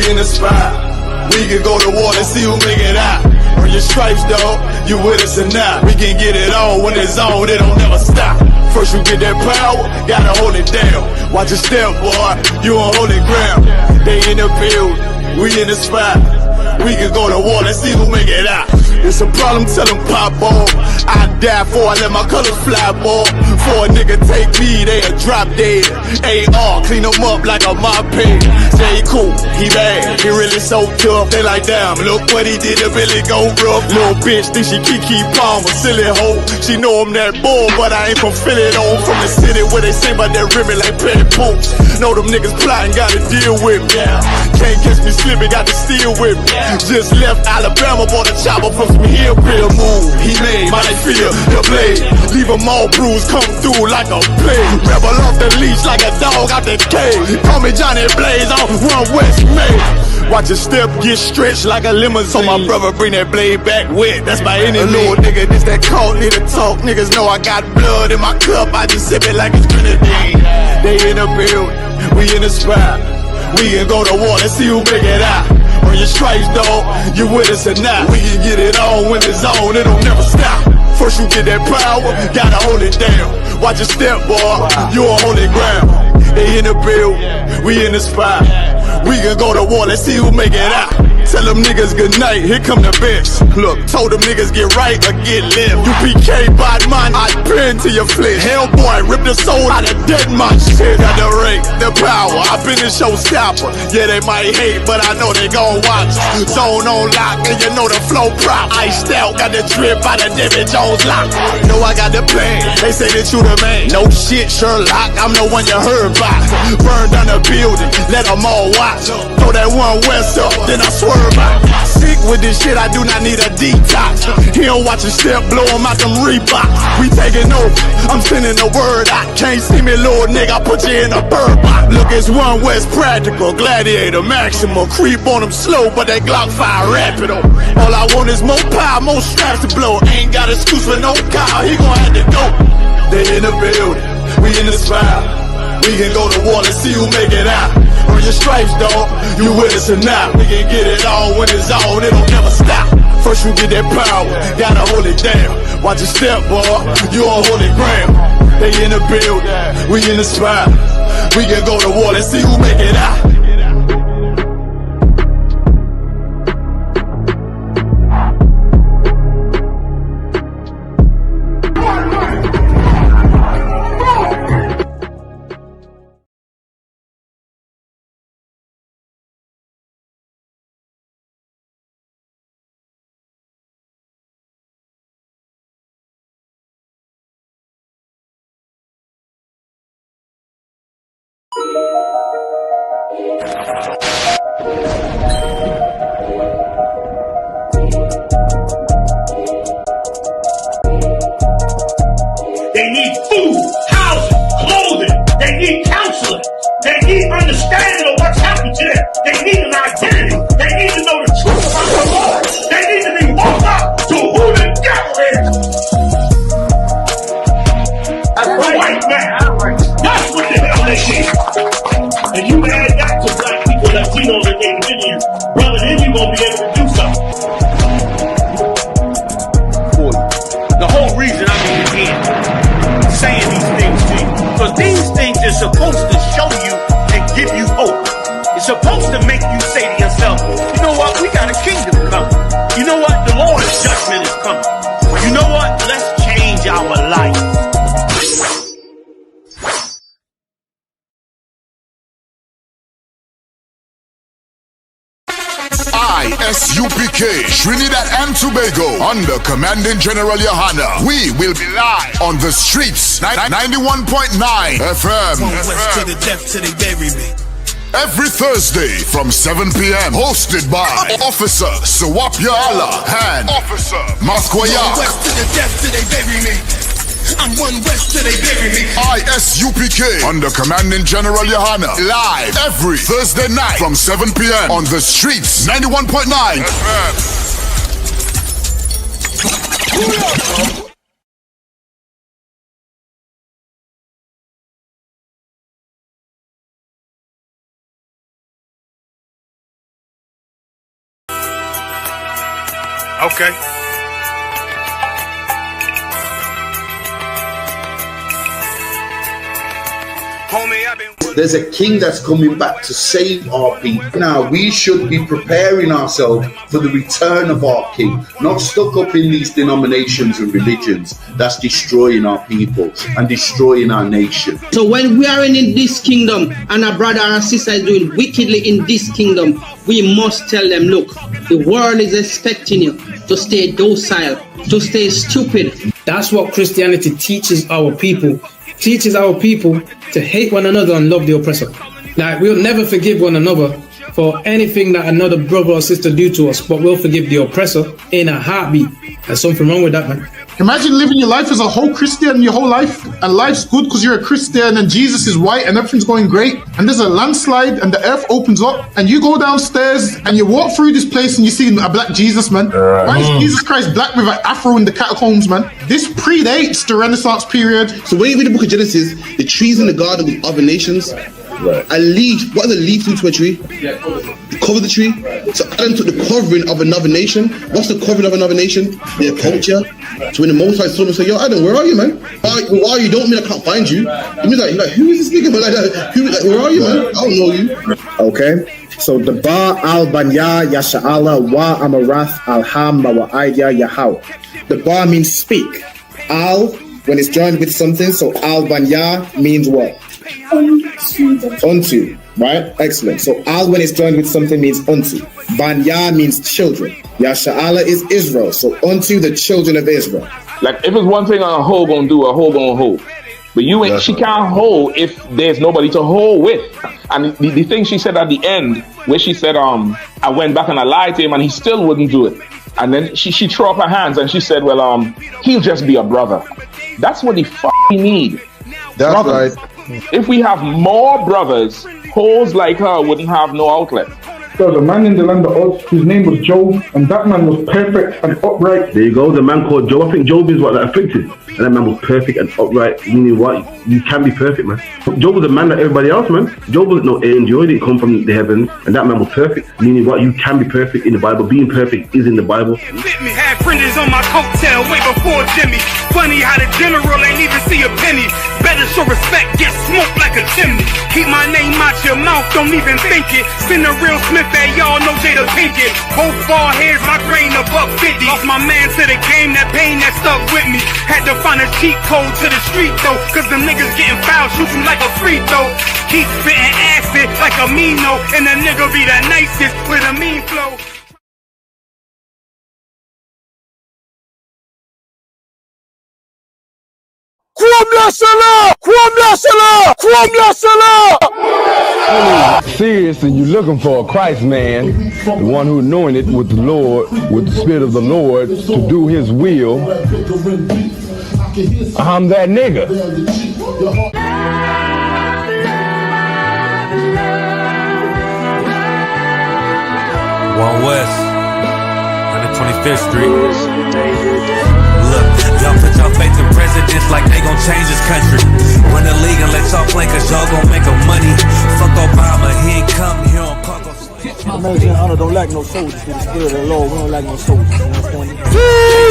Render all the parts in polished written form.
in the spot. We can go to war and see who make it out. Earn your stripes, dog, you with us or not. We can get it on when it's on, it don't never stop. First you get that power, gotta hold it down. Watch your step, boy, you on holy ground. They in the field, we in the spot. We can go to war, let's see who make it out. It's a problem, tell them pop ball. I die for I let my colors fly, ball. For a nigga take me, they a drop dead. AR, clean them up like a mop pig. Say he cool, he bad, he really so tough. They like, damn, look what he did to really go rough. Little bitch think she Kiki Palmer, silly hoe. She know I'm that bull, but I ain't from Philly though. From the city where they sing about that ribbon like petty poops. Know them niggas plotting, gotta deal with me. Can't catch me slipping, got to steal with me. Just left Alabama, bought a chopper from some hillbilly move. He made my life feel the blade. Leave them all bruised, come through like a plague. Rebel off the leash like a dog out the cage. Call me Johnny Blaze on One West Main. Watch your step get stretched like a limousine. So my brother bring that blade back wet, that's my enemy. Little nigga, this that cold, need to talk. Niggas know I got blood in my cup, I just sip it like it's grenadine. They in the building, we in the spot. We can go to war, let's see who make it out. Earn your stripes, dog, you with us or not. We can get it on when it's on, it don't never stop. First you get that power, gotta hold it down. Watch your step, boy, you on holy ground. They in the building, we in the spot. We can go to war, let's see who make it out. Tell them niggas good night, here come the bitch. Look, told them niggas get right or get left. You PK bad man, I pin to your flesh. Hellboy, rip the soul out of dead man. Shit, got the rate, the power, I been the showstopper. Yeah, they might hate, but I know they gon' watch. Zone on lock, and you know the flow prop. Iced out, got the drip out of David Jones lock. Know I got the plan, they say that you the man. No shit, Sherlock, I'm the one you heard about. Burn down the building, let them all watch. Throw that One West up, then I swerve. Sick with this shit, I do not need a detox. He don't watch a step, blow him out them Reeboks. We taking over, I'm sending the word out. Can't see me, little nigga, I put you in a bird box. Look, it's One West practical, gladiator, maximal. Creep on them slow, but that Glock fire rapido. All I want is more power, more straps to blow. Ain't got excuse for no car, he gon' have to go. They in the building, we in the spot. We can go to war, let's see who make it out. Earn your stripes, dog, you with us or not. We can get it on when it's on, it don't never stop. First you get that power, gotta hold it down. Watch your step, boy, you on holy ground. They in the building, we in the spot. We can go to war, let's see who make it out. They need food, housing, clothing. They need counseling. They need understanding of what's happened to them. They need an identity. They need to know the truth about the Lord. They need to be woke up to who the devil is. That's right. White man. That's what the hell they need. And you add that to black people, Latinos, and they in you, brother, then you gonna be able to do something. For you. The whole reason I'm here saying these things to you, because these things are supposed to show you and give you hope. It's supposed to make you say to yourself, you know what, we got a kingdom coming. You know what, the Lord's judgment is coming. You know what, let's change our life. ISUPK, Trinidad and Tobago, under Commanding General Yahanna. We will be live on the streets, 91.9 FM. West to the death till they bury me. Every Thursday from 7 p.m. Hosted by Officer Sawapya Allah and Officer Masquaya. West to the death till they bury me. I'm One West till they bury me. ISUPK under Commanding General Yahanna. Live every Thursday night from 7 p.m. on the streets, 91.9 FM. Okay. Homie, I've been... There's a king that's coming back to save our people. Now, we should be preparing ourselves for the return of our king, not stuck up in these denominations and religions that's destroying our people and destroying our nation. So when we are in this kingdom and our brother and sister is doing wickedly in this kingdom, we must tell them, look, the world is expecting you to stay docile, to stay stupid. That's what Christianity teaches our people. Teaches our people to hate one another and love the oppressor. Like, we'll never forgive one another for anything that another brother or sister do to us, but we'll forgive the oppressor in a heartbeat. There's something wrong with that, man. Imagine living your life as a whole Christian your whole life, and life's good because you're a Christian and Jesus is white and everything's going great, and there's a landslide and the earth opens up and you go downstairs and you walk through this place and you see a black Jesus, man. Why is Jesus Christ black with an afro in the catacombs, man? This predates the Renaissance period. So when you read the book of Genesis, the trees in the garden with other nations, a leaf, what are the leaves into a tree? Cover the tree. So Adam took the covering of another nation. What's the covering of another nation? Their culture. So when the Most High saw him and said, yo, Adam, where are you, man? Why are you? Don't mean I can't find you. He was like, who is this nigga, man? Where are you, man? I don't know you. Okay. So the Ba al Banya Yasha'ala wa Amarath al-Ham wa Idea Yahau. The Ba means speak. Al, when it's joined with something, so al Banya means what? Unto, right? Excellent. So al when it's joined with something means unto. Banya means children. Yasha'ala is Israel. So unto the children of Israel. Like if it's one thing a hoe gonna do, a hoe gonna hold. But you ain't, she can't hold if there's nobody to hold with. And the thing she said at the end, where she said, I went back and I lied to him and he still wouldn't do it. And then she threw up her hands and she said, well, he'll just be a brother. That's what he need. That's brothers. Right. If we have more brothers, hoes like her wouldn't have no outlet. There was a man in the land of Oz, his name was Job, and that man was perfect and upright. There you go, the man called Job. I think Job is what, that afflicted. And that man was perfect and upright, meaning what? You can be perfect, man. Job was a man like everybody else, man. Job wasn't no angel, he didn't come from the heavens, and that man was perfect, meaning what? You can be perfect in the Bible. Being perfect is in the Bible. Let me have friends on my coattail way before Jimmy. Funny how the general ain't even see a penny. Better show respect, get smoked like a chimney. Keep my name out your mouth, don't even think it. Send a real Smith at y'all, no Jada Pinkett. Both ball heads, my grain a $1.50. Lost my man to the game, that pain that stuck with me. Had to find a cheat code to the street though, cause them niggas getting foul, shoot you like a free throw. Keep spitting acid like a Mino, and the nigga be the nicest with a mean flow. Seriously, you're looking for a Christ man, the one who anointed with the Lord, with the Spirit of the Lord, to do his will. I'm that nigga. One West, 125th Street. Look, y'all put y'all faith in presidents like they gon' change this country. Run the league and let y'all play cause y'all gon' make them money. Fuck Obama, he ain't come here on Congo. Imagine Yahanna don't like no soldiers with the spirit of the Lord. We don't like no soldiers. You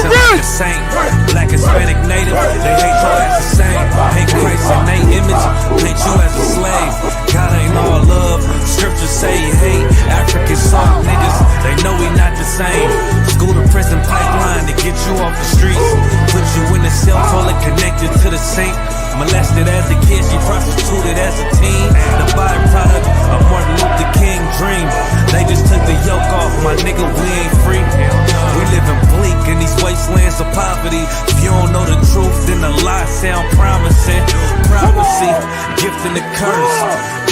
understand? Saint, black, Hispanic, native, they hate y'all as the same. Hate Christ in their image, hate you as a slave. God ain't all love, scriptures say he hate African soft niggas, they know we not the same. School to prison pipeline to get you off the streets. Put you in the cell toilet connected to the sink. Molested as a kid, she prostituted as a teen. The byproduct of Martin Luther King dream. They just took the yoke off, my nigga, we ain't free. We living bleak in these wastelands of poverty. If you don't know the truth, then the lies sound promising. Prophecy, gift and the curse.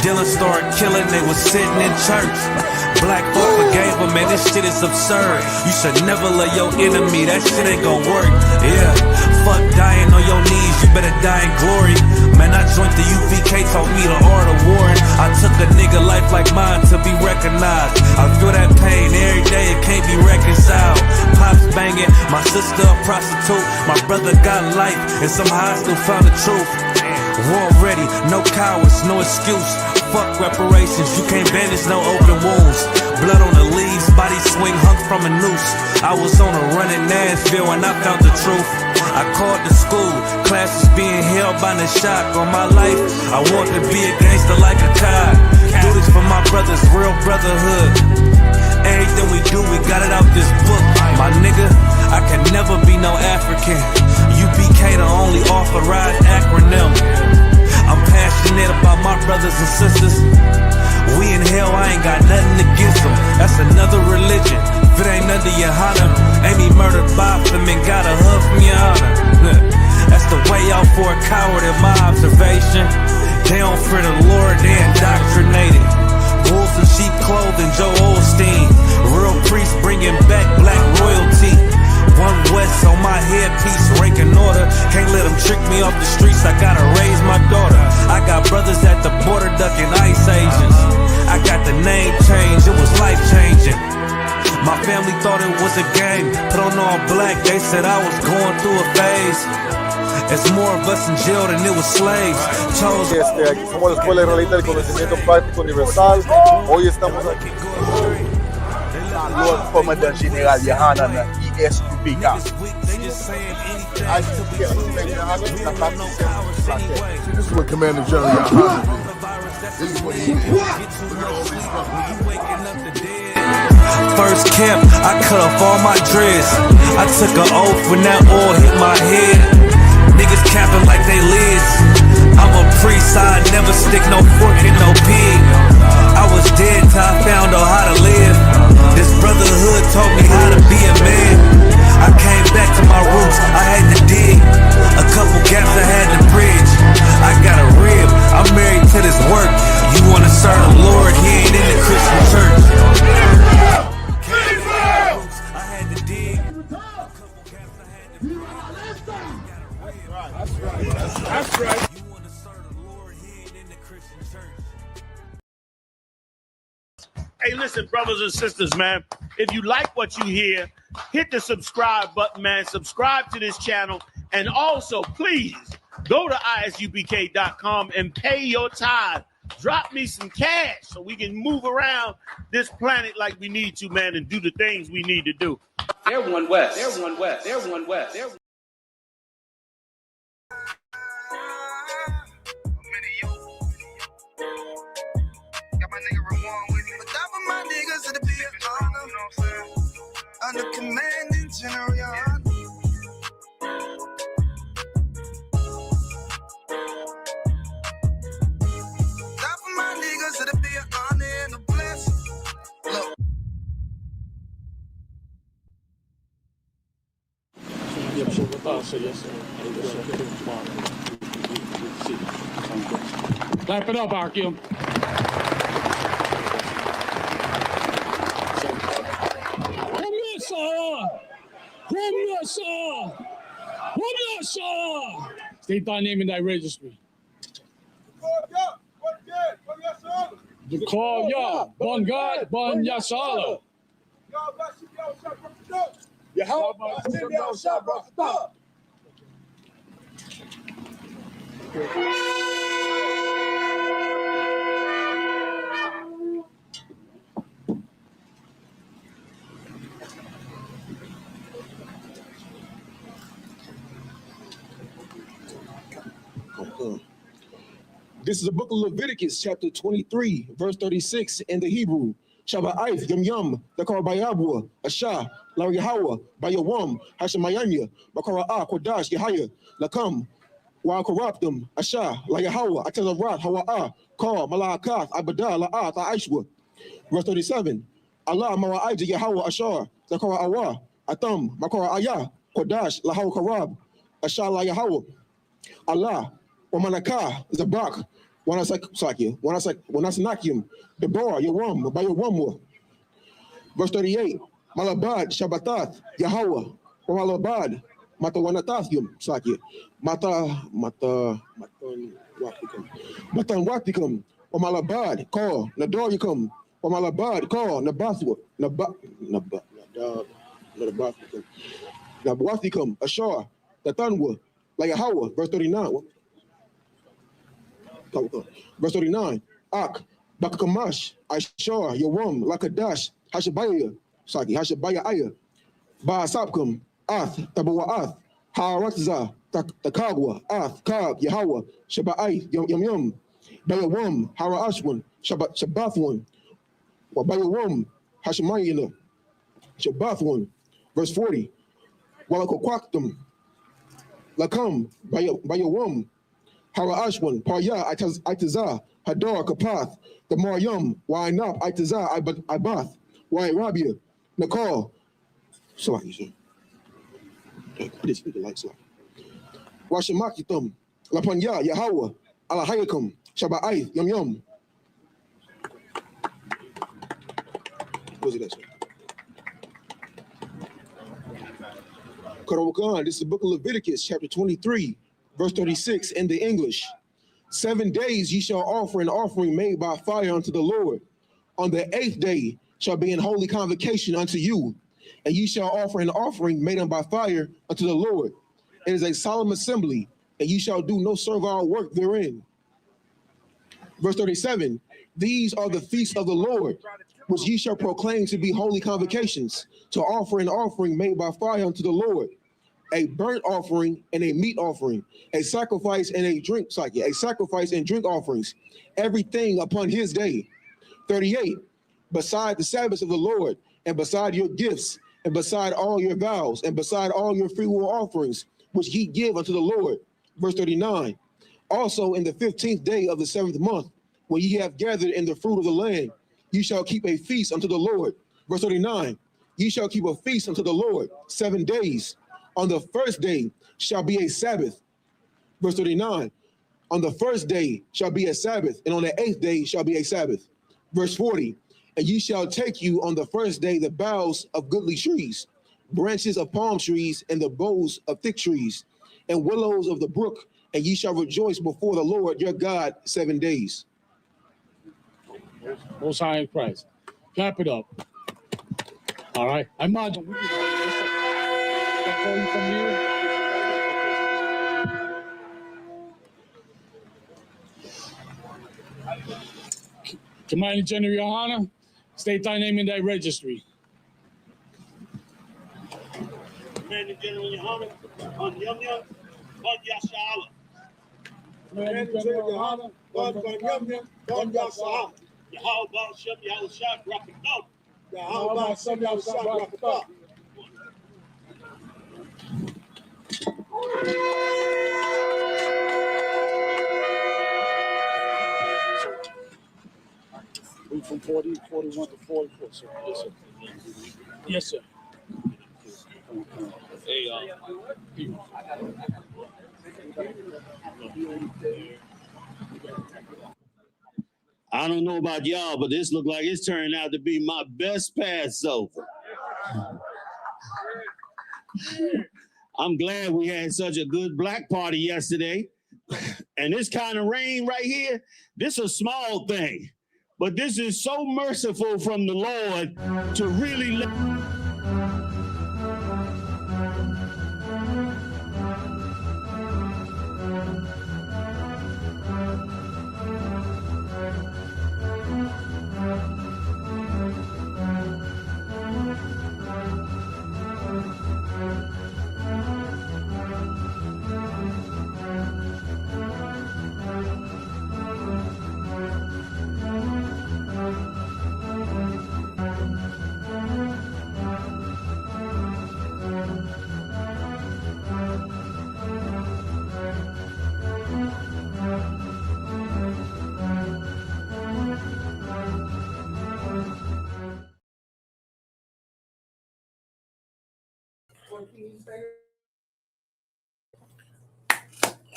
Dylan started killing, they was sitting in church. Black folk forgave him, man, this shit is absurd. You should never love your enemy, that shit ain't gon' work. Yeah, fuck dying on your knees, you better die in glory. Man, I joined the UPK, taught me the art of warring. I took a nigga life like mine to be recognized. I feel that pain every day, it can't be reconciled. Pops banging, my sister a prostitute. My brother got life, and somehow I still found the truth. War ready, no cowards, no excuse. Fuck reparations, you can't bandage no open wounds. Blood on the leaves, body swing hung from a noose. I was on a Mansfield when I found the truth. I called the school, classes being held by the shock on my life. I want to be a gangster like a cop. Do this for my brothers, real brotherhood. Everything we do, we got it out this book. My nigga, I can never be no African. UPK the only authorized acronym. I'm passionate about my brothers and sisters. We in hell, I ain't got nothing against them. That's another religion. If it ain't under Yahanna, Amy murdered by them and got a hug from Yahanna. That's the way out for a coward in my observation. They don't fear the Lord, they indoctrinated. Wolves in sheep clothing, Joe Osteen. Real priest bringing back black royalty. One West on my headpiece, ranking order. Can't let them trick me off the streets, I gotta raise my daughter. I got brothers at the border ducking ice agents. I got the name change, it was life changing. My family thought it was a game, put on all black, they said I was going through a phase. It's more of us in jail than it was slaves. Aquí somos la Escuela Israelita del Conocimiento Práctico Universal. Hoy estamos aquí. Lord Commandant General Yahanna na ESUPK. This is what Commander General Yahanna did. This is what he did. Look at all these brothers. First camp, I cut off all my dreads. I took an oath when that oil hit my head. Niggas capping like they lids. I'm a priest, I never stick no fork in no pig. I was dead till I found out how to live. This brotherhood taught me how to be a man. I came back to my roots, I had to dig. A couple gaps I had to bridge. I got a rib, I'm married to this work. You wanna serve the Lord, he ain't in the Christian church. That's right. Hey, listen, brothers and sisters, man. If you like what you hear, hit the subscribe button, man. Subscribe to this channel. And also, please, go to isupk.com and pay your tithe. Drop me some cash so we can move around this planet like we need to, man, and do the things we need to do. They're one West. They're one West. They're one West. They're Under commanding General Yahanna. Top of my niggas, it'll be an honor and a blessing. Look. Clap it up, Arkyum. State thy name in thy registry. The call ya, Bon God, Bon Yasala. This is the book of Leviticus, chapter 23, verse 36 in the Hebrew. Shabbat Yum Yum, the Karabayabua, Asha, La Yahweh, Bayawam, Hashemayanya, Bakara Kodash, Yahaya, Lakam, Wa Koraptum, Asha, La Yahweh, Atazarat, Hawa'a, Kar, Malakath, Abada, La'at, Aishwa. Verse 37, Allah, Maraija, Yahweh, Ashar, Zakara Awa, Atam, Makara Aya, Kodash, Lahau Karab, Asha, La Yahweh, Allah, Wamanaka, Zabak, Wanasanakim, Deborah, Yaram, by your one. Verse 38, Malabad, Shabbatath, Yahweh, Malabad, Mata Wanatathium, Saki, Matan Watikum, or Malabad, call, Nadorikum, or Malabad, call, Nabathwa, Nabathicum, Ashar, Tatanwa, like Yahweh, verse 39. Verse 39, Ak, Bakamash, Ashar, Yaram, Lakadash, Hashabaya, Saki, Hashabaya Aya, Baasapkum, Ath, Tabawa'ath, Ha'aratza, Takagwa, Ath, Kag, Yahweh, Shaba'ai, Yum, Bayawam, Hara'ashwan, Shabathwan, Bayawam, Hashemayana, Shabathwan. Verse 40. Walakokwaktum, Lakam, Bayawam, Hara'ashwan, Parya, Itazah, Hadar, Kapath, the Maryam, Wainap, Itazah, Ibath, Rabia, Nakal, Salaki, sir. I didn't speak the light slide. Washamakitum, Lapanya, Yahweh, Alahayakum, Shaba'ai, Yum. What was it that, sir? This is the book of Leviticus, chapter 23, verse 36 in the English. 7 days ye shall offer an offering made by fire unto the Lord. On the 8th day shall be an holy convocation unto you, and ye shall offer an offering made by fire unto the Lord. It is a solemn assembly, and ye shall do no servile work therein. Verse 37, these are the feasts of the Lord, which ye shall proclaim to be holy convocations, to offer an offering made by fire unto the Lord, a burnt offering and a meat offering, a sacrifice and a drink offerings, everything upon his day. 38, beside the Sabbaths of the Lord, and beside your gifts, and beside all your vows, and beside all your freewill offerings, which ye give unto the Lord. Verse 39, also in the 15th day of the 7th month, when ye have gathered in the fruit of the land, ye shall keep a feast unto the Lord. Verse 39, ye shall keep a feast unto the Lord 7 days. On the first day shall be a Sabbath. Verse 39, on the first day shall be a Sabbath, and on the 8th day shall be a Sabbath. Verse 40, and ye shall take you on the first day the boughs of goodly trees, branches of palm trees, and the boughs of thick trees, and willows of the brook, and ye shall rejoice before the Lord your God 7 days. Most High in Christ. Clap it up. All right. I imagine we can from here. Commanding General Yahanna, state thy name in thy registry. Commanding General Yahanna, on Yum, on Yashala. Commanding General Yahanna, on Yashala. Yahweh Shem Yahushua Rakatah. Yahweh Shem Yahushua Rakatah. From 40, 41 to 44, sir. Yes, sir. Yes, sir. Hey, I don't know about y'all, but this look like it's turning out to be my best Passover. I'm glad we had such a good black party yesterday. And this kind of rain right here, this is a small thing. But this is so merciful from the Lord to really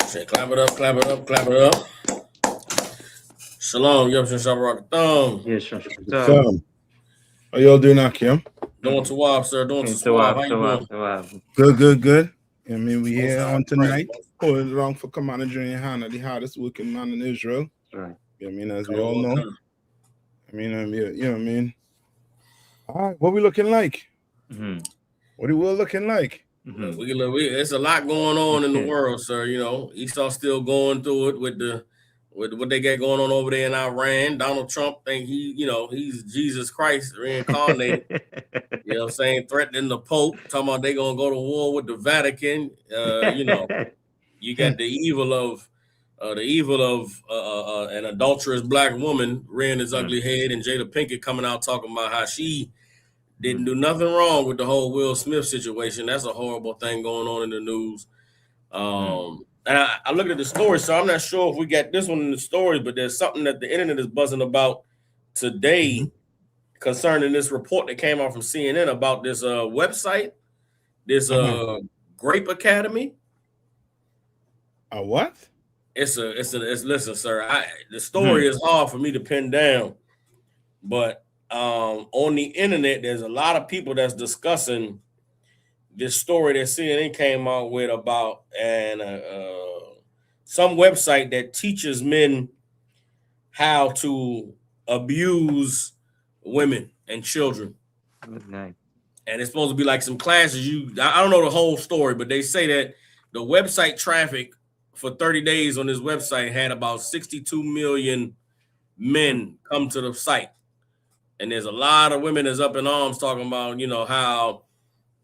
Say, clap it up, clap it up, clap it up. Shalom, Yom Shabbat Thumb. Yes, Shalom. How y'all doing, Akim? Doing Tawab, sir. Doing Tawab. How you Good. doing? Good. I mean, we here on tonight. Pulling it on for Commander General Yahanna, the hardest working man in Israel. Right. You know what I mean? As we all know. I mean, you know what I mean? All right, what we looking like? Mm-hmm. What are we looking like? Mm-hmm. There's a lot going on in the world, sir. You know, Esau still going through it with with what they got going on over there in Iran. Donald Trump think he's Jesus Christ reincarnated. You know what I'm saying? Threatening the Pope, talking about they gonna go to war with the Vatican. You got the evil of an adulterous black woman rearing his ugly head, and Jada Pinkett coming out talking about how she didn't do nothing wrong with the whole Will Smith situation. That's a horrible thing going on in the news. And I looked at the story, so I'm not sure if we got this one in the story, but there's something that the internet is buzzing about today concerning this report that came out from CNN about this website, this Grape Academy. A what? It's listen, sir. The story is hard for me to pin down, but on the internet, there's a lot of people that's discussing this story that CNN came out with about some website that teaches men how to abuse women and children. Okay. And it's supposed to be like some classes. I don't know the whole story, but they say that the website traffic for 30 days on this website had about 62 million men come to the site. And there's a lot of women that's up in arms talking about, how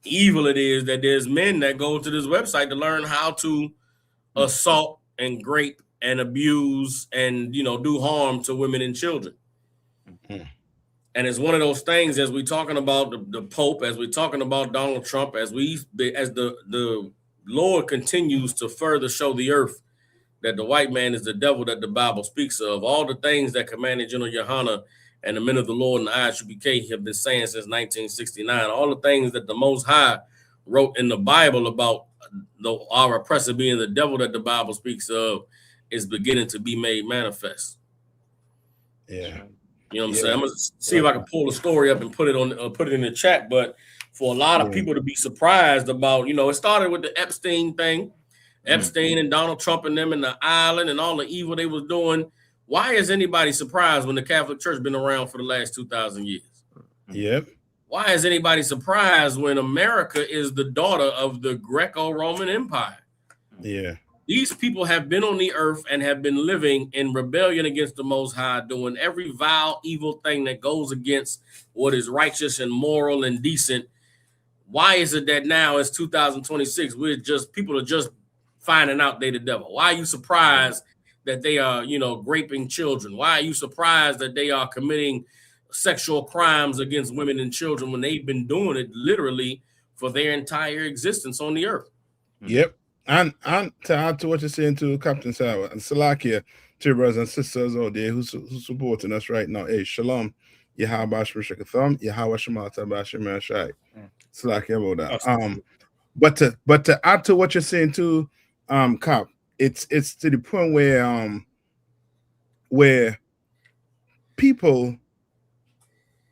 evil it is that there's men that go to this website to learn how to assault and grape and abuse and, do harm to women and children. And it's one of those things, as we're talking about the Pope, as we're talking about Donald Trump, as the Lord continues to further show the earth that the white man is the devil that the Bible speaks of. All the things that Commanding General Yahanna and the men of the Lord and the ISUPK have been saying since 1969. All the things that the Most High wrote in the Bible about our oppressor being the devil that the Bible speaks of is beginning to be made manifest. Yeah. You know what I'm saying? I'm gonna see if I can pull the story up and put it in the chat. But for a lot of people to be surprised about, it started with the Epstein thing, Epstein and Donald Trump and them in the island and all the evil they was doing. Why is anybody surprised when the Catholic Church been around for the last 2,000 years? Yep. Why is anybody surprised when America is the daughter of the Greco-Roman Empire? Yeah. These people have been on the earth and have been living in rebellion against the Most High, doing every vile, evil thing that goes against what is righteous and moral and decent. Why is it that now it's 2026? People are just finding out they the devil? Why are you surprised that they are, raping children? Why are you surprised that they are committing sexual crimes against women and children when they've been doing it literally for their entire existence on the earth? Yep. And to add to what you're saying to Captain Sawa and Salakia, to your brothers and sisters out there who's supporting us right now. Hey, shalom. Yahweh Bashmashakatham, Yahweh Shemata Bashimashai. Salakia about that. But to add to what you're saying to Cap, it's to the point where people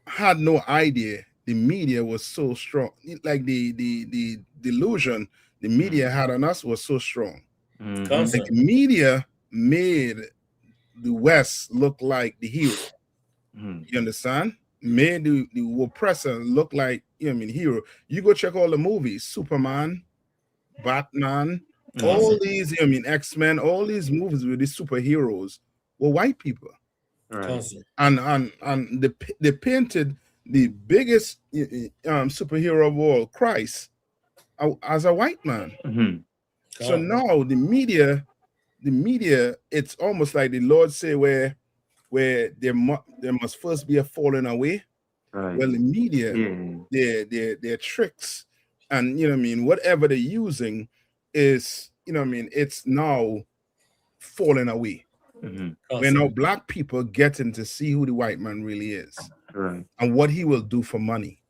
had no idea the media was so strong. Like the delusion the media had on us was so strong. Like the media made the West look like the hero. You understand? Made the oppressor look like, hero. You go check all the movies, Superman, Batman, all these, X-Men, all these movies with these superheroes were white people. Right. And they painted the biggest superhero of all, Christ, as a white man. So now the media, it's almost like the Lord say where there must first be a falling away. Right. Well, the media, their tricks and whatever they're using is it's now falling away. When now black people getting to see who the white man really is, and what he will do for money.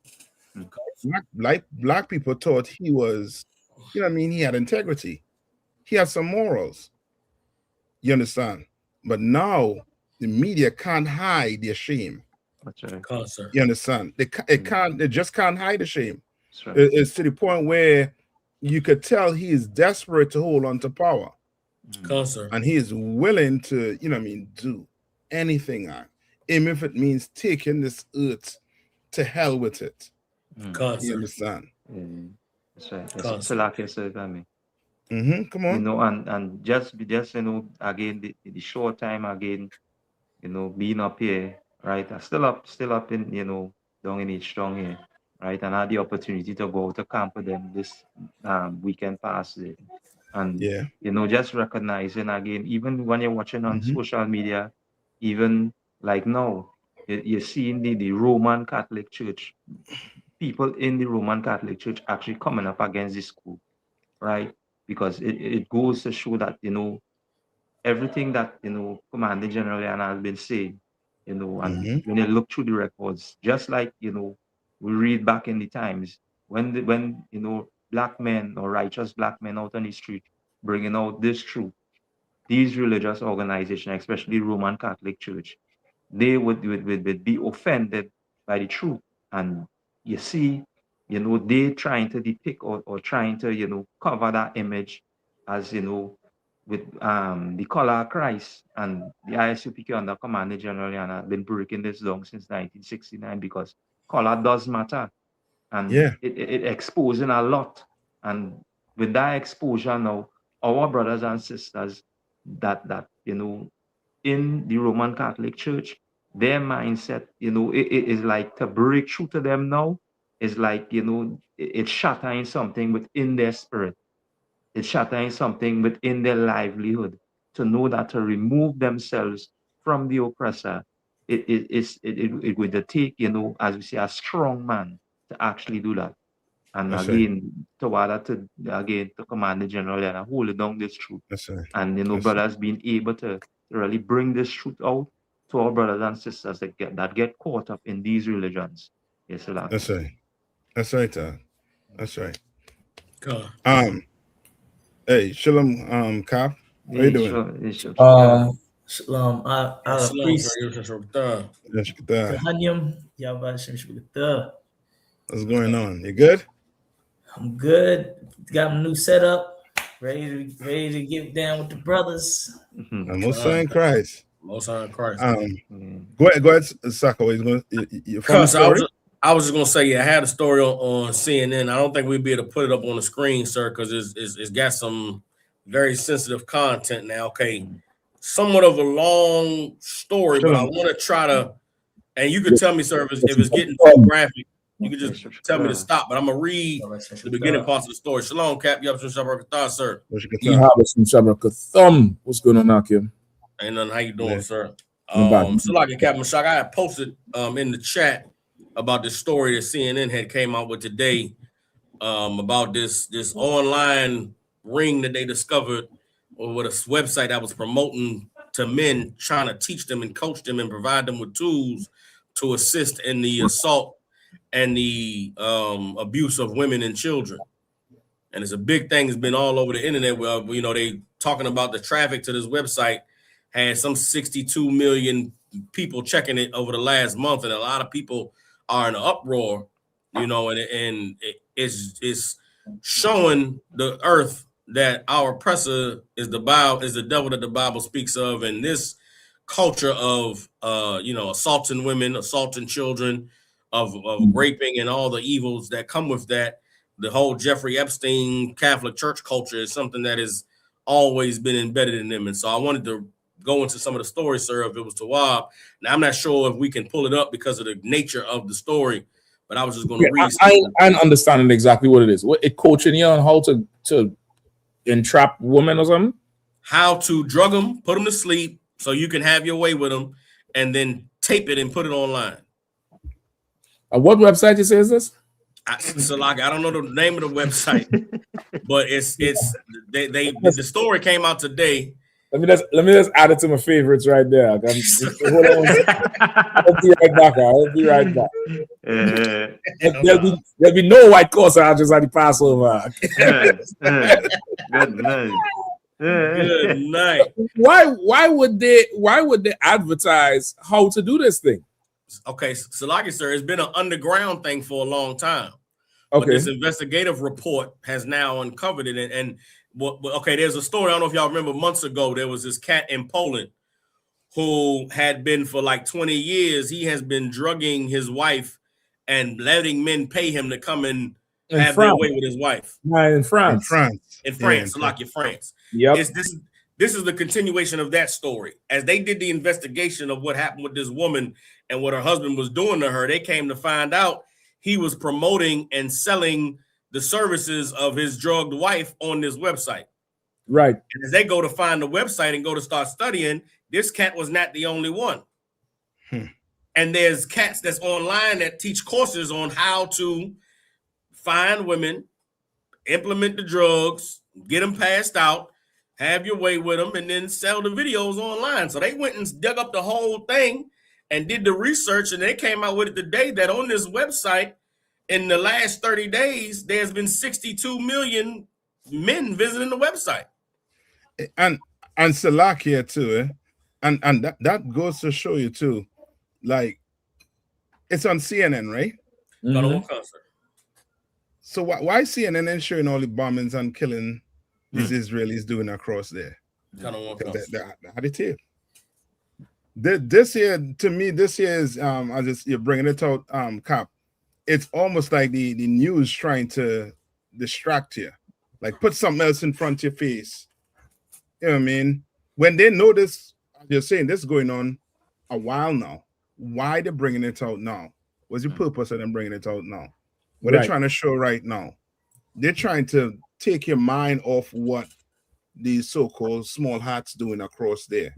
Black people thought he was, he had integrity, he had some morals. You understand? But now the media can't hide their shame. That's right. You understand? They just can't hide the shame. Right. It's to the point where you could tell he is desperate to hold on to power. And he is willing to, do anything, even if it means taking this earth to hell with it. You understand? That's right. Salakia said by me. Come on. You know, and just you know, again, the short time again, you know, being up here, right? I'm still up in, you know, down in East Strong here, right? And I had the opportunity to go to camp with them this weekend past it. And Yeah. you know, just recognizing again, even when you're watching on social media, even like now, you're seeing the Roman Catholic Church, people in the Roman Catholic Church actually coming up against this school, right? Because it goes to show that, you know, everything that, you know, Commander General Yahanna has been saying, you know, and when you look through the records, just like, you know, we read back in the times when you know, black men or righteous black men out on the street bringing out this truth, these religious organizations, especially Roman Catholic Church, they would be offended by the truth. And you see, you know, they trying to depict or trying to, you know, cover that image as, you know, with the color of Christ. And the ISUPK under Commander General Yahanna have been breaking this down since 1969 because color does matter. And it exposing a lot. And with that exposure now, our brothers and sisters that you know, in the Roman Catholic Church, their mindset, you know, it is like to break through to them now. It's like, you know, it's shattering something within their spirit. It's shattering something within their livelihood. To know that to remove themselves from the oppressor, it would take, you know, as we say, a strong man to actually do that. And That's right. again, to Commander General and hold it down this truth. That's right. And you know, brothers being able to really bring this truth out to our brothers and sisters that get caught up in these religions. Yes, sir. That's right. That's right, Todd. That's right. Hey, Shalom, Cop. How you doing? Shalom. I appreciate What's going on? You good? I'm good. Got a new setup. Ready to get down with the brothers. Most High in Christ. Most High in Christ. Go ahead, Saka. I was just gonna say, yeah, I had a story on CNN. I don't think we'd be able to put it up on the screen, sir, because it's got some very sensitive content now. Okay, somewhat of a long story, but I want to try to, and you could tell me, sir, if it's getting too graphic, you could just tell me to stop. But I'm gonna read the beginning parts of the story. Shalom, Cap. Sir. What's going on, Akim? Ain't nothing. How you doing, sir? So like Captain Shock, I had posted in the chat about this story that CNN had came out with today about this online ring that they discovered, or with a website that was promoting to men, trying to teach them and coach them and provide them with tools to assist in the assault and the abuse of women and children. And it's a big thing. It's been all over the internet where, you know, they talking about the traffic to this website had some 62 million people checking it over the last month. And a lot of people are in an uproar, you know, and it's showing the earth that our oppressor is the devil that the Bible speaks of. And this culture of, you know, assaulting women, assaulting children, of raping and all the evils that come with that. The whole Jeffrey Epstein Catholic Church culture is something that has always been embedded in them. And so I wanted to go into some of the stories, sir, if it was Tawab. Now, I'm not sure if we can pull it up because of the nature of the story, but I was just going to read. I'm understanding exactly what it is. What it coaching you on how to entrap women or something? How to drug them, put them to sleep so you can have your way with them, and then tape it and put it online. What website you say is this? So like I don't know the name of the website, but the story came out today. Let me just add it to my favorites right there. I'll be right back. I'll be right back. There'll be no white corsage at the Passover. Good night. Why would they advertise how to do this thing? Okay, so like it, sir, it's been an underground thing for a long time. Okay. But this investigative report has now uncovered it. And there's a story. I don't know if y'all remember months ago, there was this cat in Poland who had been for like 20 years. He has been drugging his wife and letting men pay him to come and have their way with his wife. Right, in France. in France, Yeah, France. Yep. This is the continuation of that story. As they did the investigation of what happened with this woman and what her husband was doing to her, they came to find out he was promoting and selling the services of his drugged wife on this website. Right. And as they go to find the website and go to start studying, this cat was not the only one. And there's cats that's online that teach courses on how to find women, implement the drugs, get them passed out, have your way with them, and then sell the videos online. So they went and dug up the whole thing and did the research, and they came out with it today that on this website, in the last 30 days, there's been 62 million men visiting the website. And Salakia too, and that goes to show you too, like it's on CNN, right? So why CNN ain't showing all the bombings and killing these Israelis doing across there? How they tape. This year, to me, this year is you're bringing it out, Cap. It's almost like the news trying to distract you, like put something else in front of your face. You know what I mean? When they know this, you're saying this is going on a while now. Why they're bringing it out now? What's the purpose of them bringing it out now? What they're trying to show right now? They're trying to take your mind off what these so-called small hats doing across there.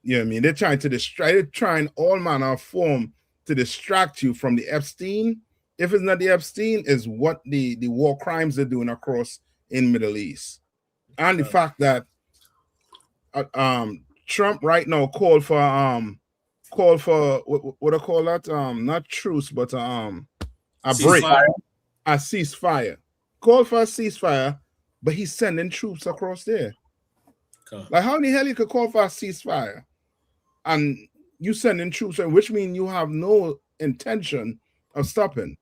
You know what I mean? They're trying to distract. They're trying all manner of form to distract you from the Epstein. If it's not the Epstein, is what the war crimes they're doing across in Middle East, and the fact that Trump right now called for what I call that, not truce, but a break, a ceasefire. Called for a ceasefire, but he's sending troops across there. Like, how in the hell you could call for a ceasefire and you sending troops, which means you have no intention of stopping?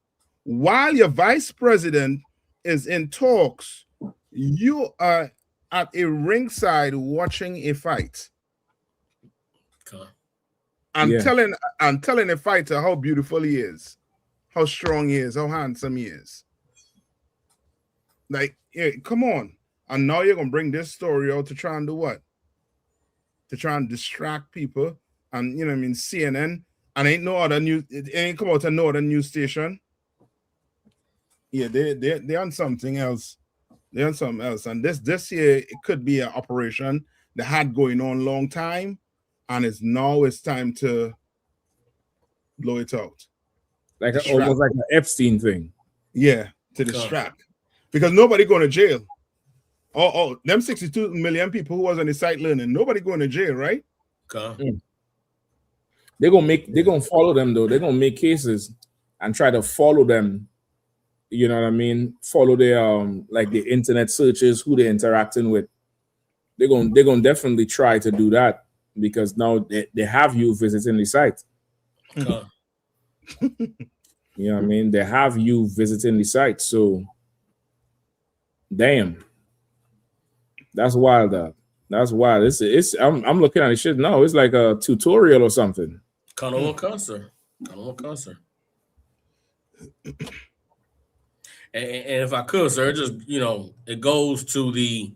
While your vice president is in talks, you are at a ringside watching a fight. I'm telling a fighter how beautiful he is, how strong he is, how handsome he is. Like, yeah, come on. And now you're gonna bring this story out to try and do what? To try and distract people. And you know what I mean, CNN, and ain't no other news, it ain't come out to no other news station. Yeah, they're on something else. They're on something else. And this year it could be an operation that had going on a long time, and it's time to blow it out. Like almost like an Epstein thing. Yeah, to distract. Because nobody going to jail. Oh, them 62 million people who was on the site learning, nobody going to jail, right? They're gonna follow them though. They're gonna make cases and try to follow them. You know what I mean? Follow their like the internet searches, who they're interacting with. They're gonna definitely try to do that because now they have you visiting the site. You know what I mean? They have you visiting the site. So damn. That's wild. That's wild. I'm looking at the shit now. It's like a tutorial or something. Kind of concert. And if I could, sir, just it goes to the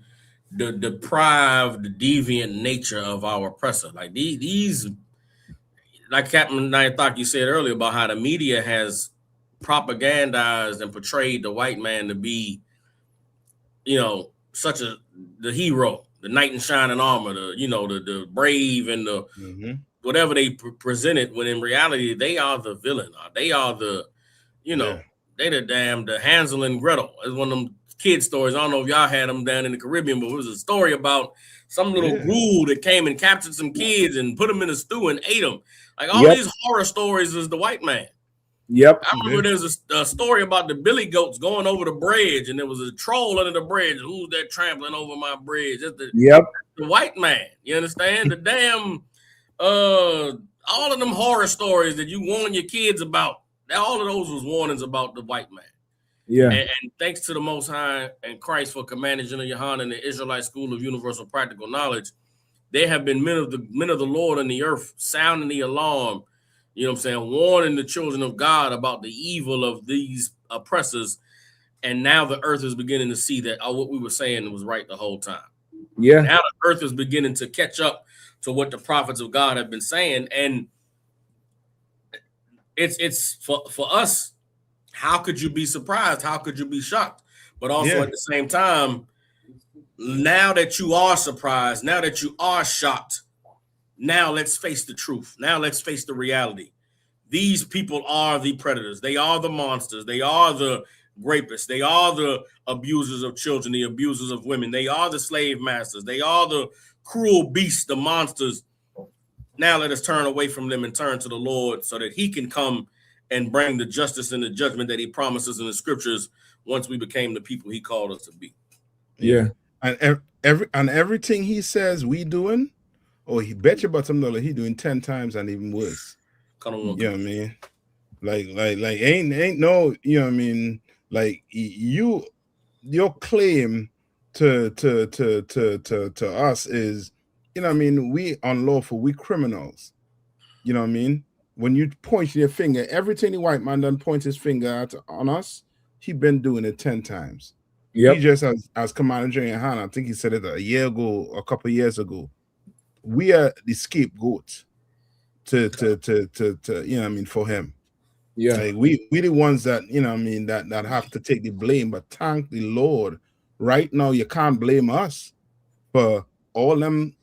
deprived, the deviant nature of our oppressor. Like these, like Captain Nayataki said earlier about how the media has propagandized and portrayed the white man to be, such the hero, the knight in shining armor, the brave and the whatever they presented. When in reality, they are the villain. They are the, they the Hansel and Gretel. It's one of them kid stories. I don't know if y'all had them down in the Caribbean, but it was a story about some little ghoul that came and captured some kids and put them in a stew and ate them. Like all these horror stories is the white man. Yep. I remember there's a story about the billy goats going over the bridge, and there was a troll under the bridge. Who's that trampling over my bridge? It's the white man. You understand? The damn all of them horror stories that you warn your kids about. All of those was warnings about the white man. Yeah. And thanks to the Most High and Christ for commanding General Yahanna and the Israelite School of Universal Practical Knowledge, they have been men of the Lord on the earth, sounding the alarm. You know what I'm saying? Warning the children of God about the evil of these oppressors And now the earth is beginning to see that what we were saying was right the whole time. Yeah. Now the earth is beginning to catch up to what the prophets of God have been saying. And it's for us, how could you be surprised? How could you be shocked? But also at the same time, now that you are surprised, now that you are shocked, now let's face the truth. Now let's face the reality. These people are the predators. They are the monsters. They are the rapists. They are the abusers of children, the abusers of women. They are the slave masters. They are the cruel beasts, the monsters. Now let us turn away from them and turn to the Lord so that he can come and bring the justice and the judgment that he promises in the scriptures once we became the people he called us to be. Yeah. And everything he says we doing, he bet you bottom dollar he doing 10 times and even worse. You know what I mean? Like ain't no, you know what I mean? Like your claim to us is, you know what I mean, we unlawful, we criminals. You know what I mean? When you point your finger, everything the white man done point his finger at on us, he been doing it 10 times. Yep. He just as Commander General Yahanna, I think he said it a year ago, a couple of years ago. We are the scapegoat to you know what I mean, for him. Yeah. Like we the ones that, you know what I mean, that have to take the blame. But thank the Lord, right now you can't blame us for all them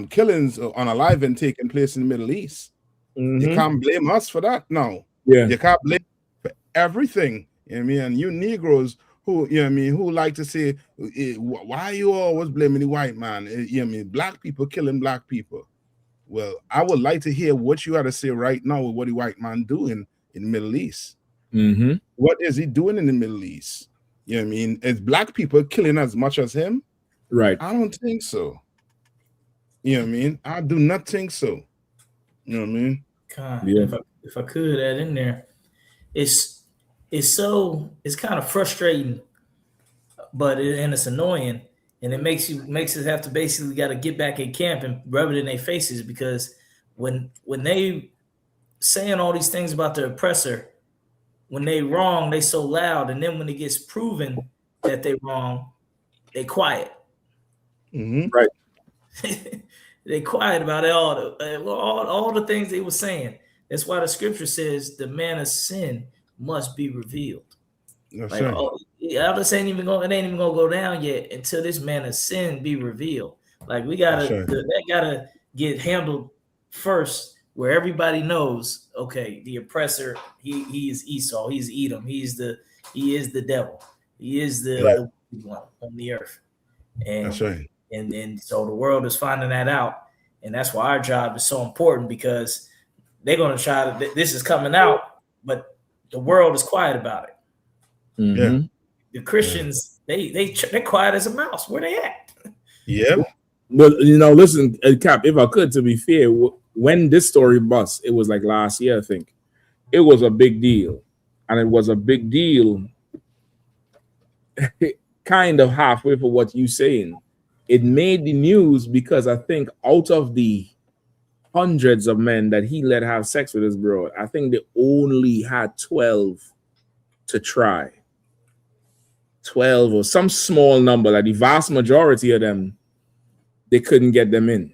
killings unaliving taking place in the Middle East. You can't blame us for that now. Yeah. You can't blame for everything. You know what I mean? And you Negroes who, you know what I mean, who like to say, why are you always blaming the white man? You know what I mean? Black people killing black people. Well, I would like to hear what you got to say right now with what the white man doing in the Middle East. Mm-hmm. What is he doing in the Middle East? You know what I mean? Is black people killing as much as him? Right. I don't think so. You know what I mean? I do not think so. You know what I mean? God, if I could add in there, it's kind of frustrating, and it's annoying, and it makes us have to basically got to get back in camp and rub it in their faces, because when they saying all these things about the oppressor, when they wrong, they so loud, and then when it gets proven that they wrong, they quiet. Right. They quiet about all the things they were saying. That's why the scripture says the man of sin must be revealed. That's like, right. This ain't even gonna go down yet until this man of sin be revealed. Like we that gotta get handled first, where everybody knows, okay, the oppressor, he is Esau, he's Edom, he is the devil, he is the one on the earth. And that's right. And so the world is finding that out, and that's why our job is so important, because they're going to try to. This is coming out, but the world is quiet about it. Yeah. The Christians, they're quiet as a mouse. Where they at? Yep. But listen, Cap. If I could, to be fair, when this story bust, it was like last year, I think. It was a big deal, and it was a big deal. Kind of halfway for what you saying. It made the news because I think out of the hundreds of men that he let have sex with his bro, I think they only had 12 to try. 12 or some small number. Like the vast majority of them, they couldn't get them in.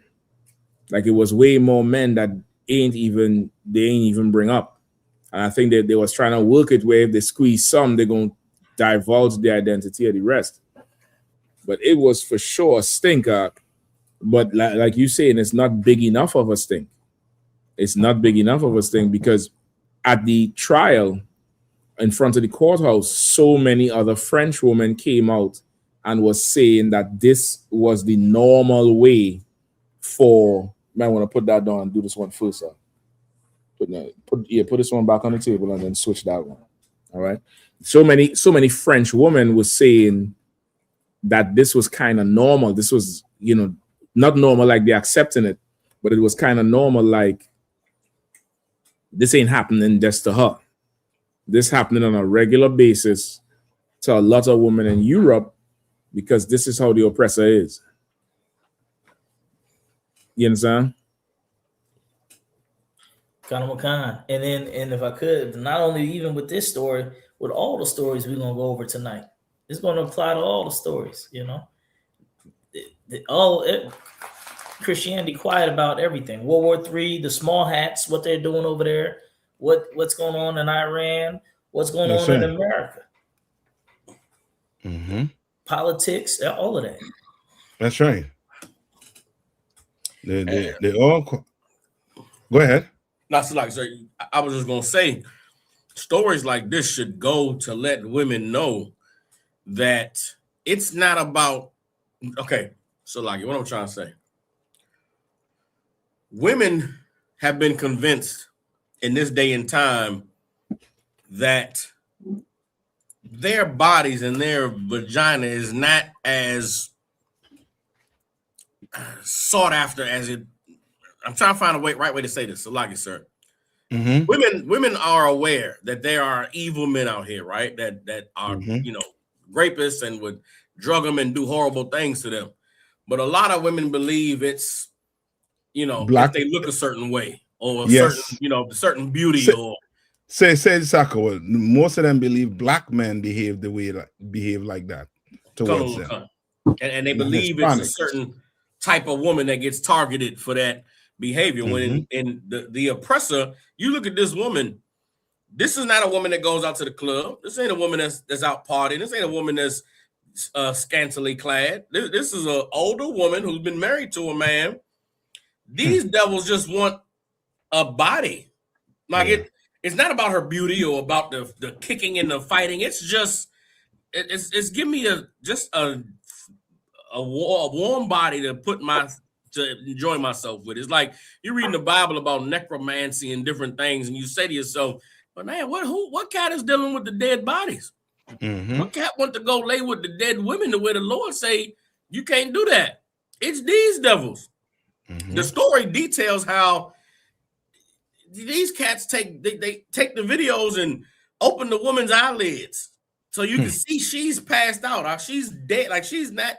Like it was way more men that they ain't even bring up. And I think that they was trying to work it where if they squeeze some, they're going to divulge the identity of the rest. But it was for sure a stinker. But like you saying, it's not big enough of a stink. It's not big enough of a stink because at the trial in front of the courthouse, so many other French women came out and was saying that this was the normal way for. Might want to put that down and do this one first. Put this one back on the table and then switch that one. All right. So many French women were saying that this was kind of normal. This was, not normal like they're accepting it, but it was kind of normal like this ain't happening just to her. This happening on a regular basis to a lot of women in Europe because this is how the oppressor is. You understand? And if I could, not only even with this story, with all the stories we're gonna go over tonight. It's gonna apply to all the stories, you know. Christianity quiet about everything. World War III, the small hats, what they're doing over there, what's going on in Iran, what's going on in America. Politics, all of that. That's right. They all go ahead. Not like, sir, I was just gonna say, stories like this should go to let women know that it's not about. Okay, so like what I'm trying to say, women have been convinced in this day and time that their bodies and their vagina is not as sought after as it. I'm trying to find a right way to say this. So like it, sir. Women are aware that there are evil men out here, right? That are rapists and would drug them and do horrible things to them. But a lot of women believe it's if they look a certain way or certain beauty or say Sako. Most of them believe black men behave like that towards them, and they believe it's a certain type of woman that gets targeted for that behavior. When in the oppressor, you look at this woman. This is not a woman that goes out to the club. This ain't a woman that's out partying. This ain't a woman that's scantily clad. This is an older woman who's been married to a man. These devils just want a body. Like it's not about her beauty or about the kicking and the fighting. It's just it's give me a warm body to enjoy myself with. It's like you're reading the Bible about necromancy and different things, and you say to yourself, "But man, what cat is dealing with the dead bodies? What cat want to go lay with the dead women the way the Lord say you can't do that? It's these devils." The story details how these cats take the videos and open the woman's eyelids so you can see she's passed out. She's dead, like she's not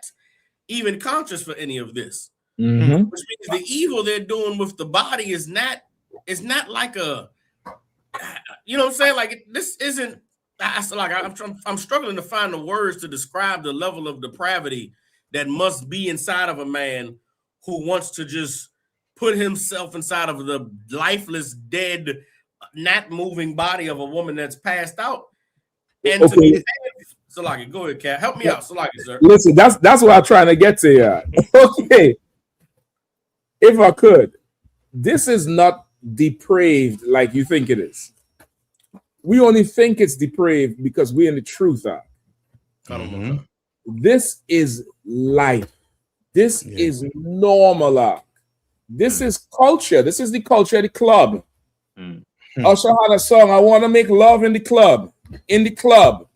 even conscious for any of this. Which means the evil they're doing with the body is not like a, you know what I'm saying? Like this isn't. I'm struggling to find the words to describe the level of depravity that must be inside of a man who wants to just put himself inside of the lifeless, dead, not moving body of a woman that's passed out. And Salaki, go ahead, Cat. Help me out, Salaki, sir. Listen, that's what I'm trying to get to here. Okay. If I could, this is not depraved like you think it is. We only think it's depraved because we're in the truth. This is life. This is normal. This is culture. This is the culture of the club. Usher had a song, I want to make love in the club. In the club.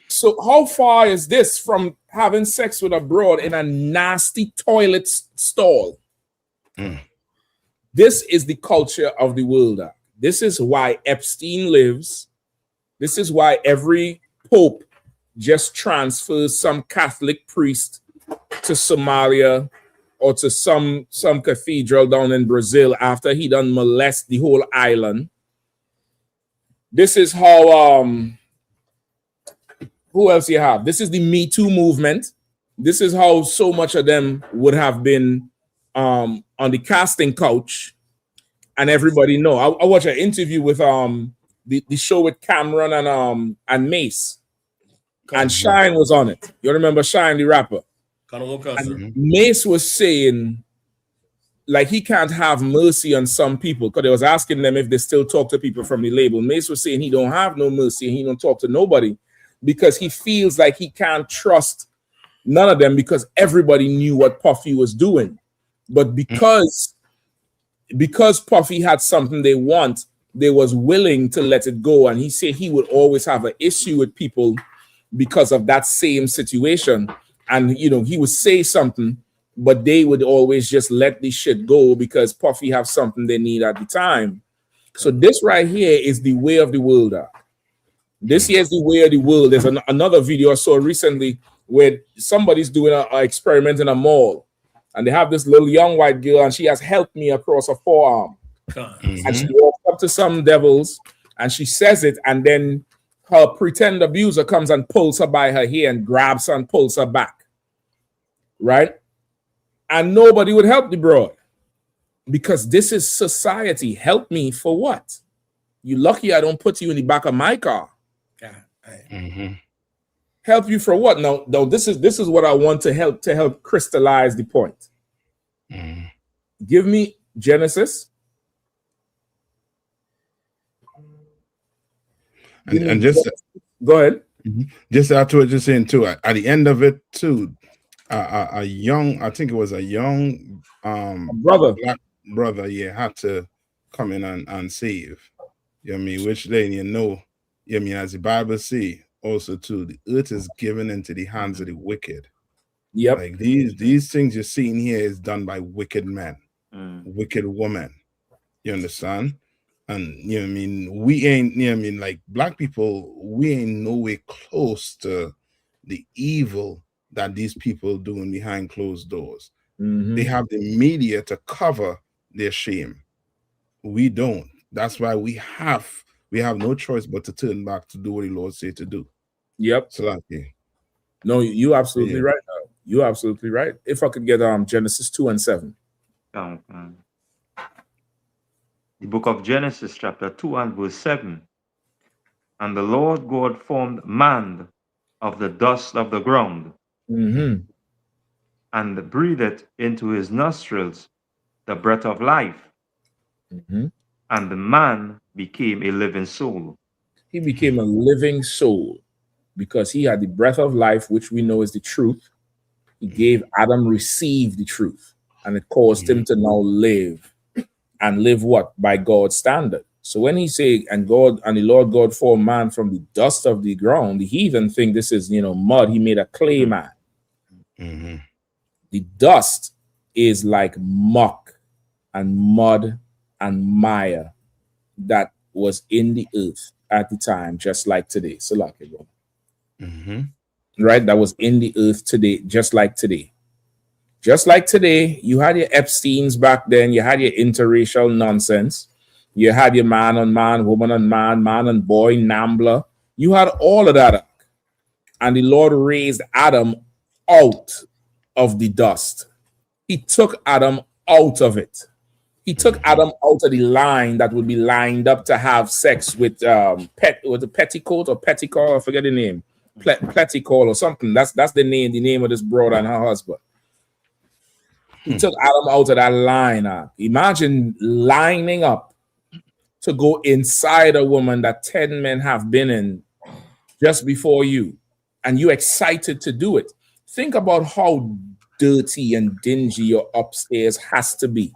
So how far is this from having sex with a broad in a nasty toilet stall? This is the culture of the world. This is why Epstein lives. This is why every pope just transfers some Catholic priest to Somalia or to some cathedral down in Brazil after he done molest the whole island. This is how who else you have? This is the Me Too movement. This is how so much of them would have been on the casting couch, and everybody know. I watched an interview with the show with Cameron and Mace, and Shine was on it. You remember Shine, the rapper? And Mace was saying, like, he can't have mercy on some people because they was asking them if they still talk to people from the label. Mace was saying he don't have no mercy and he don't talk to nobody because he feels like he can't trust none of them because everybody knew what Puffy was doing. But because Puffy had something they want, they was willing to let it go. And he said he would always have an issue with people because of that same situation. And, you know, he would say something, but they would always just let this shit go because Puffy have something they need at the time. So this right here is the way of the world. This here is the way of the world. There's another video I saw recently where somebody's doing an experiment in a mall. And they have this little young white girl, and she has helped me across her forearm. And she walks up to some devils, and she says it, and then her pretend abuser comes and pulls her by her hair and grabs her and pulls her back, right? And nobody would help the broad because this is society. Help me for what? You lucky I don't put you in the back of my car. Help you for what? No, this is what I want to help crystallize the point. Give me Genesis. And just go ahead. Just after what you're saying too, at the end of it too, a young, I think it was a young brother, black brother, had to come in and save. You know what I mean? Which then you know, I mean, as the Bible say also too, the earth is given into the hands of the wicked. Yep. Like these things you're seeing here is done by wicked men, wicked women. You understand? And you know what I mean, we ain't, you know what I mean, like black people, we ain't no way close to the evil that these people doing behind closed doors. They have the media to cover their shame. We don't. That's why we have no choice but to turn back to do what the Lord said to do. Yep. So no, you absolutely right. You're absolutely right. If I could get Genesis 2 and 7. The book of Genesis, chapter 2 and verse 7. And the Lord God formed man of the dust of the ground, and breathed into his nostrils the breath of life, and the man became a living soul. He became a living soul because he had the breath of life, which we know is the truth. He gave Adam receive the truth, and it caused him to now live. And live what? By God's standard. So when he say, and the Lord God formed man from the dust of the ground, the heathen think this is, mud. He made a clay man. The dust is like muck and mud and mire that was in the earth at the time, just like today. So like it, right? That was in the earth today, just like today. Just like today, you had your Epsteins back then, you had your interracial nonsense, you had your man on man, woman on man, man on boy, Nambla. You had all of that. And the Lord raised Adam out of the dust. He took Adam out of it. He took Adam out of the line that would be lined up to have sex with a petticoat or petticoat, I forget the name, petticoat or something. That's the name of this broad and her husband. He took Adam out of that line. Imagine lining up to go inside a woman that 10 men have been in just before you, and you excited to do it. Think about how dirty and dingy your upstairs has to be.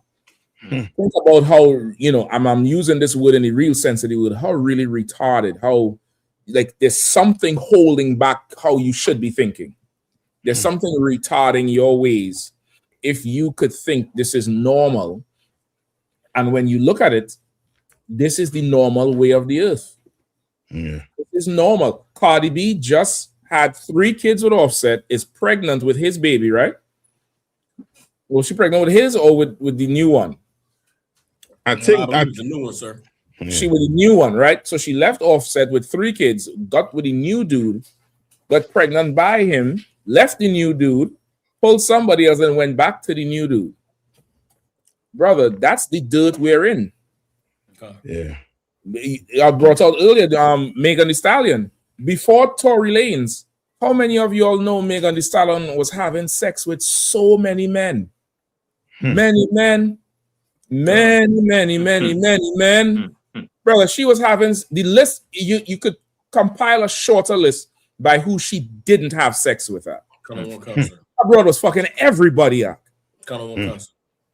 Think about how, I'm using this word in the real sense of the word, how really retarded, how like there's something holding back how you should be thinking. There's something retarding your ways. If you could think this is normal, and when you look at it, this is the normal way of the earth. This is normal. Cardi B just had 3 kids with Offset, is pregnant with his baby, right? Was she pregnant with his or with the new one? I think the new one, sir. She with the new one, right? So she left Offset with 3 kids, got with the new dude, got pregnant by him, left the new dude, pulled somebody else and went back to the new dude. Brother, that's the dirt we're in. Yeah. I brought out earlier Megan Thee Stallion. Before Tory Lanez, how many of you all know Megan Thee Stallion was having sex with so many men? Many men. Many men. Brother, she was having the list. You could compile a shorter list by who she didn't have sex with her. That broad was fucking everybody up.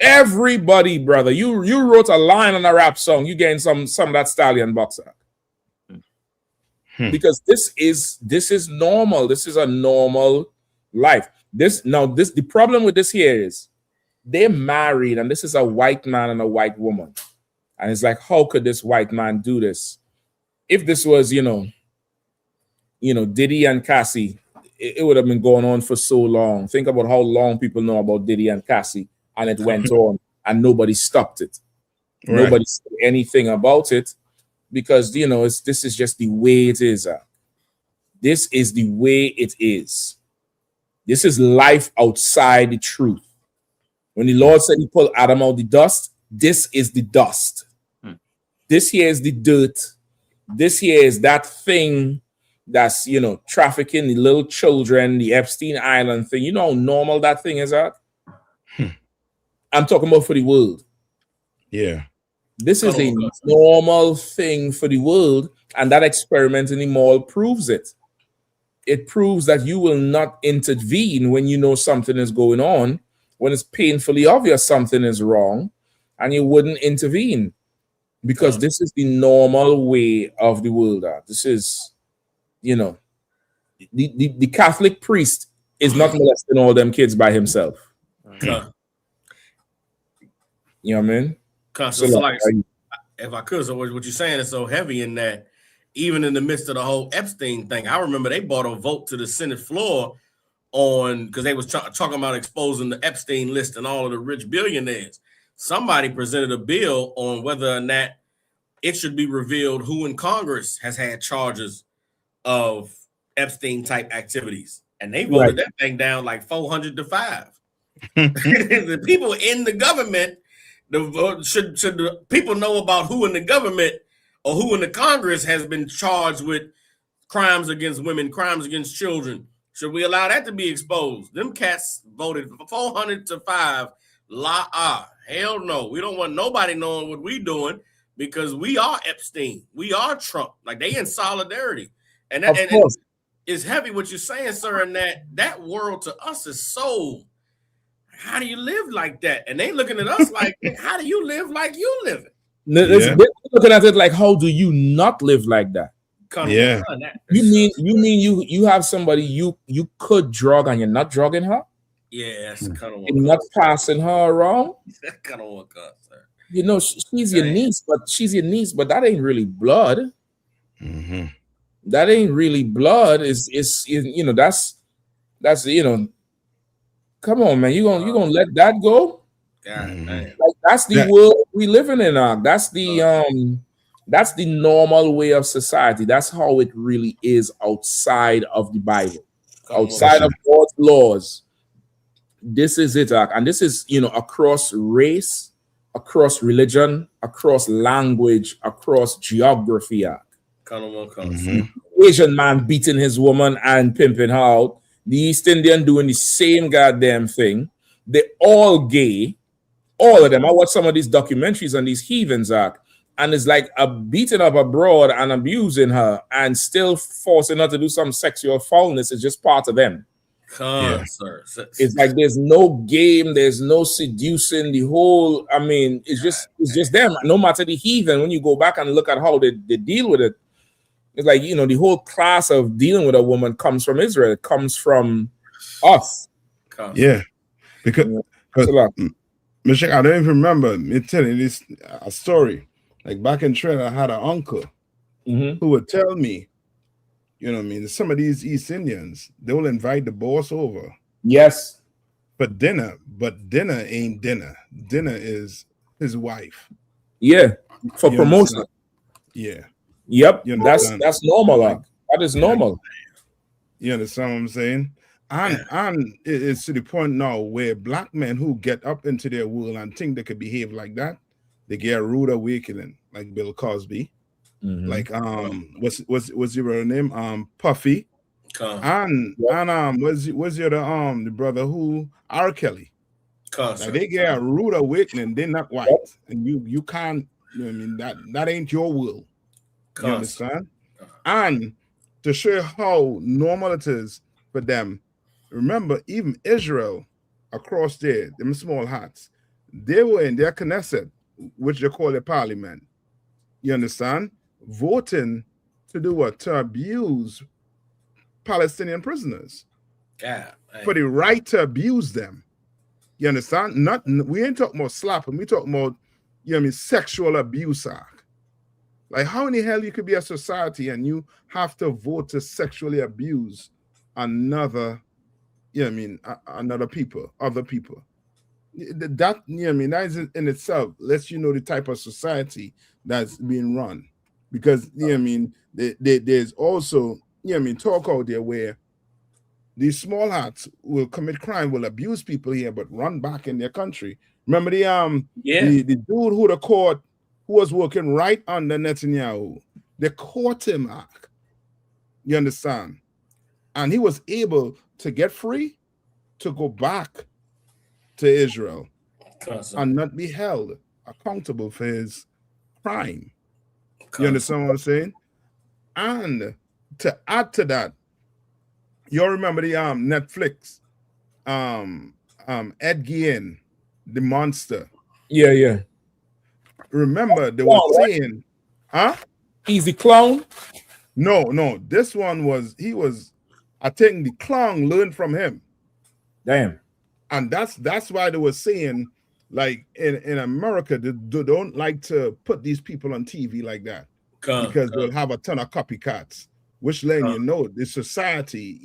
Everybody, brother. You wrote a line on a rap song. You getting some of that Stallion boxer. Because this is normal. This is a normal life. The problem with this here is they're married, and this is a white man and a white woman. And it's like, how could this white man do this? If this was, Diddy and Cassie, it would have been going on for so long. Think about how long people know about Diddy and Cassie, and it went on, and nobody stopped it. Right. Nobody said anything about it because, this is just the way it is. This is the way it is. This is life outside the truth. When the Lord said he pulled Adam out of the dust, this is the dust. This here is the dirt. This here is that thing that's, trafficking the little children, the Epstein Island thing. You know how normal that thing is at? I'm talking about for the world. Yeah. This is a normal thing for the world, and that experiment in the mall proves it. It proves that you will not intervene when you know something is going on, when it's painfully obvious something is wrong, and you wouldn't intervene because this is the normal way of the world. This is, the Catholic priest is not molesting all them kids by himself. You know what I mean? So like, if I could, so what you're saying is so heavy in that even in the midst of the whole Epstein thing, I remember they brought a vote to the Senate floor on because they was talking about exposing the Epstein list and all of the rich billionaires. Somebody presented a bill on whether or not it should be revealed who in Congress has had charges of Epstein type activities, and they voted that thing down like 400-5. The people in the government, should the people know about who in the government or who in the Congress has been charged with crimes against women, crimes against children? Should we allow that to be exposed? Them cats voted 400-5. Hell no. We don't want nobody knowing what we doing because we are Epstein. We are Trump. Like they in solidarity. And it's heavy what you're saying, sir, and that world to us is so, how do you live like that? And they looking at us like, how do you live like you live it? They're looking at it like, how do you not live like that? Yeah. You mean you have somebody you could drug and you're not drugging her? Yeah, that's kind of you're not passing her around. That kind of work out, sir. She's your niece, but that ain't really blood. Mm-hmm. That ain't really blood. That's come on, man. You gonna let that go? God, man. Like that's the world we living in now. That's the normal way of society. That's how it really is outside of the Bible, outside of God's laws. This is it, and this is across race, across religion, across language, across geography. Asian man beating his woman and pimping her out. The East Indian doing the same goddamn thing. They're all gay, all of them. I watch some of these documentaries on these heathens and it's like a beating up abroad and abusing her and still forcing her to do some sexual foulness is just part of them. Sir. It's like there's no game, there's no seducing. The whole, it's just them. No matter the heathen, when you go back and look at how they deal with it, it's like the whole class of dealing with a woman comes from Israel. It comes from us. Yeah, because Michelle, I don't even remember me telling this a story. Like back in Trinidad, I had an uncle who would tell me, some of these East Indians, they will invite the boss over. Yes. But dinner ain't dinner. Dinner is his wife. Yeah. For promotion. Yeah. Yep. That's normal. That is normal. You understand what I'm saying? And it's to the point now where black men who get up into their world and think they could behave like that, they get a rude awakening, like Bill Cosby. Like what's your name? Puffy. And what's the other the brother who R. Kelly. Like they get a rude awakening, they're not white. And you can't, that ain't your will. You understand? And to show how normal it is for them, remember, even Israel across there, them small hats, they were in their Knesset, which they call the parliament. You understand? Voting to do what? To abuse Palestinian prisoners. For the right to abuse them. You understand? We ain't talking about slapping, we talking about sexual abuse. Like how in the hell you could be a society and you have to vote to sexually abuse another, other people. That that is in itself lets you know the type of society that's being run. Because there's also talk out there where these small hats will commit crime, will abuse people here, but run back in their country. Remember the dude who the court who was working right under Netanyahu, they caught him, Mark. You understand? And he was able to get free to go back to Israel and not be held accountable for his crime. You understand what I'm saying? And to add to that, you remember the Netflix Ed Gein, the monster. Yeah. Remember they were saying, huh? Easy clone? No. This one was I think the clown learned from him. Damn. And that's why they were saying, like in America, they don't like to put these people on TV like that because they'll have a ton of copycats. Which letting you know the society,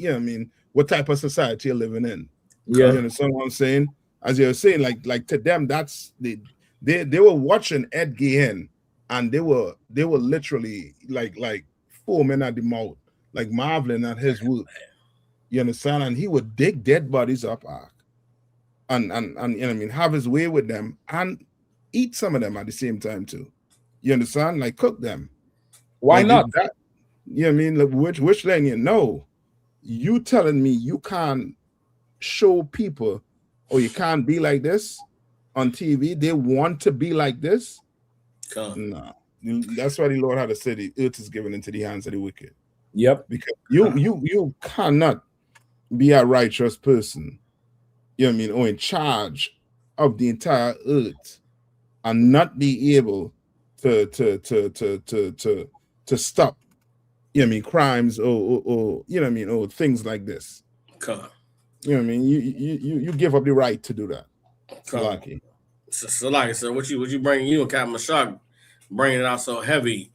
what type of society you're living in. Yeah. You understand what I'm saying? As you're saying, like to them, that's they were watching Ed Gein and they were literally like foaming at the mouth, like marveling at his work. You understand? And he would dig dead bodies up, and have his way with them and eat some of them at the same time too. You understand? Like cook them. Why not? Which then you telling me you can't show people or you can't be like this on TV? They want to be like this? No. That's why the Lord had to say the earth is given into the hands of the wicked. Yep. Because you cannot be a righteous person, or in charge of the entire earth and not be able to stop crimes or things like this. You give up the right to do that. So like I said, what you bring, Captain Mashak bringing it out so heavy.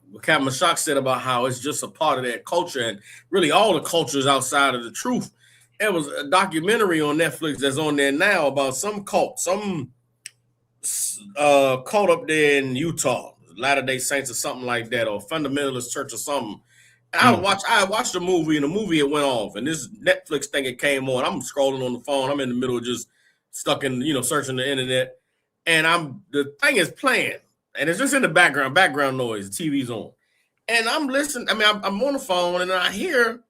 What Captain Mashak said about how it's just a part of that culture and really all the cultures outside of the truth. There was a documentary on Netflix that's on there now about some cult up there in Utah, Latter-day Saints or something like that, or Fundamentalist Church or something. And I watched the movie, and the movie it went off, and this Netflix thing it came on. I'm scrolling on the phone. I'm in the middle of just stuck in, searching the internet, and the thing is playing, and it's just in the background noise. The TV's on, and I'm listening. I mean, I'm on the phone, and I hear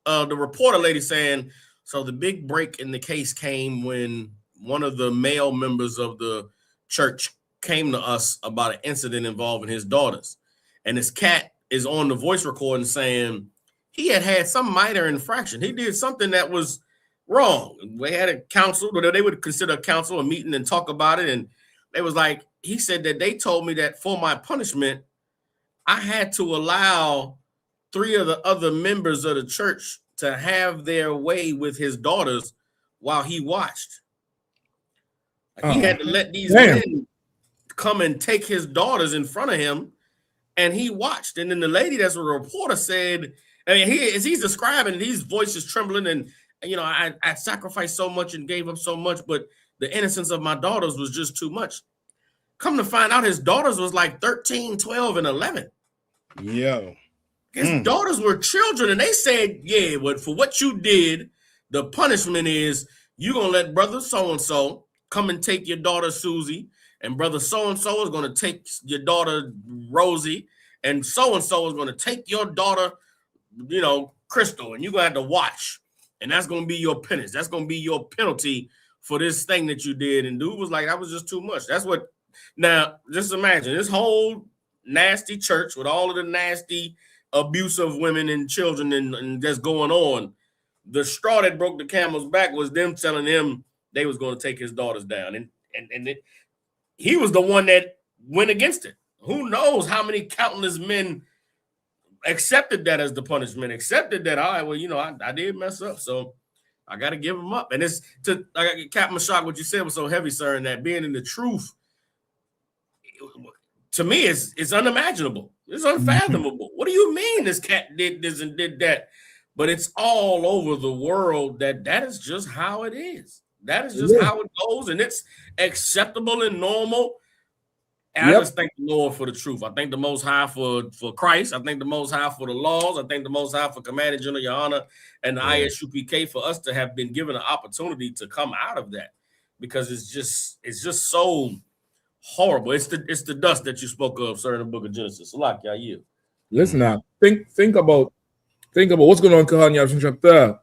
the reporter lady saying, "So the big break in the case came when one of the male members of the church came to us about an incident involving his daughters, and his cat is on the voice recording saying he had some minor infraction. He did something that was wrong. We had a council, or they would consider a council, a meeting, and talk about it. And it was like, he said that they told me that for my punishment, I had to allow 3 of the other members of the church to have their way with his daughters while he watched. He had to let these men come and take his daughters in front of him, and he watched. And then the lady that's a reporter said, I mean, he's describing, and his voice is trembling, and I sacrificed so much and gave up so much, but the innocence of my daughters was just too much. Come to find out, his daughters was like 13, 12, and 11. Yo. His daughters were children, and they said, yeah, but for what you did, the punishment is you're going to let brother so-and-so come and take your daughter Susie, and brother so-and-so is going to take your daughter Rosie, and so-and-so is going to take your daughter, Crystal, and you're going to have to watch. And that's going to be your penance. That's going to be your penalty for this thing that you did. And dude was like, that was just too much. That's what, now, just imagine this whole nasty church with all of the nasty abuse of women and children and that's going on. The straw that broke the camel's back was them telling him they was going to take his daughters down. And he was the one that went against it. Who knows how many countless men accepted that as the punishment, accepted that, all right, well, I did mess up, so I got to give him up. And it's Captain Mashak, what you said was so heavy, sir, and that being in the truth, to me, it's unimaginable. It's unfathomable. What do you mean this cat did this and did that? But it's all over the world that is just how it is. That is just how it goes, and it's acceptable and normal. And I just thank the Lord for the truth. I thank the Most High for Christ. I thank the Most High for the laws. I thank the Most High for Commanding General Yahanna and the ISUPK for us to have been given an opportunity to come out of that, because it's just so horrible. It's the dust that you spoke of, sir, in the book of Genesis. Listen now, think about what's going on, Kahanya chapter.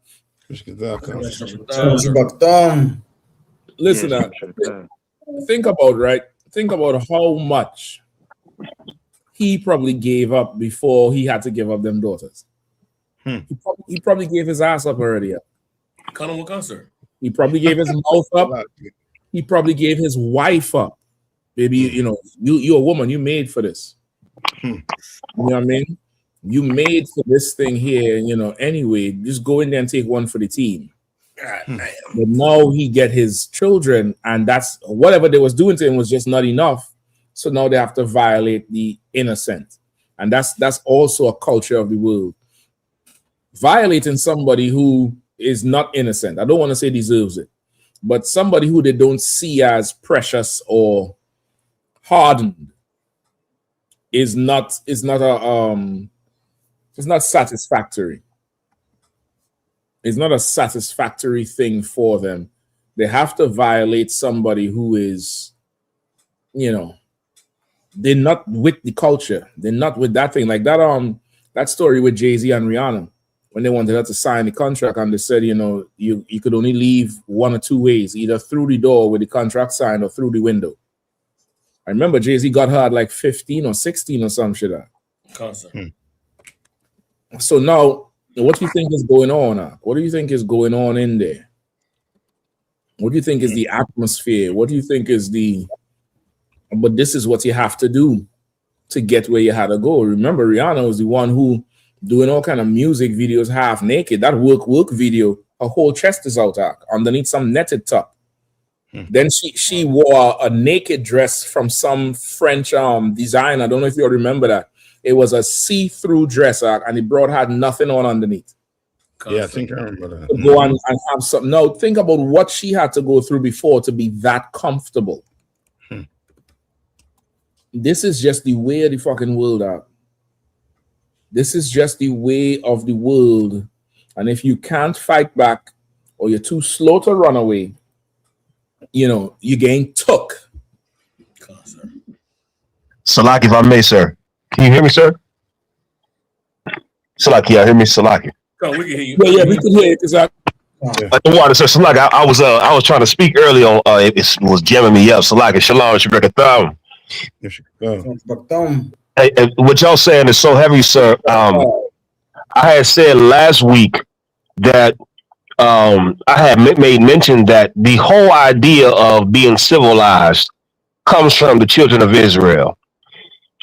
Listen now, think about how much he probably gave up before he had to give up them daughters. He probably gave his ass up already. He probably gave his mouth up. He probably gave his wife up. Baby, you're a woman. You made for this. You know what I mean? You made for this thing here. Anyway, just go in there and take one for the team. But now he get his children, and that's whatever they was doing to him was just not enough. So now they have to violate the innocent, and that's also a culture of the world. Violating somebody who is not innocent. I don't want to say deserves it, but somebody who they don't see as precious or hardened is not satisfactory. It's not a satisfactory thing for them. They have to violate somebody who is, they're not with the culture. They're not with that thing. Like that story with Jay-Z and Rihanna, when they wanted her to sign the contract, and they said, you could only leave one or two ways, either through the door with the contract signed or through the window. I remember Jay-Z got her at like 15 or 16 or some shit. So now, what do you think is going on? What do you think is going on in there? What do you think is the atmosphere? What do you think is but this is what you have to do to get where you had to go. Remember, Rihanna was the one who doing all kind of music videos half naked. That work video, her whole chest is out underneath some netted top. Then she wore a naked dress from some French designer. I don't know if you remember that. It was a see-through dress, and the broad had nothing on underneath. Yeah, I think I remember that. To go and have something. Now, think about what she had to go through before to be that comfortable. This is just the way of the fucking world out. This is just the way of the world. And if you can't fight back, or you're too slow to run away, you're getting took. Salaki, if I may, sir. Can you hear me, sir? Salaki, hear me, Salaki. We can hear you. Yeah, we can hear you. Sir, Salaki, I was trying to speak early on. It was jamming me up. Salaki, shalom, Shabbat. Hey, what y'all saying is so heavy, sir. I had said last week that I had made mention that the whole idea of being civilized comes from the children of Israel.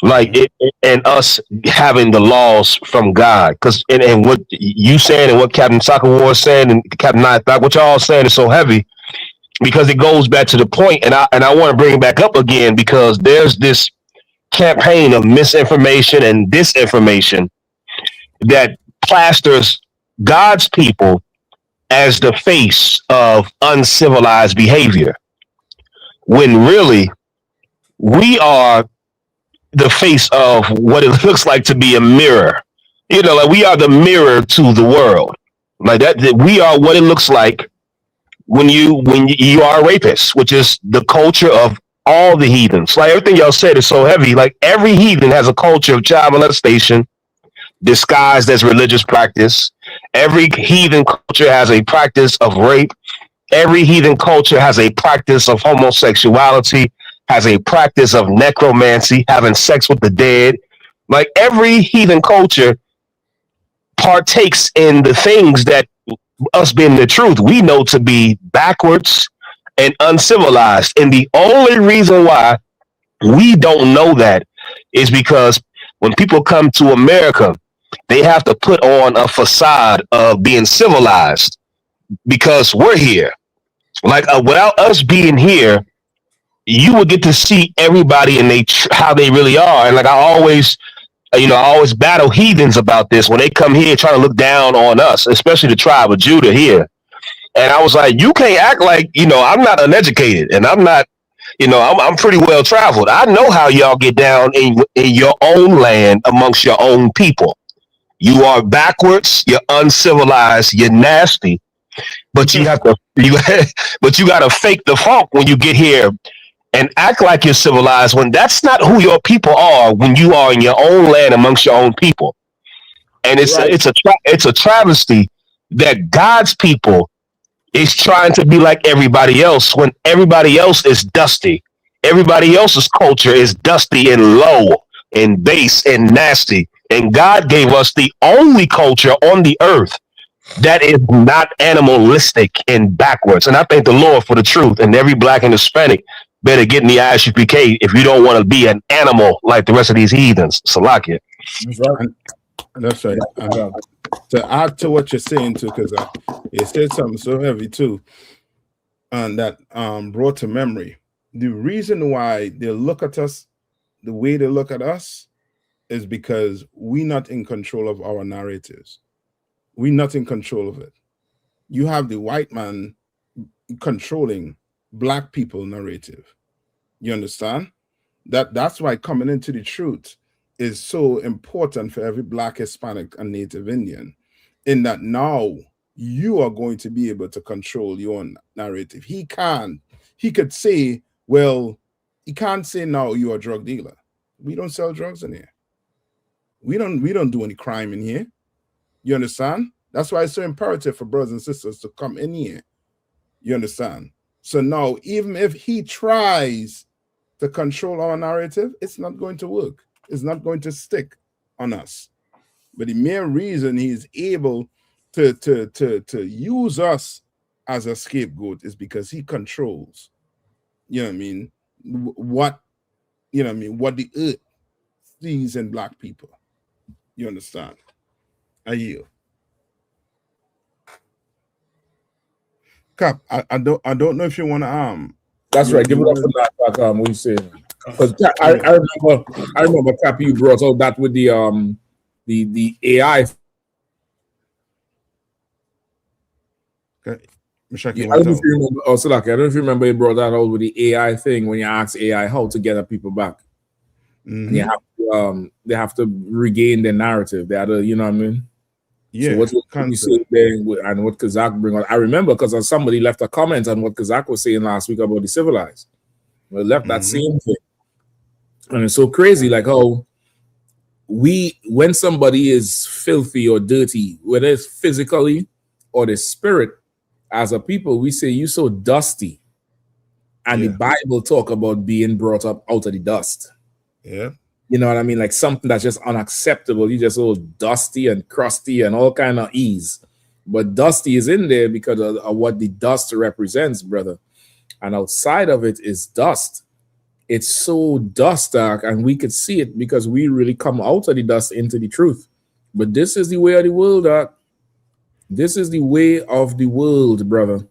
Like it, and us having the laws from God, and what you saying and what Captain Soccer War saying and Captain Ninth, what y'all saying is so heavy because it goes back to the point, and I want to bring it back up again because there's this campaign of misinformation and disinformation that plasters God's people as the face of uncivilized behavior, when really we are the face of what it looks like to be a mirror. Like we are the mirror to the world. Like that we are what it looks like when you are a rapist, which is the culture of all the heathens. Like everything y'all said is so heavy. Like every heathen has a culture of child molestation disguised as religious practice. Every heathen culture has a practice of rape. Every heathen culture has a practice of homosexuality, has a practice of necromancy, having sex with the dead. Like every heathen culture partakes in the things that us being the truth, we know to be backwards and uncivilized. And the only reason why we don't know that is because when people come to America, they have to put on a facade of being civilized because we're here. Like without us being here, you would get to see everybody and how they really are. And like I always battle heathens about this when they come here trying to look down on us, especially the tribe of Judah here. And I was like, you can't act like, I'm not uneducated and I'm not You know, I'm pretty well traveled. I know how y'all get down in your own land amongst your own people. You are backwards, you're uncivilized, you're nasty, but you have to but you gotta fake the funk when you get here and act like you're civilized when that's not who your people are when you are in your own land amongst your own people. And it's a travesty that God's people is trying to be like everybody else when everybody else is dusty. Everybody else's culture is dusty and low and base and nasty. And God gave us the only culture on the earth that is not animalistic and backwards. And I thank the Lord for the truth. And every black and Hispanic better get in the ISUPK if you don't want to be an animal like the rest of these heathens. Salakia. That's right. That's right. To add to what you're saying too, because you said something so heavy too, and that brought to memory the reason why they look at us the way they look at us is because we're not in control of our narratives. We're not in control of it. You have the white man controlling black people narrative. You understand? That's why coming into the truth is so important for every black, Hispanic, and Native Indian, in that now you are going to be able to control your own narrative. He could say, well, he can't say now you're a drug dealer. We don't sell drugs in here. We don't do any crime in here. You understand? That's why it's so imperative for brothers and sisters to come in here. You understand? So now, even if he tries to control our narrative, it's not going to work. It's not going to stick on us. But the mere reason he's able to use us as a scapegoat is because he controls, you know what I mean, what the earth sees in black people. You understand? I yield. Cap, I don't know if you want to That's right. Give it up for that. What you saying? Because I remember Cap, you brought out that with the AI. Okay. I don't know if you remember. Oh, Salaki, I don't know if you remember you brought that out with the AI thing when you ask AI how to get people back. And you have to, they have to regain their narrative. They had to, you know what I mean? Yeah. So what you say there and what Kazak bring on? I remember because somebody left a comment on what Kazak was saying last week about the civilized. We left that same thing. And it's so crazy, like how when somebody is filthy or dirty, whether it's physically or the spirit, as a people, we say you so dusty. And the Bible talk about being brought up out of the dust. Yeah. You know what I mean? Like something that's just unacceptable. You just all dusty and crusty and all kind of ease. But dusty is in there because of what the dust represents, brother. And outside of it is dust. It's so dust dark, and we could see it because we really come out of the dust into the truth. But this is the way of the world, Doc. This is the way of the world, brother.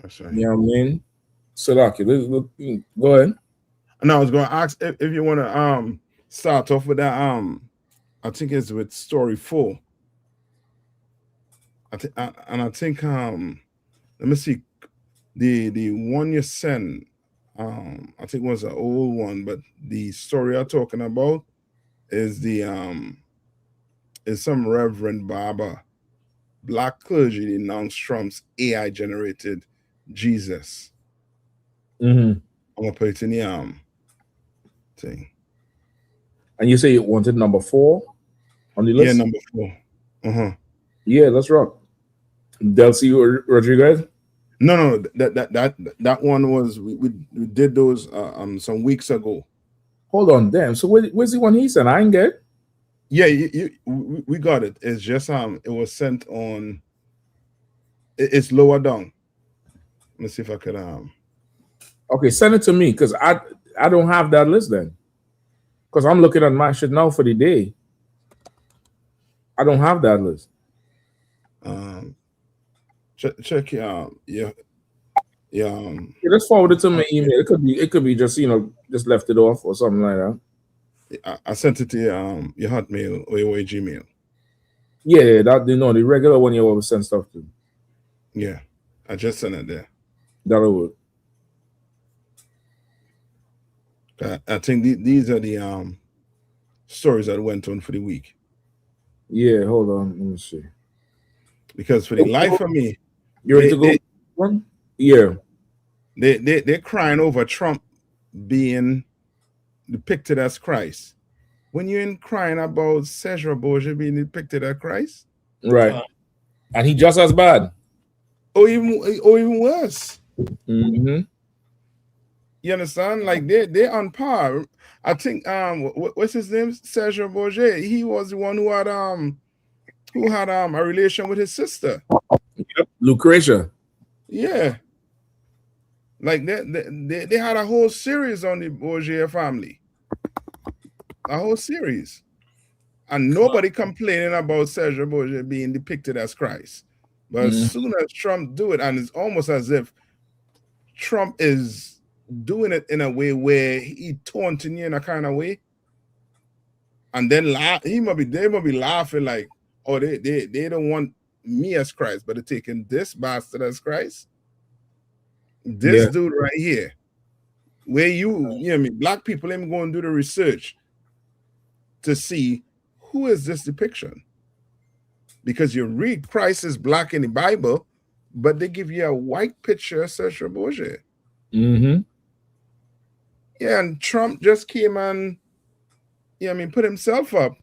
That's right. You know what I mean? So, Doc, go ahead. And I was going to ask if you want to start off with that. I think it's with story 4. I think let me see, the one you sent. I think it was an old one, but the story I'm talking about is is some Reverend Barber, black clergy denounced Trump's AI generated Jesus. I'm gonna put it in the thing. And you say you wanted number 4 on the list? Yeah, number 4. Yeah, let's rock. Delcy Rodriguez? No, that one was we did those some weeks ago. Hold on, damn. So where's the one he sent? I ain't get. Yeah, we got it. It's just it was sent on. It's lower down. Let me see if I could Okay, send it to me because I don't have that list then. Because I'm looking at my shit now for the day. I don't have that list. Check yeah. Just forward it to my email. It could be just just left it off or something like that. I sent it to your Hotmail or your Gmail. Yeah, the regular one you always send stuff to. Yeah, I just sent it there. That'll work. I think these are the stories that went on for the week. Yeah, hold on. Let me see. Because for the life of me, you ready to go? One? Yeah. They're crying over Trump being depicted as Christ. When you're in crying about Cesar Borgia being depicted as Christ, right? And he just as bad, or even worse. Mm-hmm. You understand? Like they're on par. I think what's his name? Cesar Borgia. He was the one who had a relation with his sister. Yep. Lucretia. Yeah. Like they had a whole series on the Borgia family. A whole series. And nobody complaining about Cesar Borgia being depicted as Christ. But as soon as Trump do it, and it's almost as if Trump is doing it in a way where he taunting you in a kind of way. And then they might be laughing like, oh, they don't want me as Christ, but they're taking this bastard as Christ. This dude right here, where you know what I mean, black people ain't going to do the research to see who is this depiction. Because you read Christ is black in the Bible, but they give you a white picture of Cesar Borgia. Mm-hmm. Yeah, and Trump just came and put himself up,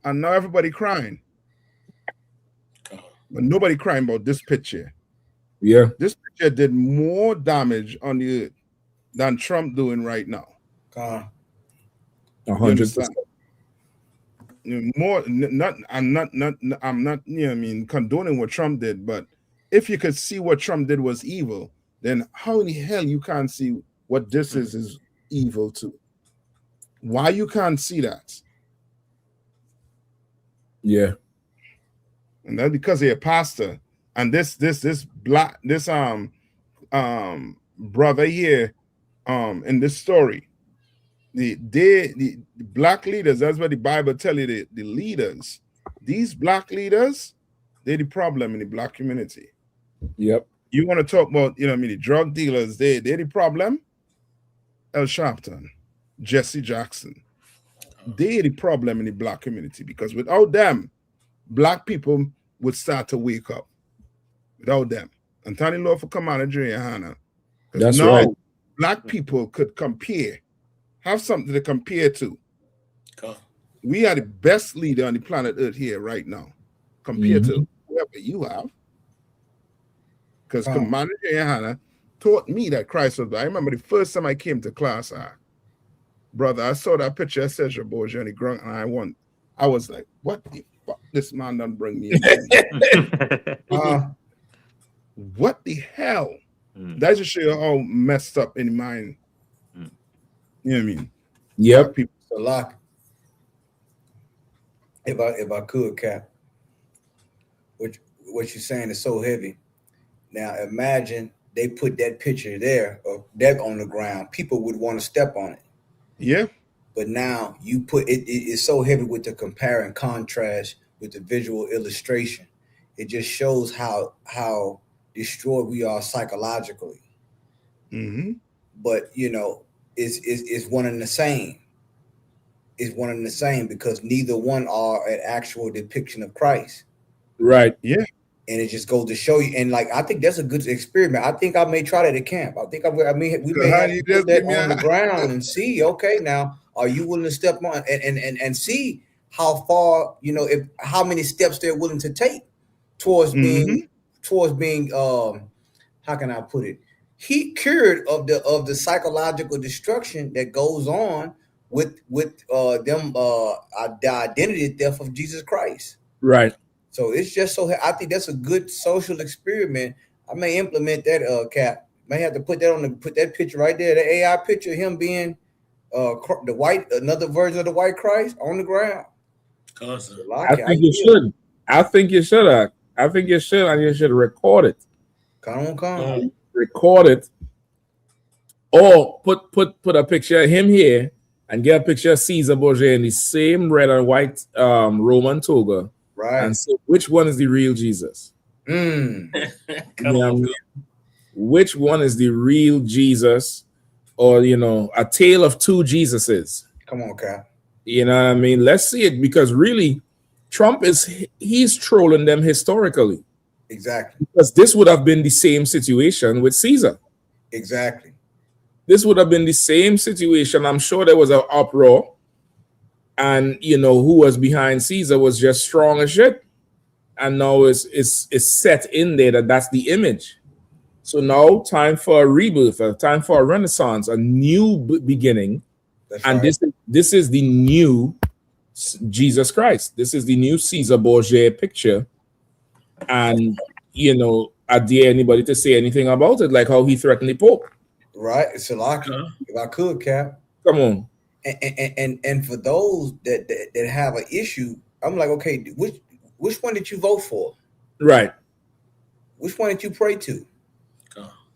and now everybody crying. But nobody crying about this picture. Yeah. This picture did more damage on the earth than Trump doing right now. 100%. More I'm not condoning what Trump did, but if you could see what Trump did was evil, then how in the hell you can't see what this is evil too? Why you can't see that? Yeah. And that's because they're a pastor. And this brother here in this story, the black leaders, that's what the Bible tell you, the leaders, these black leaders, they're the problem in the black community. Yep. You want to talk about, the drug dealers, they're the problem. El Sharpton, Jesse Jackson, they're the problem in the black community, because without them, black people would start to wake up. Without them. And Tony Law for Commander Yahanna. That's now, right. Black people could have something to compare to. We are the best leader on the planet Earth here right now, compared to whoever you have. Because Commander Yahanna taught me that Christ was. I remember the first time I came to class, brother, I saw that picture of Cesar Borgia on the ground, and I was like, what the fuck? This man done bring me in. What the hell? That just show you how messed up in the mind. You know what I mean? Yep. People. So, Locke, if I could, Cap, what you're saying is so heavy. Now, imagine they put that picture there of that on the ground. People would want to step on it. Yeah. But now you put it's so heavy with the compare and contrast with the visual illustration. It just shows how destroyed we are psychologically. Mm-hmm. But it's one and the same. It's one and the same because neither one are an actual depiction of Christ. Right. Yeah. And it just goes to show you. And I think that's a good experiment. I think I may try that at camp. I think we may have to put that on the ground and see. Okay, now are you willing to step on and see how far how many steps they're willing to take towards being how can I put it? He cured of the psychological destruction that goes on with them the identity theft of Jesus Christ. Right. So it's just I think that's a good social experiment. I may implement that, Cap. May have to put that picture right there, the AI picture of him being another version of the white Christ on the ground. I think you should. I think you should. And you should record it. Come on. Record it. Or put a picture of him here and get a picture of Caesar Borgia in the same red and white Roman toga. Right. And so which one is the real Jesus? Come on. Which one is the real Jesus or a tale of two Jesuses. Come on, Cap. You know what I mean? Let's see it, because really, Trump he's trolling them historically. Exactly. Because this would have been the same situation with Caesar. Exactly. This would have been the same situation. I'm sure there was an uproar, and who was behind Caesar was just strong as shit. And now it's set in there that's the image. So now time for a rebirth, time for a renaissance, a new beginning. That's and right. this is the new Jesus Christ. This is the new Caesar Borgia picture. And I dare anybody to say anything about it, like how he threatened the Pope. Right. It's a lot. If I could, Cap. Come on. And for those that have an issue, I'm like, okay, which one did you vote for? Right. Which one did you pray to?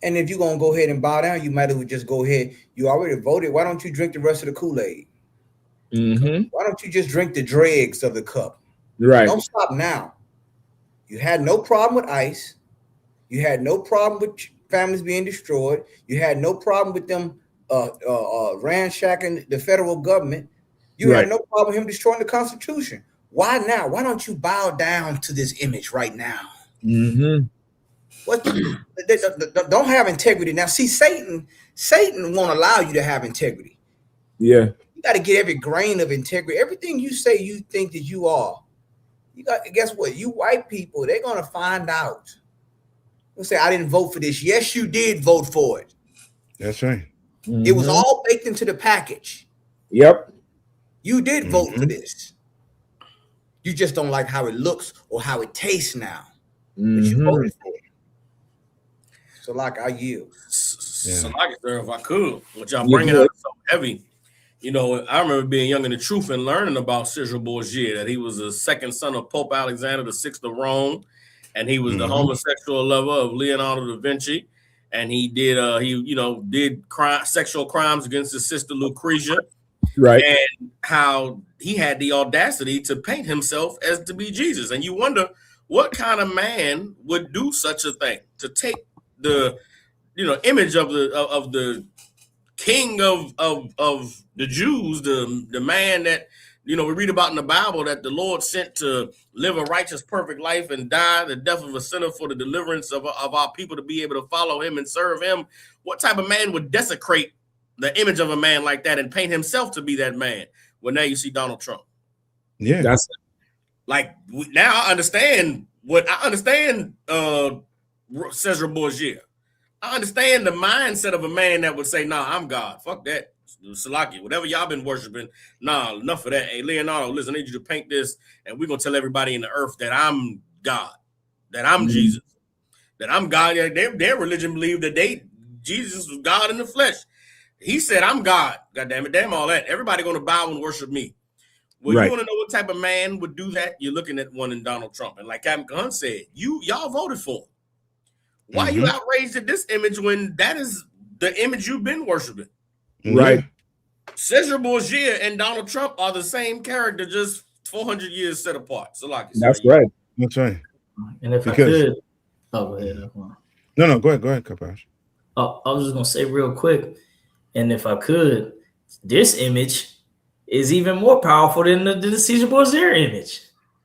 And if you're gonna go ahead and bow down, you might as well just go ahead. You already voted. Why don't you drink the rest of the Kool-Aid? Why don't you just drink the dregs of the cup? Right. Don't stop now. You had no problem with ICE. You had no problem with families being destroyed. You had no problem with them ransacking the federal government. You had no problem with him destroying the Constitution. Why now? Why don't you bow down to this image right now? What? Don't have integrity. Now, see, Satan won't allow you to have integrity. Yeah. You got to get every grain of integrity. Everything you say you think that you are. You got, guess what? You white people, they're gonna find out. They'll say, I didn't vote for this. Yes, you did vote for it. That's right. It was all baked into the package. Yep. You did vote for this. You just don't like how it looks or how it tastes now. But you voted for it. So, like, I yield. So, like, sir, if I could, which I'm bringing up so heavy. I remember being young in the truth and learning about Caesar Borgia, that he was the second son of Pope Alexander VI of Rome, and he was the homosexual lover of Leonardo da Vinci, and he did sexual crimes against his sister Lucretia, right? And how he had the audacity to paint himself as to be Jesus, and you wonder what kind of man would do such a thing, to take the image of the king of the Jews, the man that we read about in the Bible that the Lord sent to live a righteous, perfect life and die the death of a sinner for the deliverance of our people to be able to follow him and serve him. What type of man would desecrate the image of a man like that and paint himself to be that man? Well, now you see Donald Trump. Yeah, that's like, now I understand Caesar Borgia. I understand the mindset of a man that would say, nah, I'm God. Fuck that. Salaki, whatever y'all been worshiping, nah, enough of that. Hey, Leonardo, listen, I need you to paint this, and we're going to tell everybody in the earth that I'm God, that I'm Jesus, that I'm God. Their religion believed that Jesus was God in the flesh. He said, I'm God. God damn it, damn all that. Everybody going to bow and worship me. Well, you want to know what type of man would do that? You're looking at one in Donald Trump. And like Captain Gunn said, y'all voted for him. Why are you outraged at this image when that is the image you've been worshiping? Right. Caesar Borgia and Donald Trump are the same character, just 400 years set apart. So like, that's right. That's right. And if I could, go ahead. No, go ahead, Kapash. I was just gonna say real quick, and if I could, this image is even more powerful than the Caesar Borgia image,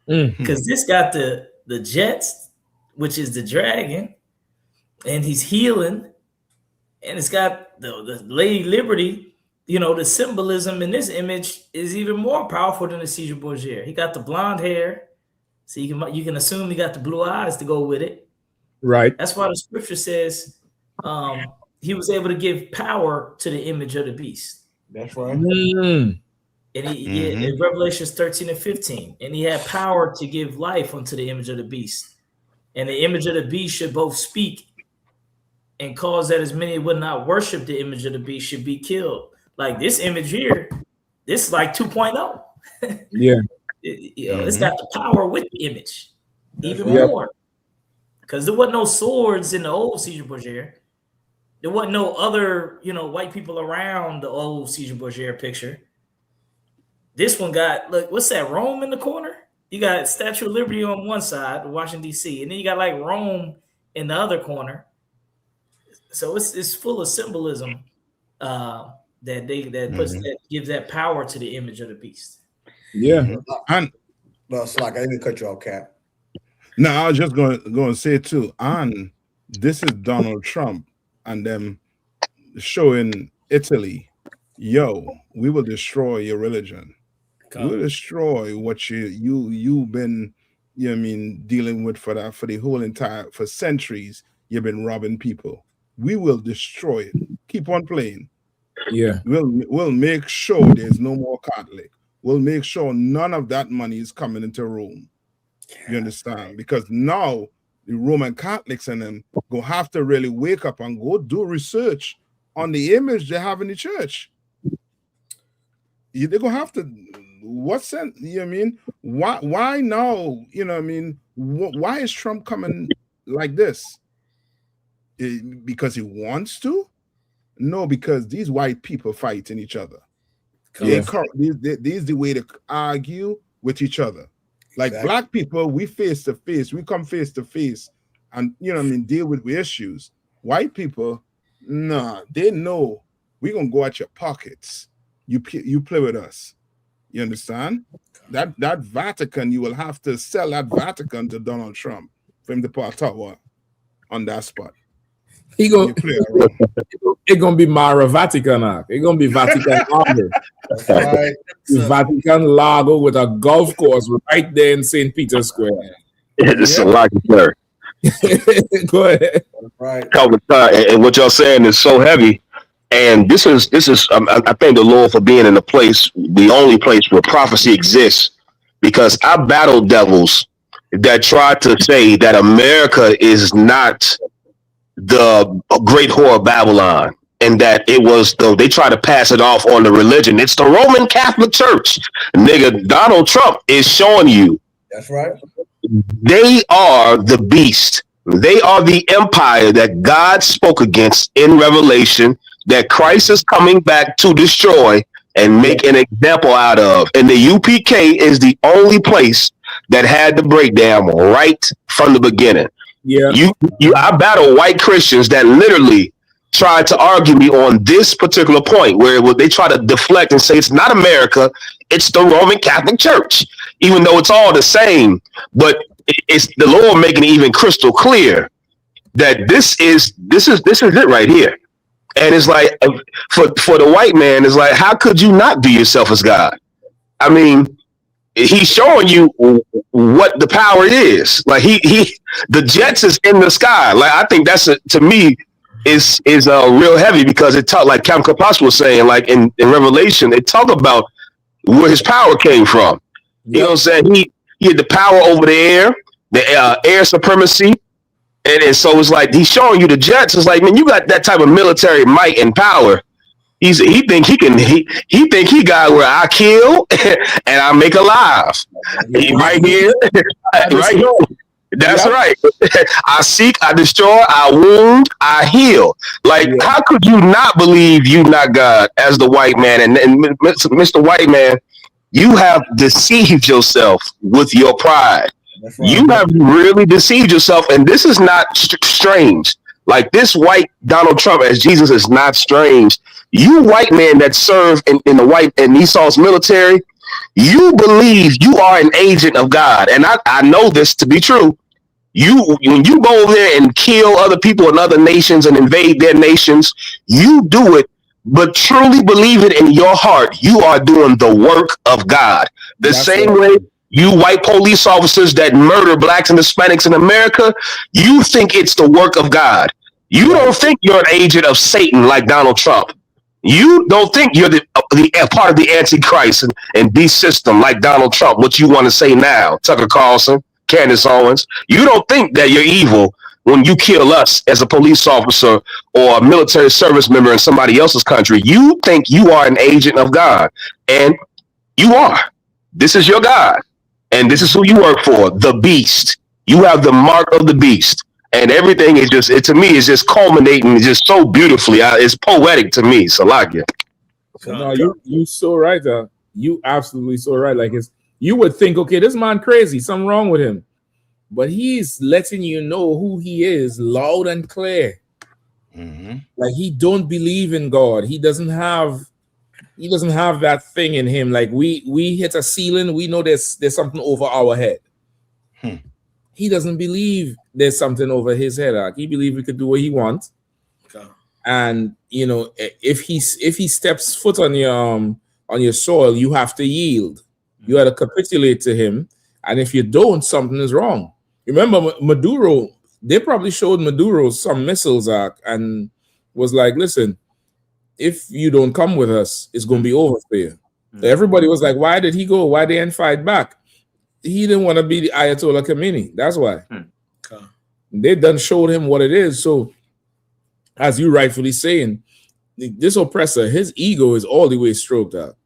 because this got the jets, which is the dragon, and he's healing, and it's got the Lady Liberty. The symbolism in this image is even more powerful than the Caesar Borgia. He got the blonde hair, so you can assume he got the blue eyes to go with it. Right. That's why the scripture says he was able to give power to the image of the beast. That's right. And he in Revelations 13 and 15, and he had power to give life unto the image of the beast. And the image of the beast should both speak and cause that as many would not worship the image of the beast should be killed. Like this image here, this is like 2.0. Yeah. It's got the power with the image, even more. Because there wasn't no swords in the old Caesar Borgia. There wasn't no other, white people around the old Caesar Borgia picture. This one got, look, what's that, Rome in the corner? You got Statue of Liberty on one side, Washington, D.C., and then you got like Rome in the other corner. So it's full of symbolism that puts that gives that power to the image of the beast. Yeah. And well, it's like I didn't cut you off, Cap. No, I was just going to say too, and this is Donald Trump and them showing Italy, yo, we will destroy your religion. We will destroy what you've been, you know what I mean, dealing with for the whole for centuries. You've been robbing people. We will destroy it. Keep on playing. Yeah. We'll make sure there's no more Catholic. We'll make sure none of that money is coming into Rome. You understand? Because now the Roman Catholics and them go have to really wake up and go do research on the image they have in the church. They're gonna have to. What sense? You know what I mean? Why now? You know what I mean? Why is Trump coming like this? Because he wants to? No, because these white people fighting each other. These the way to argue with each other. Like black people, we face to face, we come face to face, and you know what I mean, deal with issues. White people, nah, they know we're gonna go at your pockets. You play with us. You understand? That Vatican, you will have to sell that Vatican to Donald Trump for him to put a tower on that spot. It's gonna be Mara Vatican. It's gonna be Vatican Harbor. Right. Vatican Lago with a golf course right there in St. Peter's Square. It's a lot, sir. Go ahead. Right. And what y'all saying is so heavy. And this is I thank the Lord for being in the place, the only place where prophecy exists, because I battle devils that try to say that America is not the great whore of Babylon, and that it was they try to pass it off on the religion. It's the Roman Catholic Church. Nigga, Donald Trump is showing you. That's right. They are the beast. They are the empire that God spoke against in Revelation, that Christ is coming back to destroy and make an example out of. And the UPK is the only place that had the breakdown right from the beginning. Yeah. I battle white Christians that literally tried to argue me on this particular point, where they try to deflect and say it's not America, it's the Roman Catholic Church, even though it's all the same. But it's the Lord making it even crystal clear that this is it right here. And it's like, for the white man, it's like, how could you not view yourself as God? I mean, he's showing you what the power is. Like the jets is in the sky. Like, I think that's to me is real heavy, because it talk, like Captain Capas was saying, like in Revelation, it talk about where his power came from. You know what I'm saying? He had the power over the air supremacy. And so it's like he's showing you the jets. It's like, man, you got that type of military might and power. He think he got where I kill and I make alive. Right here, right here. That's right. I seek, I destroy, I wound, I heal. Like, how could you not believe you not God as the white man? And Mr. White Man, you have deceived yourself with your pride. Right. You have really deceived yourself, and this is not strange. Like, this white Donald Trump as Jesus is not strange. You white man that serve in the white and Esau's military, you believe you are an agent of God, and I know this to be true. When you go over there and kill other people in other nations and invade their nations, you do it, but truly believe it in your heart. You are doing the work of God. That's same way. You white police officers that murder blacks and Hispanics in America, you think it's the work of God. You don't think you're an agent of Satan like Donald Trump. You don't think you're the part of the Antichrist and beast system like Donald Trump, what you want to say now, Tucker Carlson, Candace Owens. You don't think that you're evil when you kill us as a police officer or a military service member in somebody else's country. You think you are an agent of God, and you are. This is your God. And this is who you work for, the beast. You have the mark of the beast. And everything is to me, is just culminating just so beautifully. It's poetic to me, Salakia. No, you so right. You absolutely so right. Like, you would think, okay, this man crazy, something wrong with him. But he's letting you know who he is loud and clear. Like he don't believe in God. He doesn't have that thing in him. Like we hit a ceiling, we know there's something over our head. He doesn't believe there's something over his head. Like he believes he could do what he wants. Okay. And you know, if he steps foot on your soil, you have to yield. You have to capitulate to him. And if you don't, something is wrong. Remember Maduro, they probably showed Maduro some missiles and was like, listen, if you don't come with us, it's going to be over for you. So everybody was like, why did he go? Why they didn't fight back? He didn't want to be the Ayatollah Khomeini. That's why. Okay. They done showed him what it is. So as you rightfully saying, this oppressor, his ego is all the way stroked out.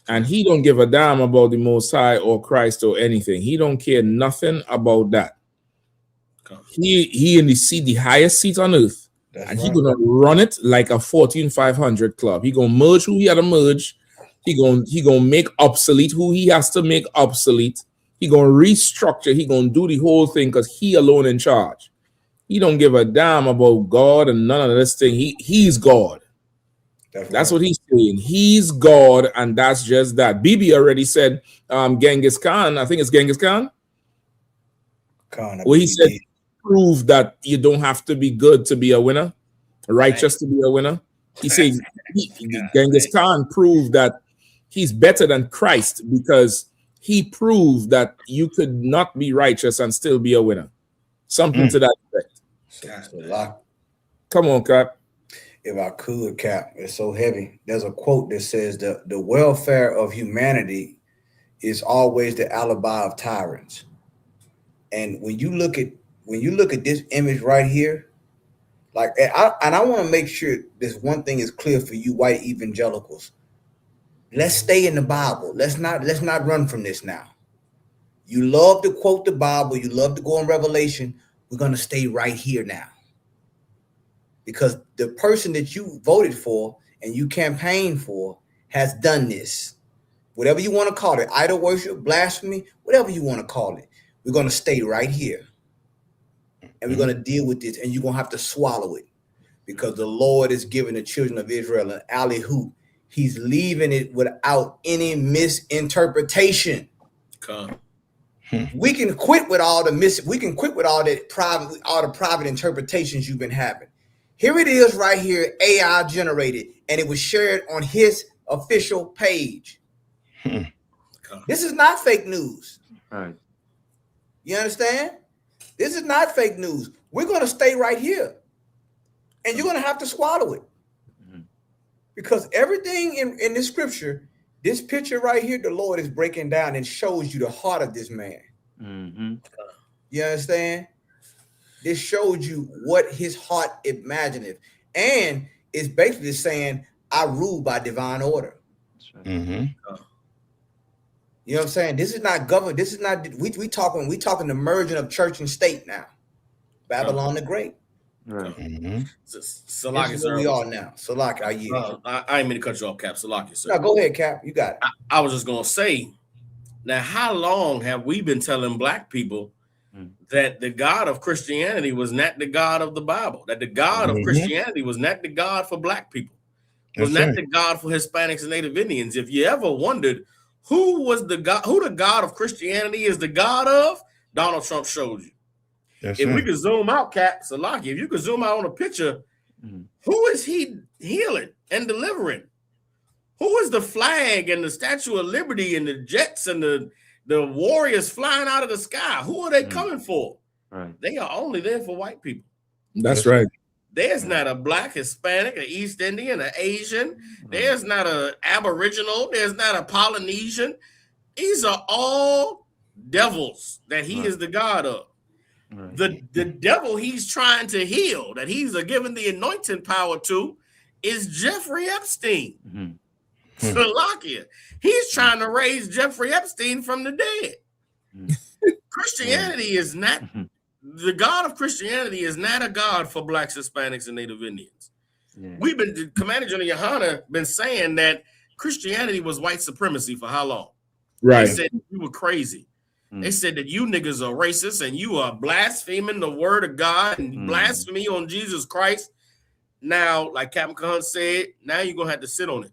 And he don't give a damn about the Most High or Christ or anything. He don't care nothing about that. Okay. He in the highest seat on earth. That's and right. He gonna run it like a 14,500 club. He gonna merge who he had to merge. He gonna make obsolete who he has to make obsolete. He gonna restructure. He gonna do the whole thing because he alone in charge. He don't give a damn about God and none of this thing. He's God. That's what he's saying. He's God, and that's just that. Bibi already said Genghis Khan. I think it's Genghis Khan. Well, he said, prove that you don't have to be good to be a winner, righteous to be a winner. He said Genghis Khan proved that he's better than Christ because he proved that you could not be righteous and still be a winner. Something to that effect. Come on, Cap. If I could, Cap, it's so heavy. There's a quote that says the welfare of humanity is always the alibi of tyrants. And when you look at this image right here, like, I want to make sure this one thing is clear for you white evangelicals. Let's stay in the Bible. Let's not run from this now. You love to quote the Bible. You love to go in Revelation. We're going to stay right here now. Because the person that you voted for and you campaigned for has done this. Whatever you want to call it, idol worship, blasphemy, whatever you want to call it. We're going to stay right here. And we're going to deal with this. And you're going to have to swallow it. Because the Lord is giving the children of Israel an alley-oop. He's leaving it without any misinterpretation. Come. We can quit with all the private interpretations you've been having. Here it is right here, AI generated, and it was shared on his official page. This is not fake news. Right. You understand? This is not fake news. We're going to stay right here. And you're going to have to swallow it. Because everything in this scripture, this picture right here, the Lord is breaking down and shows you the heart of this man. You understand? This shows you what his heart imagineth. And it's basically saying, I rule by divine order. You know what I'm saying? This is not government. This is not, we talking the merging of church and state now. Babylon the Great. Right. Salaki, sir. We are now. Salaki, I yield. I ain't mean to cut you off, Cap. Salaki, sir. No, go ahead, Cap. You got it. I was just gonna say, now, how long have we been telling black people that the God of Christianity was not the God of the Bible? That the God of Christianity was not the God for black people, was not the God for Hispanics and Native Indians. If you ever wondered who the God of Christianity is the God of, Donald Trump showed you. If we could zoom out, Cap, Salaki, if you could zoom out on a picture, who is he healing and delivering? Who is the flag and the Statue of Liberty and the jets and the warriors flying out of the sky? Who are they coming for? Right. They are only there for white people. That's right. There's not a black, Hispanic, an East Indian, an Asian. There's not an Aboriginal. There's not a Polynesian. These are all devils that he is the God of. The devil he's trying to heal, that he's given the anointing power to, is Jeffrey Epstein. Slovakia. He's trying to raise Jeffrey Epstein from the dead. Christianity is not, the God of Christianity is not a God for blacks, Hispanics, and Native Indians. We've been, Commander General Yahanna been saying that Christianity was white supremacy for how long? Right. They said you were crazy. They said that you niggas are racist and you are blaspheming the word of God and blasphemy on Jesus Christ. now, like Captain Khan said, now you're gonna have to sit on it.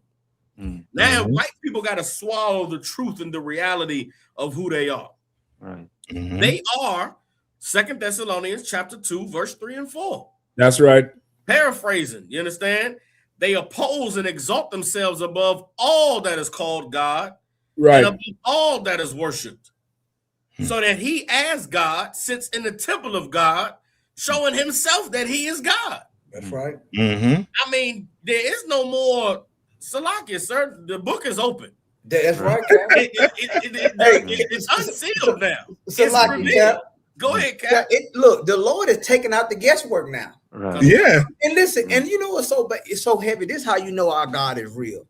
Now white people got to swallow the truth and the reality of who they are. Right. They are 2 Thessalonians chapter 2, verse 3 and 4. That's right. Paraphrasing, you understand? They oppose and exalt themselves above all that is called God, right, and above all that is worshipped, so that he, as God, sits in the temple of God, showing himself that he is God. That's right. I mean, there is no more Salakia, sir. The book is open. That's right. It's unsealed now. It's revealed. Go ahead, Cap. Look, the Lord is taking out the guesswork now. Right. Yeah. And listen, and you know what's it's so heavy. This is how you know our God is real.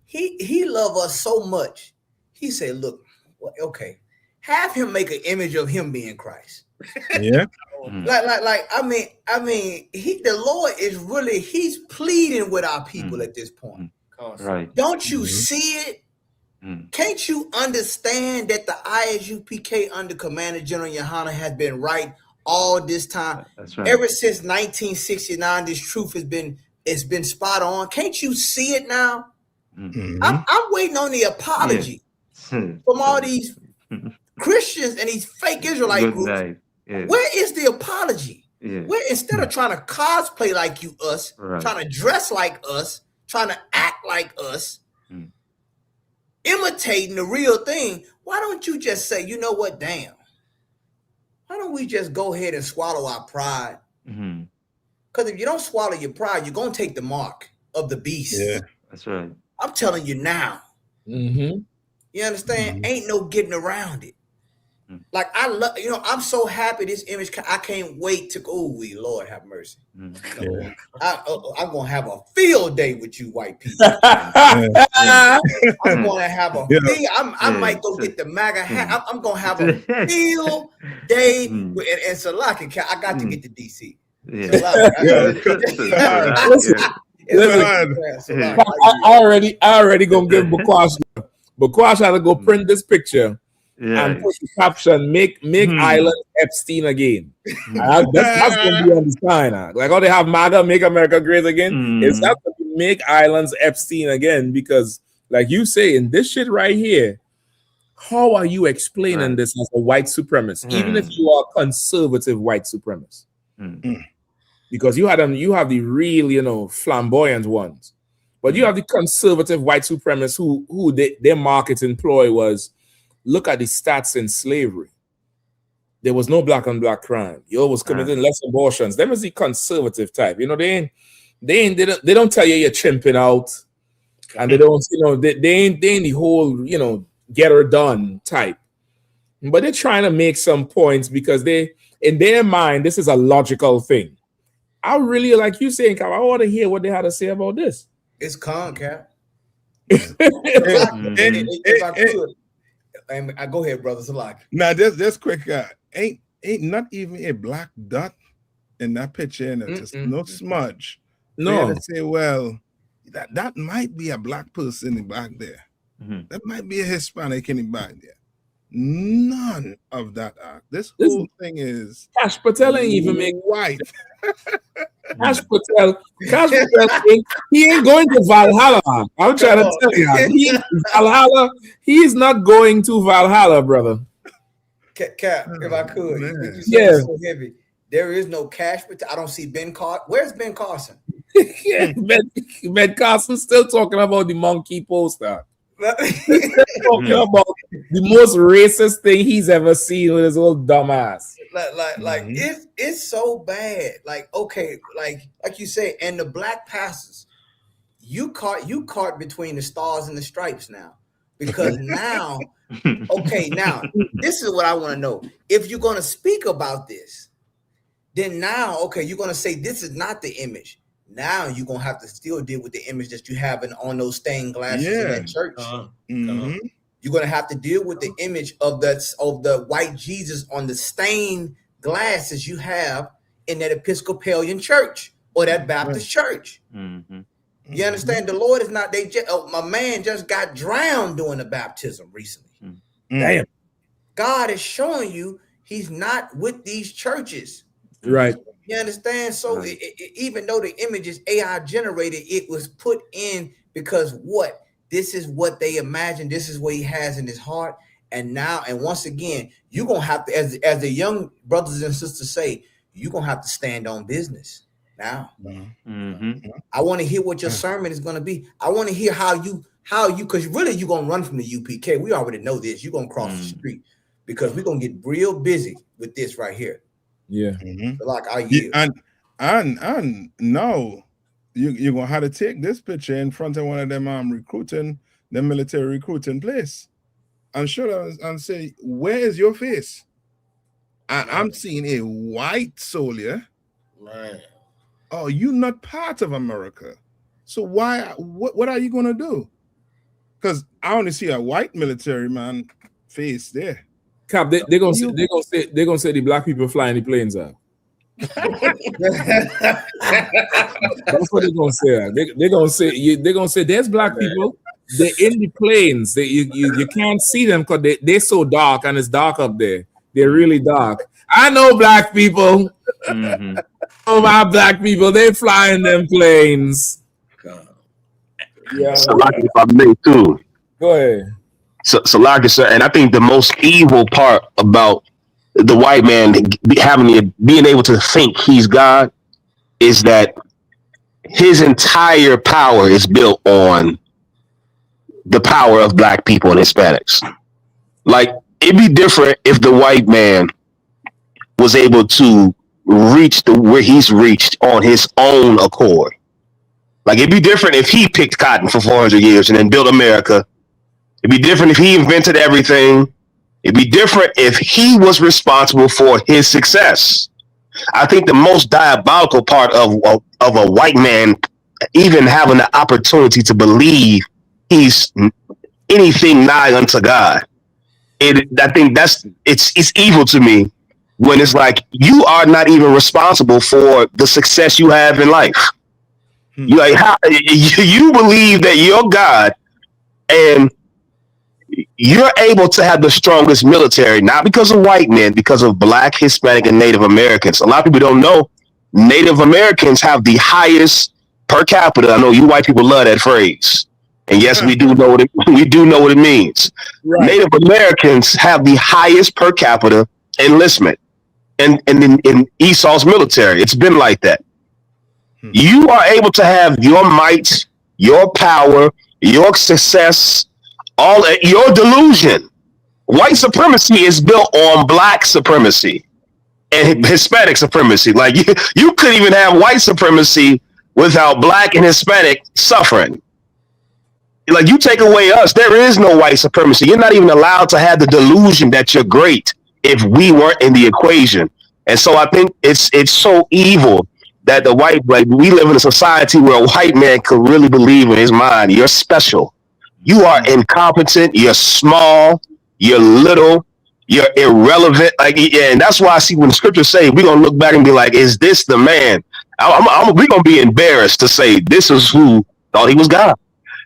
He loves us so much. He said, look, well, okay, have him make an image of him being Christ. Yeah. Like I mean, the Lord is really, he's pleading with our people at this point. Right. Don't you see it? Can't you understand that the ISUPK under Commander General Yahanna has been right all this time? That's right. Ever since 1969, this truth has been spot on. Can't you see it now? I'm waiting on the apology from all these Christians and these fake Israelite groups. Where is the apology? Where, instead of trying to cosplay like us, trying to dress like us, trying to act like us, imitating the real thing, why don't you just say, you know what, damn, why don't we just go ahead and swallow our pride? Because if you don't swallow your pride, you're going to take the mark of the beast. Yeah, that's right. I'm telling you now. You understand? Ain't no getting around it. Like, I love, I'm so happy this image, I can't wait to go, Lord have mercy. I'm going to have a field day with you white people. I'm going to have a I might go get the MAGA hat. I'm going to have a field day. And Salaki, I got to get to DC. I already going to give Bakwash. Bakwash had to go print this picture. And put the caption, make Island Epstein again. That's going to be on the sign. Like how they have MAGA, Make America Great Again. It's not going to make Islands Epstein again, because like you say, in this shit right here, how are you explaining this as a white supremacist, even if you are conservative white supremacist? Because you have the real, flamboyant ones. But you have the conservative white supremacists who their marketing ploy was, look at the stats in slavery. There was no black on black crime. You was committing less abortions. Them is the conservative type. They don't tell you're chimping out, and they don't, they ain't the whole, get her done type. But they're trying to make some points because in their mind, this is a logical thing. I really, like you saying, Cap, I want to hear what they had to say about this. It's calm, Cap. I go ahead, brother. Salaki. Now, just quick. Ain't not even a black dot in that picture, and just no smudge. No. They say, well, that might be a black person in the back there. That might be a Hispanic in the back there. None of that. This whole thing is Cash Patel ain't even make white. Cash Patel, he ain't going to Valhalla. I'm trying to tell you, he's not going to Valhalla, brother. Cap, if I could, you said it's so heavy. There is no Cash Patel. I don't see Ben Carson. Where's Ben Carson? Ben Carson still talking about the monkey poster. Talking about the most racist thing he's ever seen with his old dumbass. Like it's so bad. Like, okay, like you say, and the black pastors, you caught between the stars and the stripes now, because now, okay, now this is what I want to know. If you're going to speak about this, then now, okay, you're going to say this is not the image. Now you're gonna have to still deal with the image that you have on those stained glasses in that church. You're gonna have to deal with the image of the white Jesus on the stained glasses you have in that Episcopalian church or that Baptist church. You understand? The Lord is not. My man just got drowned doing the baptism recently. Damn. God is showing you He's not with these churches. Right. You understand? So even though the image is AI generated, it was put in because what? This is what they imagine. This is what he has in his heart. And now, and once again, you're gonna have to, as the young brothers and sisters say, you're gonna have to stand on business now. I want to hear what your sermon is gonna be. I want to hear how you, because really you're gonna run from the UPK. We already know this. You're gonna cross the street because we're gonna get real busy with this right here. Yeah. So like I yield. And now you're gonna have to take this picture in front of one of them the military recruiting place and show them and say, where is your face? I'm seeing a white soldier. Right. Oh, you're not part of America. So what are you gonna do? Because I only see a white military man face there. Cap, they're gonna say the black people flying the planes out. That's what they're gonna say. They're gonna say there's black people. They're in the planes. You can't see them because they're so dark and it's dark up there. They're really dark. I know black people. Oh, my black people, they fly in them planes. Yeah. So like if I may too. Go ahead. So like I said, and I think the most evil part about the white man being able to think he's God is that his entire power is built on the power of black people and Hispanics. Like, it'd be different if the white man was able to reach where he's reached on his own accord. Like, it'd be different if he picked cotton for 400 years and then built America. It'd be different if he invented everything. It'd be different if he was responsible for his success. I think the most diabolical part of a white man even having the opportunity to believe he's anything nigh unto God. I think it's evil to me when it's like you are not even responsible for the success you have in life. You believe that you're God and you're able to have the strongest military, not because of white men, because of black, Hispanic, and Native Americans. A lot of people don't know Native Americans have the highest per capita. I know you white people love that phrase. And yes, we do know what it means. Right. Native Americans have the highest per capita enlistment in Esau's military. It's been like that. You are able to have your might, your power, your success, all your delusion. White supremacy is built on black supremacy and Hispanic supremacy. Like you couldn't even have white supremacy without black and Hispanic suffering. Like, you take away us, there is no white supremacy. You're not even allowed to have the delusion that you're great if we weren't in the equation. And so I think it's so evil that we live in a society where a white man could really believe in his mind, you're special. You are incompetent, you're small, you're little, you're irrelevant. And that's why I see when the scriptures say we're gonna look back and be like, is this the man? We're gonna be embarrassed to say this is who thought he was God.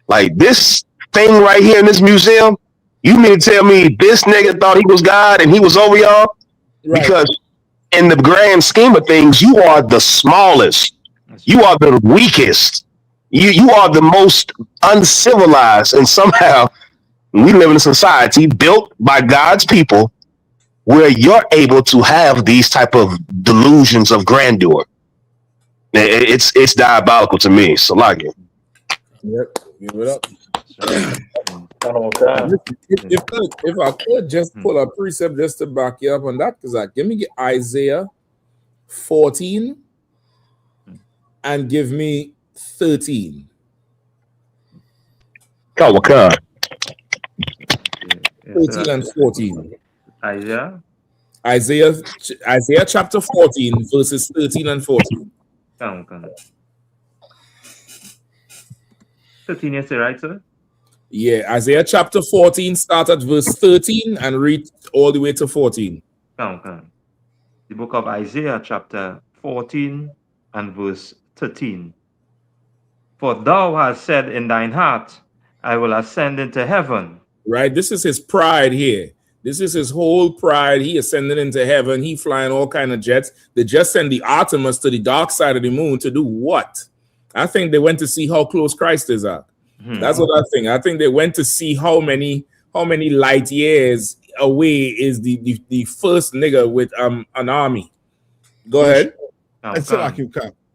Like, this thing right here in this museum, you mean to tell me this nigga thought he was God and he was over y'all? Right. Because in the grand scheme of things, you are the smallest. You are the weakest. You are the most uncivilized. And somehow we live in a society built by God's people where you're able to have these type of delusions of grandeur. It's diabolical to me. So like it. Yep. Give it up. If I could just pull a precept just to back you up on that, because give me Isaiah 14 and give me 13. Oh, God. 13 and 14. Isaiah chapter 14, verses 13 and 14. 13 years, right, sir? Yeah, Isaiah chapter 14, start at verse 13 and read all the way to 14. The book of Isaiah chapter 14 and verse 13. For thou hast said in thine heart, I will ascend into heaven. Right, this is his pride here. This is his whole pride. He ascended into heaven. He flying all kind of jets. They just sent the Artemis to the dark side of the moon to do what? I think they went to see how close Christ is at. That's what I think. I think they went to see how many light years away is the first nigga with an army. Go ahead. I said,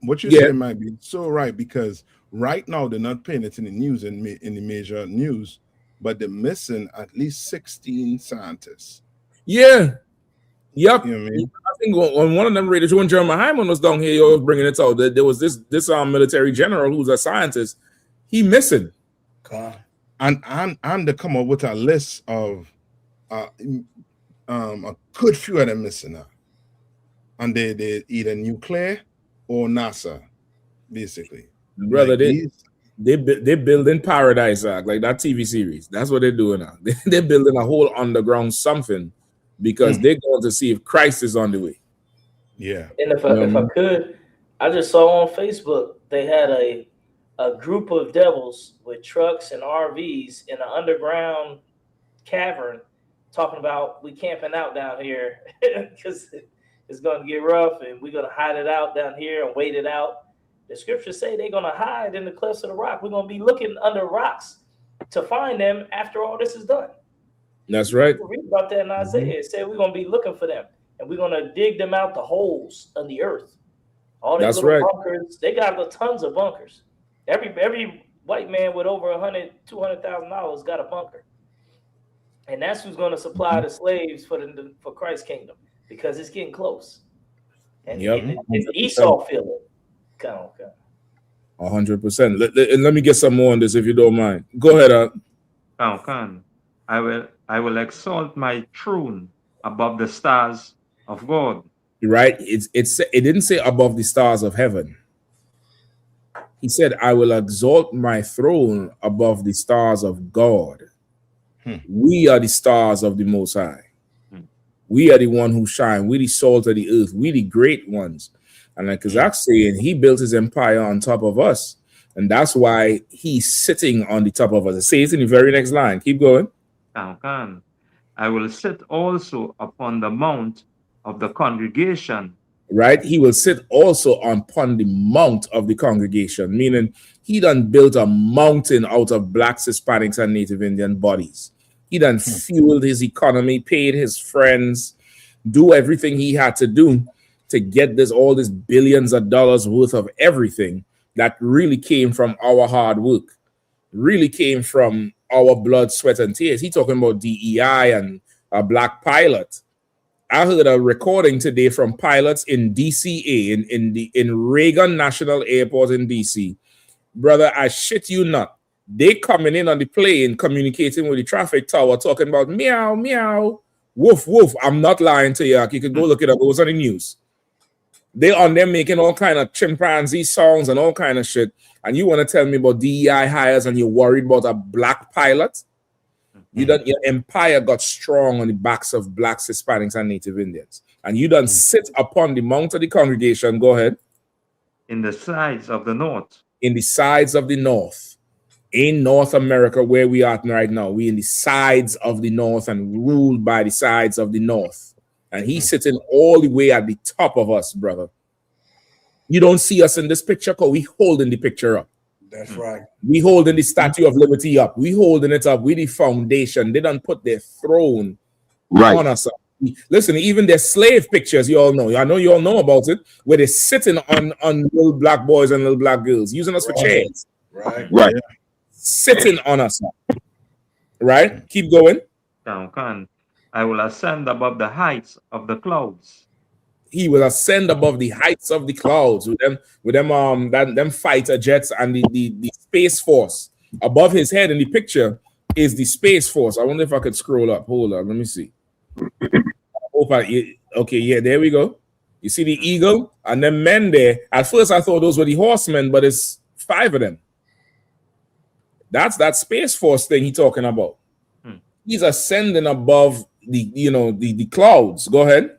what you're saying might be so right, because right now they're not paying it in the news in the major news, but they're missing at least 16 scientists. Yeah. Yep. You know what I mean? I think on one of them radios, when Jeremiah Hyman was down here, he was bringing it out that there was this military general who's a scientist. He missing. God. And they come up with a list of a good few of them missing now. And they either nuclear or NASA, basically. Brother, like they're building Paradise Act, like that TV series. That's what they're doing now. They're building a whole underground something because they're going to see if Christ is on the way. Yeah. And if I could, I just saw on Facebook they had a group of devils with trucks and RVs in an underground cavern talking about we camping out down here because it's going to get rough and we're going to hide it out down here and wait it out. The scriptures say they're going to hide in the cliffs of the rock. We're going to be looking under rocks to find them after all this is done. That's right. We read about that in Isaiah. It said we're going to be looking for them and we're going to dig them out the holes in the earth. All these little bunkers, they got tons of bunkers. Every white man with over $200,000 got a bunker. And that's who's going to supply the slaves for Christ's kingdom because it's getting close. And it's Esau feeling. 100%. Let me get some more on this if you don't mind. Go ahead. I will exalt my throne above the stars of God. Right? It didn't say above the stars of heaven. He said, I will exalt my throne above the stars of God. We are the stars of the Most High. We are the one who shine. We the salt of the earth. We the great ones. And like Kazak's saying, he built his empire on top of us. And that's why he's sitting on the top of us. It says in the very next line. Keep going. I will sit also upon the mount of the congregation. Right? He will sit also upon the mount of the congregation, meaning he done built a mountain out of blacks, Hispanics, and Native Indian bodies. He done fueled his economy, paid his friends, do everything he had to do to get all this billions of dollars worth of everything that really came from our hard work, really came from our blood, sweat, and tears. He talking about DEI and a black pilot. I heard a recording today from pilots in DCA, in Reagan National Airport in DC. Brother, I shit you not. They coming in on the plane, communicating with the traffic tower, talking about meow, meow, woof, woof. I'm not lying to you. You can go look it up. It was on the news. They on there making all kind of chimpanzee songs and all kind of shit. And you want to tell me about DEI hires and you're worried about a black pilot? Your empire got strong on the backs of blacks, Hispanics, and Native Indians. And you done sit upon the mount of the congregation. Go ahead. In the sides of the north. In the sides of the north. In North America, where we are right now. We in the sides of the north and ruled by the sides of the north. And he's sitting all the way at the top of us, brother. You don't see us in this picture because we holding the picture up. That's right. We holding the Statue of Liberty up. We holding it up. We the foundation. They done put their throne on us. Listen, even their slave pictures, you all know. I know you all know about it, where they're sitting on little black boys and little black girls, using us for chairs. Right. Sitting on us. Right? Keep going. I will ascend above the heights of the clouds. He will ascend above the heights of the clouds with them fighter jets and the Space Force. Above his head in the picture is the Space Force. I wonder if I could scroll up. Hold on, let me see. Okay, yeah, there we go. You see the eagle and them men there. At first I thought those were the horsemen, but it's 5 of them. That's that Space Force thing he's talking about. He's ascending above the clouds. Go ahead.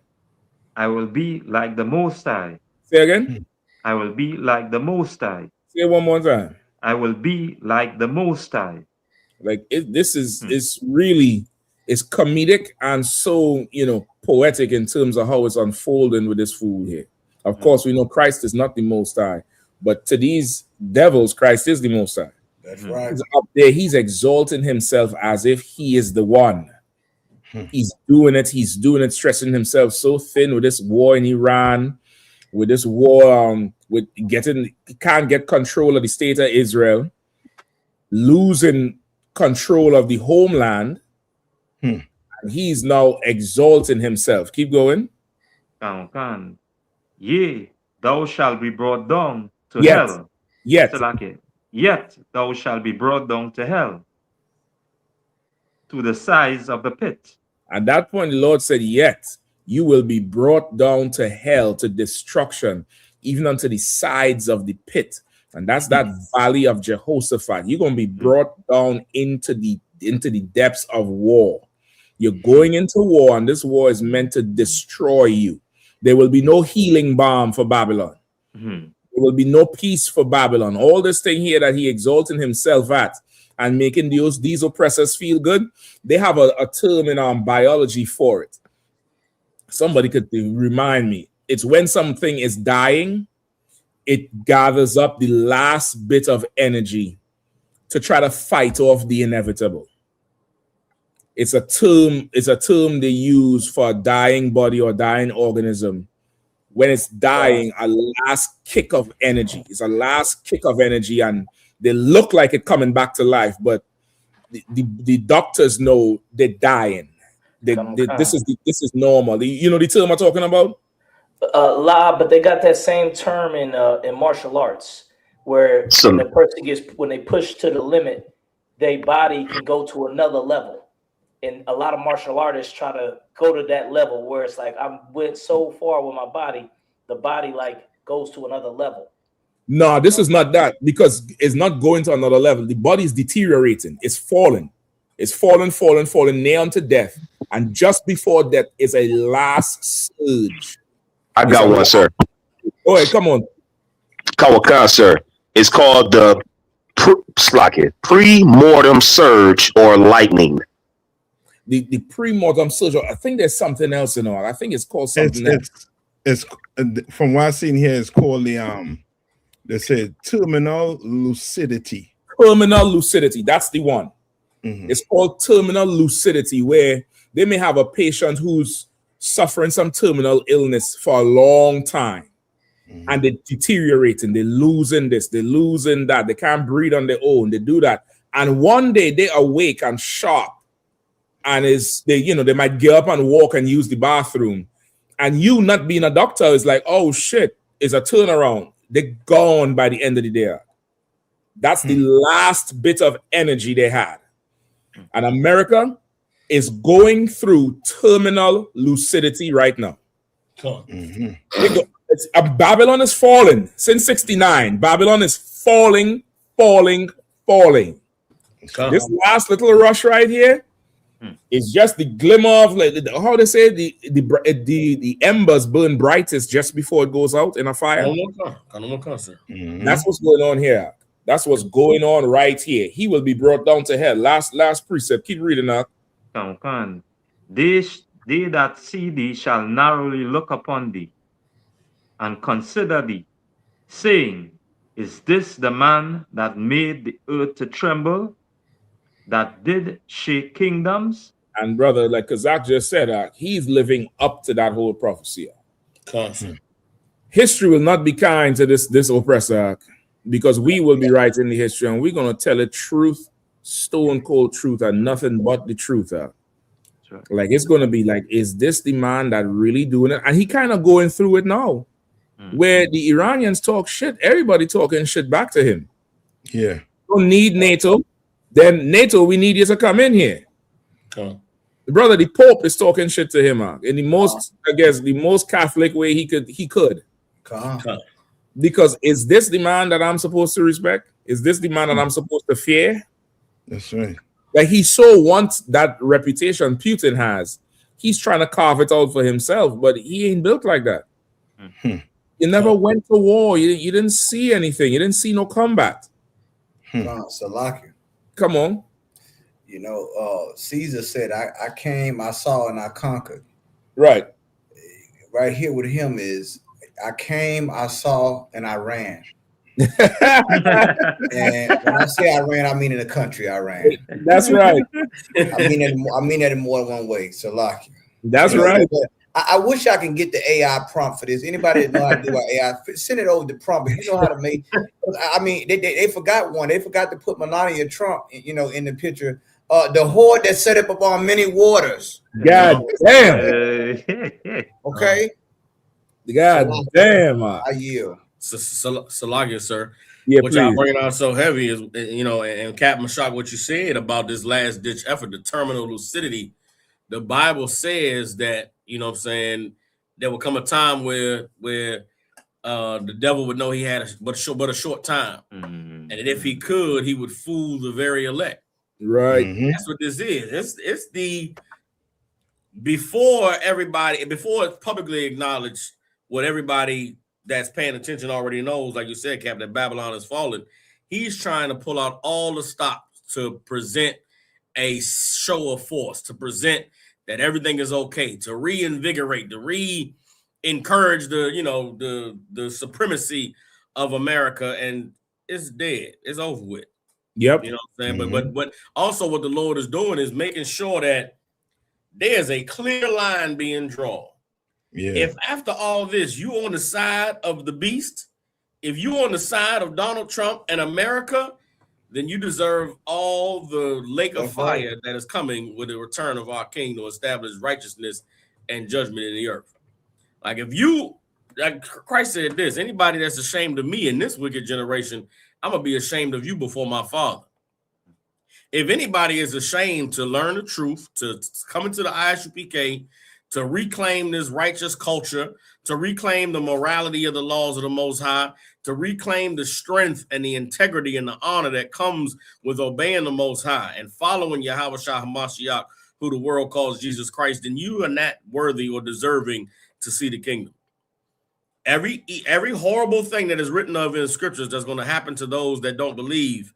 I will be like the Most High. Say again. I will be like the Most High. Say it one more time. I will be like the Most High. Like this is it's really It's comedic and so, poetic in terms of how it's unfolding with this fool here. Of course, we know Christ is not the Most High, but to these devils, Christ is the Most High. That's right. He's up there. He's exalting himself as if he is the one. He's doing it. He's doing it, stressing himself so thin with this war in Iran, with this war, with can't get control of the state of Israel, losing control of the homeland. And he's now exalting himself. Keep going. Yea, thou shalt be brought down to Yet. hell. Yet. Yet thou shalt be brought down to hell, to the sides of the pit. At that point, the Lord said, yet you will be brought down to hell, to destruction, even unto the sides of the pit. And that's that valley of Jehoshaphat. You're going to be brought down into the depths of war. You're going into war, and this war is meant to destroy you. There will be no healing balm for Babylon. There will be no peace for Babylon. All this thing here that he exalting himself at and making these oppressors feel good, they have a term in biology for it. Somebody could remind me. It's when something is dying, it gathers up the last bit of energy to try to fight off the inevitable. It's a term they use for a dying body or dying organism. When it's dying, a last kick of energy. It's a last kick of energy, and they look like it coming back to life, but the doctors know they're dying. This is normal. You know the term I'm talking about? But they got that same term in martial arts, where when the person when they push to the limit, their body can go to another level. And a lot of martial artists try to go to that level where it's like, I went so far with my body, the body like goes to another level. No, this is not that, because it's not going to another level. The body is deteriorating. It's falling. It's falling, near unto death. And just before death is a last surge. I got one, sir. Go ahead, come on. Kawaka, sir. It's called the pre-mortem surge or lightning. The pre-mortem surge. I think there's something else in all. I think it's called something else. It's from what I've seen here, it's called they said terminal lucidity. Terminal lucidity. That's the one. It's called terminal lucidity, where they may have a patient who's suffering some terminal illness for a long time, and they're deteriorating. They're losing this. They're losing that. They can't breathe on their own. They do that, and one day they awake and sharp, and they might get up and walk and use the bathroom, and you not being a doctor is like, oh shit, it's a turnaround. They're gone by the end of the day. That's the last bit of energy they had. And America is going through terminal lucidity right now. Babylon is falling since 69. Babylon is falling. This last little rush right here is just the glimmer of, like, how they say, the embers burn brightest just before it goes out in a fire. That's what's going on here. That's what's going on right here. He will be brought down to hell. Last precept. Keep reading that. They that see thee shall narrowly look upon thee and consider thee, saying, is this the man that made the earth to tremble, that did shake kingdoms? And brother, like Kazak just said, he's living up to that whole prophecy. History will not be kind to this oppressor, because we will be writing the history, and we're going to tell the truth, stone cold truth, and nothing but the truth. Like, it's going to be like, is this the man that really doing it? And he kind of going through it now, where the Iranians talk shit, everybody talking shit back to him. Yeah. Don't need NATO. Then NATO, we need you to come in here. Brother, the Pope is talking shit to him in the most, the most Catholic way he could. Because is this the man that I'm supposed to respect? Is this the man that I'm supposed to fear? That's right. Like, he so wants that reputation Putin has. He's trying to carve it out for himself, but he ain't built like that. You never went to war. You didn't see anything. You didn't see no combat. Salaki. Come on. You know, Caesar said, I came, I saw, and I conquered. Right. Right here with him is, I came, I saw, and I ran. And when I say I ran, I mean in the country I ran. That's right. I mean that in more than one way. So like, that's right. I wish I can get the AI prompt for this. Anybody that know how to do AI, send it over the prompt. If you know how to make, I mean, they forgot one. They forgot to put Melania Trump, you know, in the picture. The horde that set up upon many waters. God damn. Okay. God damn. I yield. Salagia, sir. Yeah, what y'all bringing out so heavy is, you know, and Captain Mashak, what you said about this last ditch effort, the terminal lucidity. The Bible says that, you know what I'm saying, there will come a time where the devil would know he had but a short time. And that if he could, he would fool the very elect. Right. That's what this is. It's the before it's publicly acknowledged what everybody that's paying attention already knows, like you said, Captain, that Babylon has fallen. He's trying to pull out all the stops to present a show of force, to present that everything is okay, to reinvigorate, to re-encourage the supremacy of America, and it's dead. It's over with. Yep. You know what I'm saying? But also what the Lord is doing is making sure that there's a clear line being drawn. Yeah. If after all this, you on the side of the beast, if you on the side of Donald Trump and America, then you deserve all the lake of fire that is coming with the return of our King to establish righteousness and judgment in the earth. Like like Christ said this, anybody that's ashamed of me in this wicked generation, I'm going to be ashamed of you before my Father. If anybody is ashamed to learn the truth, to come into the ISUPK, to reclaim this righteous culture, to reclaim the morality of the laws of the Most High, to reclaim the strength and the integrity and the honor that comes with obeying the Most High and following Yahweh Shah HaMashiach, who the world calls Jesus Christ, then you are not worthy or deserving to see the kingdom. Every horrible thing that is written of in the scriptures that's going to happen to those that don't believe,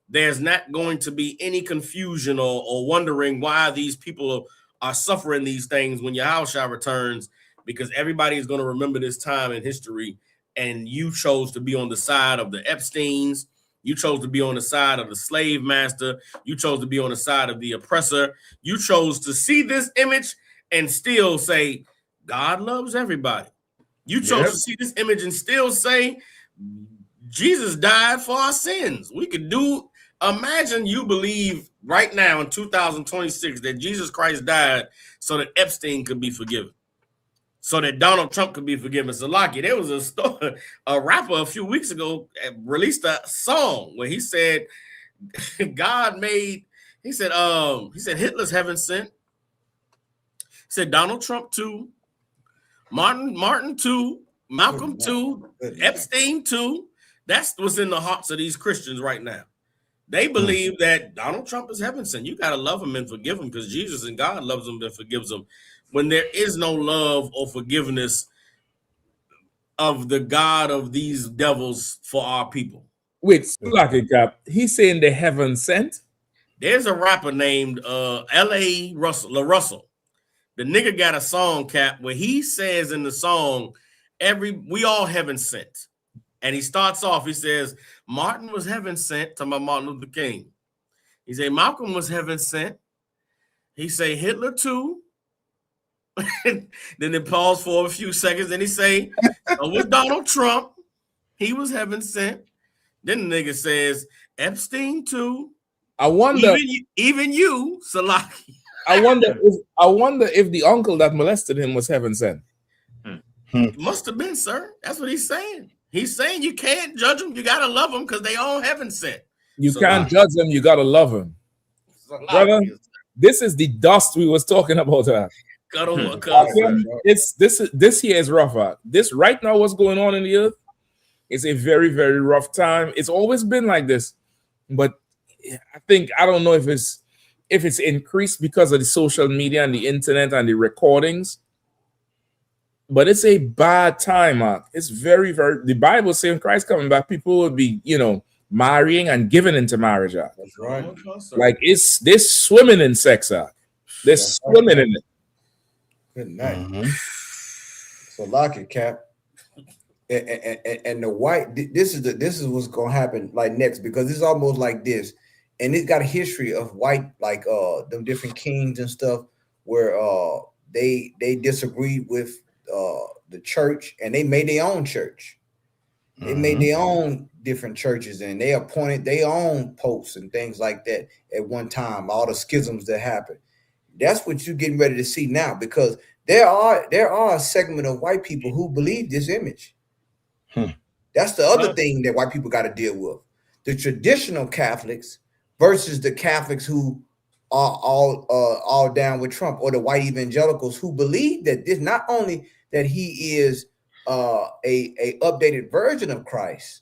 there's not going to be any confusion or wondering why these people are suffering these things when Yahushua returns, because everybody is going to remember this time in history, and you chose to be on the side of the Epsteins. You chose to be on the side of the slave master. You chose to be on the side of the oppressor. You chose to see this image and still say, God loves everybody. You chose to see this image and still say, Jesus died for our sins. Imagine you believe right now in 2026 that Jesus Christ died so that Epstein could be forgiven, so that Donald Trump could be forgiven. So, Lockie, there was a rapper a few weeks ago released a song where he said, he said Hitler's heaven sent. He said Donald Trump too, Martin too, Malcolm too, Epstein too. That's what's in the hearts of these Christians right now. They believe that Donald Trump is heaven sent. You got to love him and forgive him because Jesus and God loves him and forgives him. When there is no love or forgiveness of the God of these devils for our people. Wait, Cap, he's saying the heaven sent? There's a rapper named L.A. Russell. The nigga got a song, Cap, where he says in the song, we all heaven sent. And he starts off, he says, Martin was heaven sent, talking about Martin Luther King. He say Malcolm was heaven sent. He say Hitler too. Then they pause for a few seconds. Then he say, with Donald Trump, he was heaven sent. Then the nigga says, Epstein too. I wonder, even you, Salaki. I wonder if the uncle that molested him was heaven sent. Must have been, sir. That's what he's saying. He's saying you can't judge them. You got to love them because they all heaven sent. You can't judge them. You got to love them. Brother, this is the dust we was talking about. This here is rough. This right now, what's going on in the earth is a very, very rough time. It's always been like this. But I don't know if it's increased because of the social media and the internet and the recordings. But it's a bad time, Mark. It's very, very. The Bible saying Christ coming back, people will be, marrying and giving into marriage. That's right. Like they're swimming in sex. They're swimming in it. Good night. So lock it, Cap. And the white, this is what's gonna happen like next, because it's almost like this, and it's got a history of white, like them different kings and stuff, where they disagreed with the church, and they made their own church. They made their own different churches, and they appointed their own popes and things like that at one time. All the schisms that happened. That's what you're getting ready to see now, because there are a segment of white people who believe this image. That's the other thing that white people got to deal with. The traditional Catholics versus the Catholics who are all down with Trump, or the white evangelicals who believe that this, not only that he is a updated version of Christ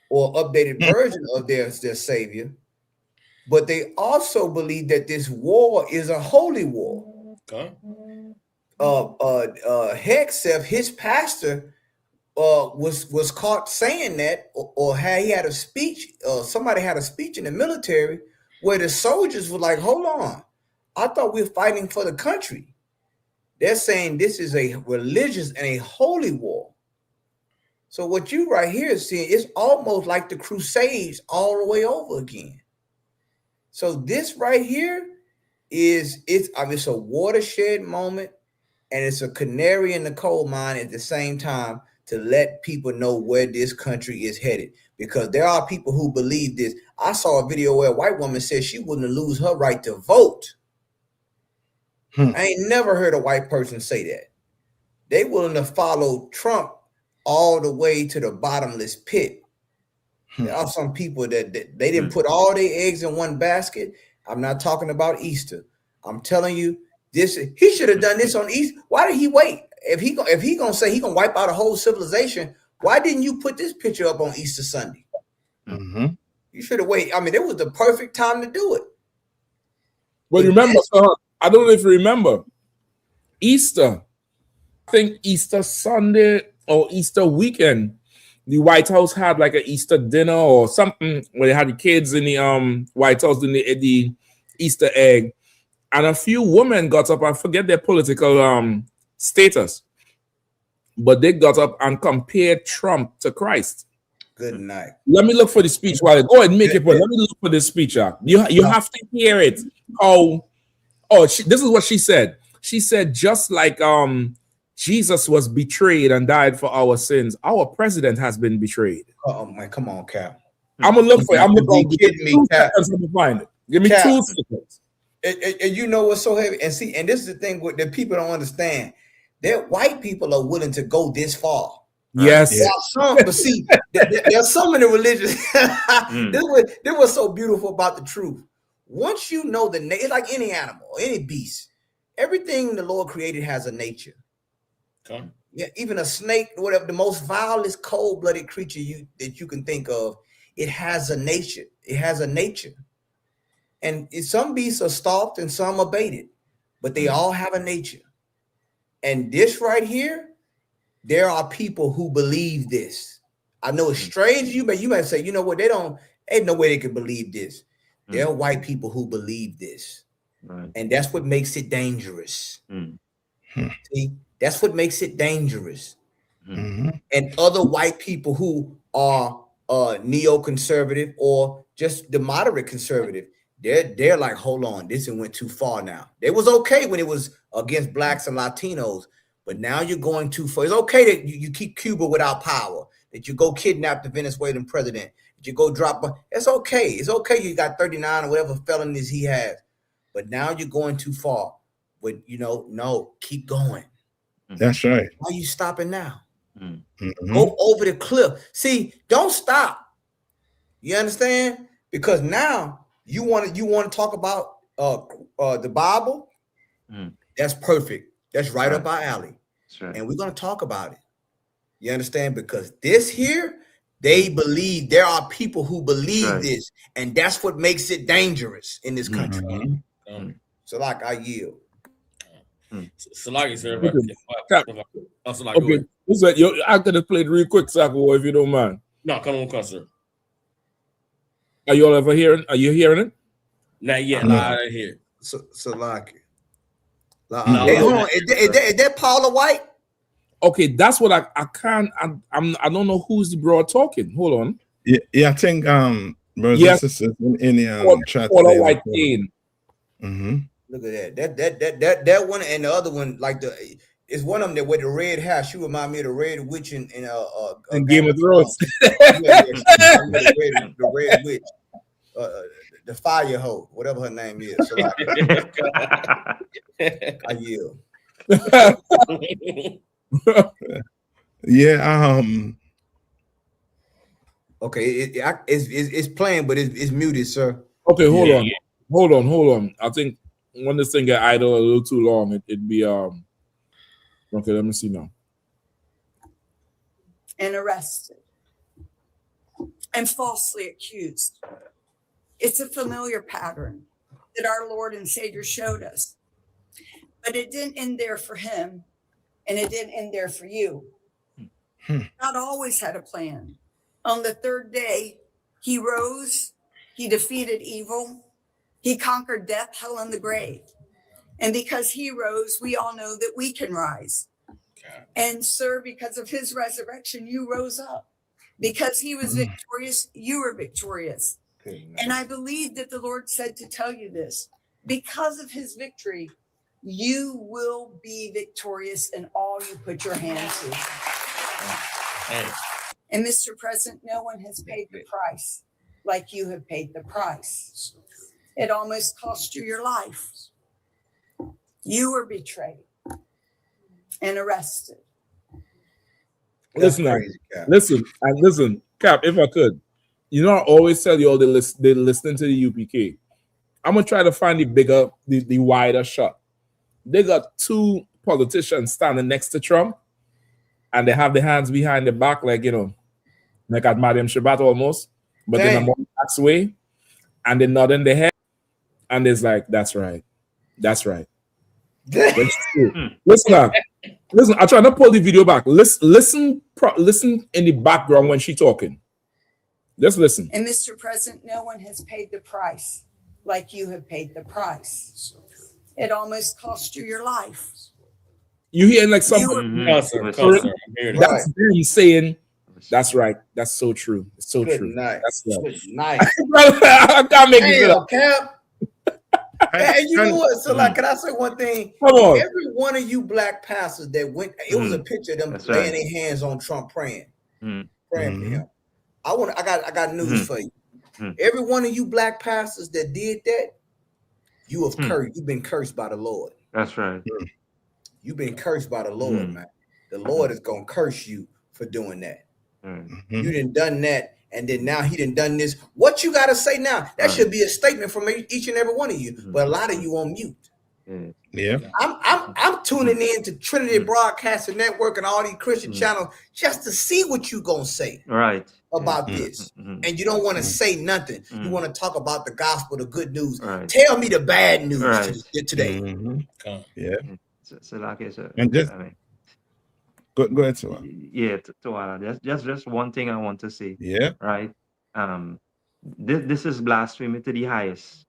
or updated version of their savior, but they also believe that this war is a holy war. Okay. Hegseth, his pastor, was caught saying that, or he had a speech. Somebody had a speech in the military where the soldiers were like, "Hold on, I thought we were fighting for the country." They're saying this is a religious and a holy war. So what you right here is seeing, it's almost like the Crusades all the way over again. So this right here it's a watershed moment, and it's a canary in the coal mine at the same time, to let people know where this country is headed, because there are people who believe this. I saw a video where a white woman said she wouldn't lose her right to vote. I ain't never heard a white person say that. They willing to follow Trump all the way to the bottomless pit. There are some people that they didn't put all their eggs in one basket. I'm not talking about Easter. I'm telling you, he should have done this on Easter. Why did he wait? If he gonna say he gonna wipe out a whole civilization, why didn't you put this picture up on Easter Sunday? You should have waited. I mean, it was the perfect time to do it. But remember, I don't know if you remember, Easter, I think Easter Sunday or Easter weekend, the White House had like an Easter dinner or something where they had the kids in the White House doing the Easter egg. And a few women got up, I forget their political status, but they got up and compared Trump to Christ. Good night. Let me look for the speech while I go ahead and make it, but let me look for the speech. You have to hear it. This is what she said. She said, just like Jesus was betrayed and died for our sins, our president has been betrayed. Oh man, come on, Cap. I'm gonna look for it. I'm looking. Kidding me, Cap. To find it. Give me 2 seconds. And you know what's so heavy? And see, and this is the thing that people don't understand. That white people are willing to go this far. Yes. There are some, but see, there's some in the religion. This was so beautiful about the truth. Once you know it's like any animal, any beast. Everything the Lord created has a nature. Okay. Yeah, even a snake, whatever, the most vilest, cold-blooded creature that you can think of, it has a nature. It has a nature. And some beasts are stalked and some are baited, but they all have a nature. And this right here, there are people who believe this. I know it's strange to you, but you might say, you know what, ain't no way they can believe this. There are white people who believe this. Right. And that's what makes it dangerous. See, that's what makes it dangerous. And other white people who are neoconservative or just the moderate conservative, they're like, hold on, this went too far now. It was okay when it was against blacks and Latinos, but now you're going too far. It's okay that you keep Cuba without power, that you go kidnap the Venezuelan president, that you go drop. It's okay. It's okay. You got 39 or whatever felonies he has, but now you're going too far. But no, keep going. That's right. Why are you stopping now? Go over the cliff. See, don't stop. You understand? Because now you want to talk about the Bible. That's perfect. That's right up our alley. Right. And we're going to talk about it. You understand? Because this here, they believe, there are people who believe this, and that's what makes it dangerous in this country. So like, I yield. So like you said, Okay. I could have played real quick, Sako, if you don't mind. No, come on, sir. Are you all ever hearing? Are you hearing it? Not yet. No. I didn't hear it. Salaki. No, Hey, hold on. Is that Paula White? Okay, that's what I can't. I don't know who's the broad talking. Hold on. Yeah, I think brothers Yes. and sisters in the chat Paula today. White Kane. Look at that one and the other one, like it's one of them that with the red hair. She remind me of the red witch in Game of Thrones. Yeah, she remind me of the red witch, the fire hoe, whatever her name is. So I yield. Yeah. Okay, it's playing, but it's muted, sir. Okay, hold on. I think when this thing get idle a little too long, it'd be Okay, let me see now. And arrested and falsely accused. It's a familiar pattern that our Lord and Savior showed us. But it didn't end there for him, and it didn't end there for you. God always had a plan. On the third day, he rose, he defeated evil, he conquered death, hell, and the grave. And because he rose, we all know that we can rise. And sir, because of his resurrection, you rose up. Because he was victorious, you were victorious. And I believe that the Lord said to tell you this. Because of his victory, you will be victorious in all you put your hand to. And Mr. President, no one has paid the price like you have paid the price. It almost cost you your life. You were betrayed and arrested. Listen, Cap, if I could, I always tell you all they're listening to the UPK. I'm gonna try to find the wider shot. They got two politicians standing next to Trump, and they have their hands behind their back, like at Madam Shabbat almost, but in a more relaxed way, and they're nodding their head, and it's like, that's right. That's true. Listen, I'm trying to pull the video back. Listen in the background when she's talking. Just listen. And Mr. President, no one has paid the price like you have paid the price. It almost cost you your life. You hearing like something? That's them saying, that's right. That's so true. It's so true. That's right. Nice. I can't make it up. Cap. And you know what? So, can I say one thing? Come on. Every one of you black pastors that went, it was a picture of them laying their hands on Trump, praying for him. I got news for you. Every one of you black pastors that did that, you've been cursed by the Lord. That's right. You've been cursed by the Lord, man. The Lord is gonna curse you for doing that. You done done that. And then now he done this. What you gotta say now? That should be a statement from each and every one of you. But a lot of you on mute. Yeah. I'm tuning in to Trinity Broadcasting Network and all these Christian channels just to see what you gonna say about this. And you don't want to say nothing. You want to talk about the gospel, the good news. Tell me the bad news today. Yeah. So like I said, and just go ahead, Tawana. Yeah, Tawana. Just one thing I want to say. Yeah. Right. This is blasphemy to the highest.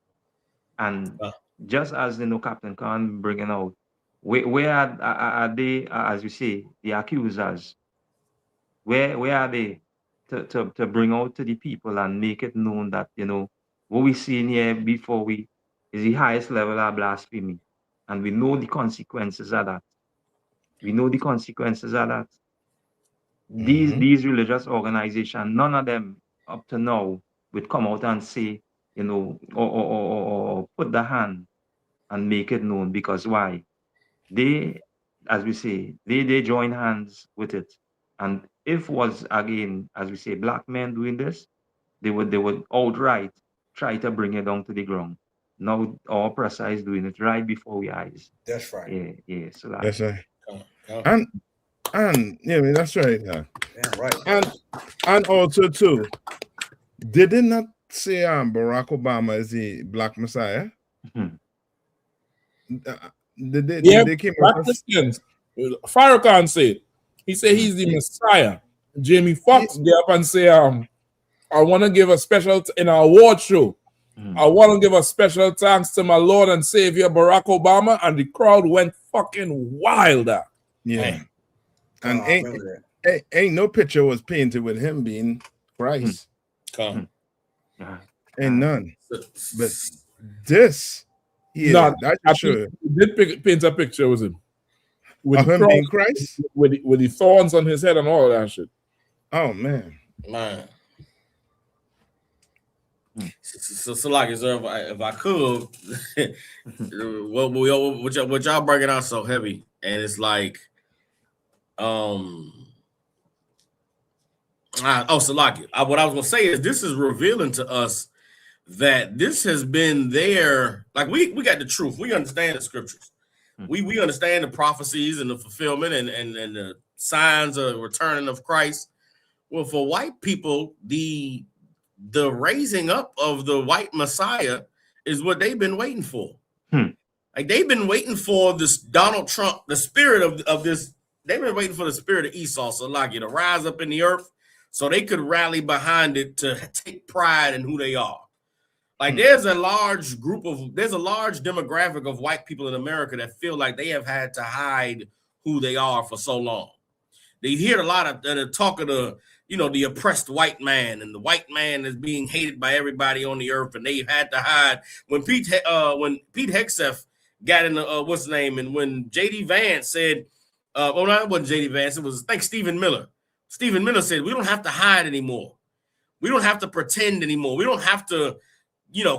And just as Captain Khan bringing out, where are they? As you say, the accusers. Where are they to bring out to the people and make it known that what we see in here before is the highest level of blasphemy, and we know the consequences of that. These religious organizations, none of them up to now would come out and say, or put the hand and make it known, because why? They, as we say, they join hands with it. And if was, again, as we say, black men doing this, they would outright try to bring it down to the ground. Now our oppressor is doing it right before our eyes. That's right. Yeah. So that's right. And yeah, that's right. Yeah, right. And also too, did they not say Barack Obama is the Black Messiah? They came Christians. Farrakhan said, he said he's the Messiah. Jamie Foxx get up and say I want to give a special in our award show. I want to give a special thanks to my Lord and Savior Barack Obama, and the crowd went fucking wild. Yeah, and ain't no picture was painted with him being Christ. Ain't none. But this, No, that's I sure. did paint a picture with him. With him being Christ? With the thorns on his head and all that shit. Oh, man. So like, if I could, what y'all bringing out so heavy, and it's like, Salaki. What I was gonna say is this is revealing to us that this has been there. Like we got the truth. We understand the scriptures. We understand the prophecies and the fulfillment and the signs of returning of Christ. Well, for white people, the raising up of the white Messiah is what they've been waiting for. Like they've been waiting for this Donald Trump, the spirit of this. They've been waiting for the spirit of Esau, so like to rise up in the earth, so they could rally behind it to take pride in who they are. Like there's a large demographic of white people in America that feel like they have had to hide who they are for so long. They hear a lot of the talk of the oppressed white man, and the white man is being hated by everybody on the earth, and they've had to hide. When Pete Hegseth got in the what's his name, and when JD Vance said, no, it wasn't JD Vance, it was Stephen Miller. Stephen Miller said, we don't have to hide anymore. We don't have to pretend anymore. We don't have to,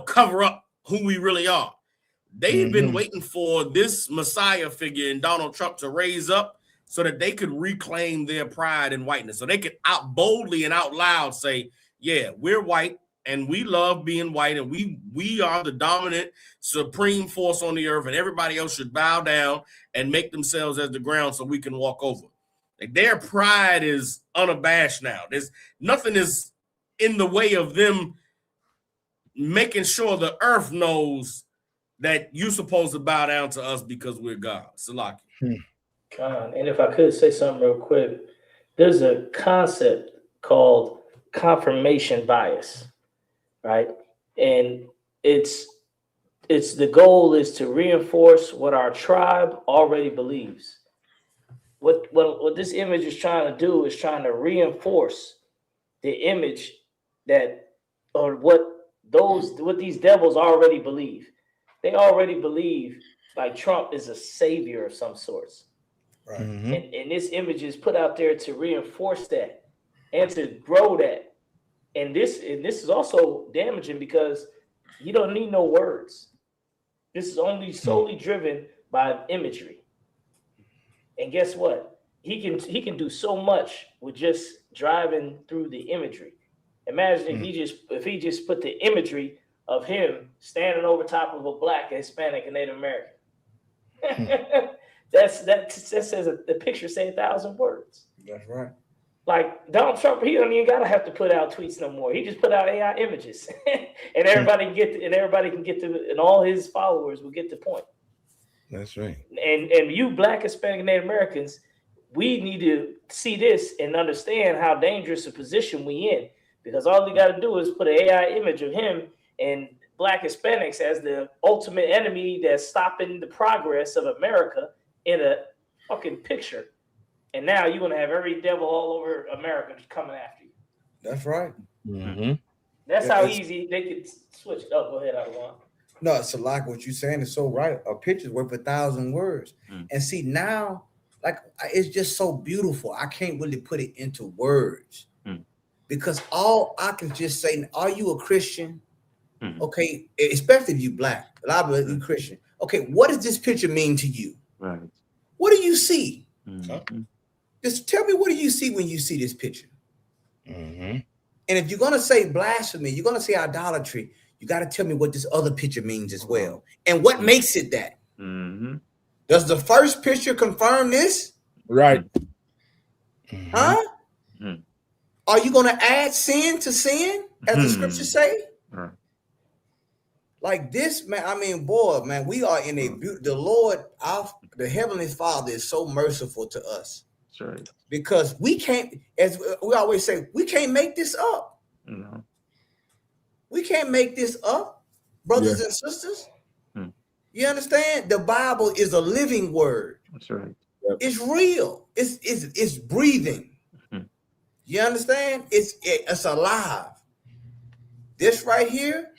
cover up who we really are. They've been waiting for this Messiah figure in Donald Trump to raise up so that they could reclaim their pride and whiteness. So they could out boldly and out loud say, yeah, we're white and we love being white, and we are the dominant supreme force on the earth, and everybody else should bow down and make themselves as the ground so we can walk over. Like their pride is unabashed now. There's nothing is in the way of them making sure the earth knows that you're supposed to bow down to us because we're God. Salaki. And if I could say something real quick, there's a concept called confirmation bias, right? And it's the goal is to reinforce what our tribe already believes. What this image is trying to do is trying to reinforce the image what these devils already believe. They already believe like Trump is a savior of some sorts. Right. And this image is put out there to reinforce that and to grow that. And this is also damaging because you don't need no words. This is only solely driven by imagery. And guess what? He can do so much with just driving through the imagery. Imagine if he just put the imagery of him standing over top of a black, Hispanic, and Native American. That says the picture say 1,000 words. That's right. Like Donald Trump, he don't even gotta have to put out tweets no more. He just put out AI images, and everybody can get to, and all his followers will get the point. That's right. And you Black, Hispanic, Native Americans, we need to see this and understand how dangerous a position we in, because all we got to do is put an AI image of him and Black Hispanics as the ultimate enemy that's stopping the progress of America in a fucking picture. And now you're going to have every devil all over America coming after you. That's right. That's how easy they could switch it up. Go ahead, Adawan. No, it's like what you're saying is so right. A picture's worth 1,000 words. And see, now, like, it's just so beautiful. I can't really put it into words because all I can just say, are you a Christian? Okay, especially if you Black, a lot of you Christian. Okay, what does this picture mean to you? Right. What do you see? Just tell me, what do you see when you see this picture? And if you're gonna say blasphemy, you're gonna say idolatry, you got to tell me what this other picture means as well, and what makes it that. Does the first picture confirm this? Right. Huh? Are you gonna add sin to sin, as the scriptures say? Like this, man. I mean, boy, man, we are in a the Lord, the Heavenly Father is so merciful to us. That's right. Because we can't, as we always say, we can't make this up. No. We can't make this up, brothers and sisters. You understand? The Bible is a living word. That's right. It's real. It's breathing. You understand? It's alive. This right here,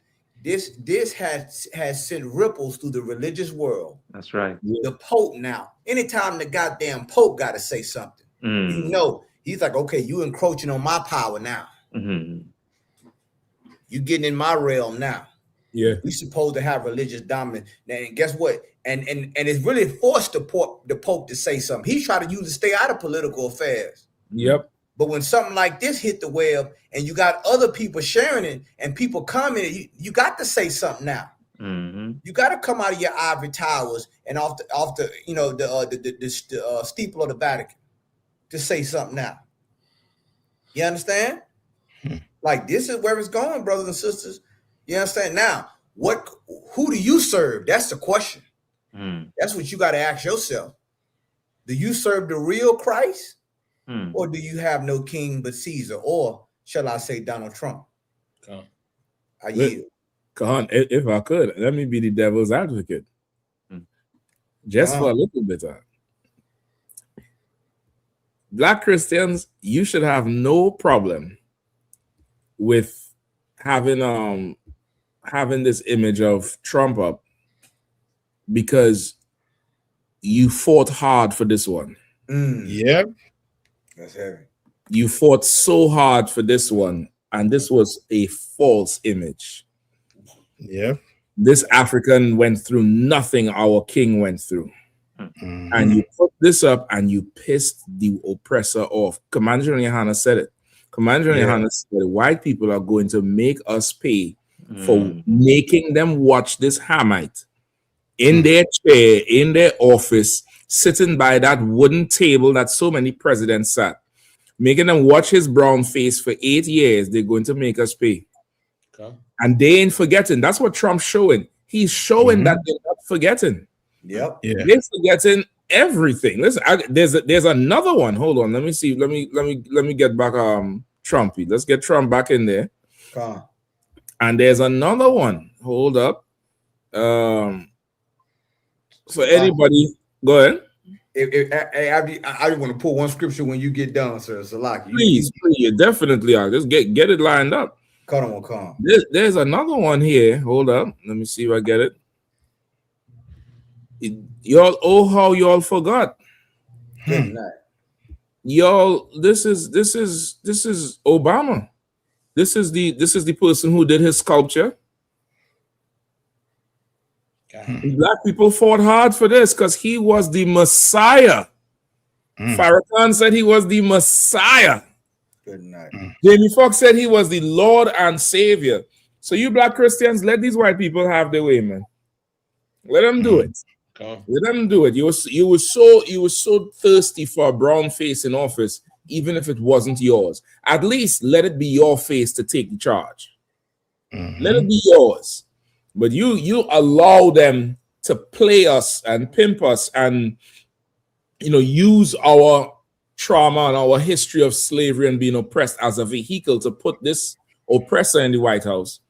this has sent ripples through the religious world. That's right. The Pope now. Anytime the goddamn Pope got to say something, you know, he's like, okay, you encroaching on my power now. You getting in my realm now. Yeah. We supposed to have religious dominance. And guess what? And it's really forced the Pope to say something. He tried to use it to stay out of political affairs. Yep. But when something like this hit the web and you got other people sharing it and people commenting, you got to say something now. You got to come out of your ivory towers and off the you know the steeple of the Vatican to say something now. You understand? Like this is where it's going, brothers and sisters. You understand? Now, who do you serve? That's the question. That's what you got to ask yourself. Do you serve the real Christ? Or do you have no king but Caesar? Or shall I say Donald Trump? I yield. If I could, let me be the devil's advocate. Just for a little bit. Black Christians, you should have no problem with having this image of Trump up because you fought hard for this one. Yep. That's heavy. You fought so hard for this one, and this was a false image. Yeah. This African went through nothing our king went through. And you put this up and you pissed the oppressor off. Commander General Yahanna said it. Commander General Yahanna said white people are going to make us pay for making them watch this Hamite in their chair, in their office, sitting by that wooden table that so many presidents sat, making them watch his brown face for 8 years. They're going to make us pay. And they ain't forgetting. That's what Trump's showing. He's showing that they're not forgetting. Yep. Yeah. They're forgetting everything. Listen, there's another one. Hold on. Let me see. Let me get back Trumpy. Let's get Trump back in there. And there's another one. Hold up. For anybody, go ahead. I want to pull one scripture when you get done, sir. Salaki. Please, you definitely are. Just get it lined up. Come on. There's another one here. Hold up. Let me see if I get it. Y'all, how y'all forgot. Y'all, this is Obama. This is the person who did his sculpture. Black people fought hard for this because he was the Messiah. Farrakhan said he was the Messiah. Good night. Jamie Foxx said he was the Lord and Savior. So you Black Christians, let these white people have their way, man. Let them do it. Let them do it. You were so thirsty for a brown face in office, even if it wasn't yours. At least let it be your face to take the charge. Let it be yours. But you allow them to play us and pimp us and use our trauma and our history of slavery and being oppressed as a vehicle to put this oppressor in the White House,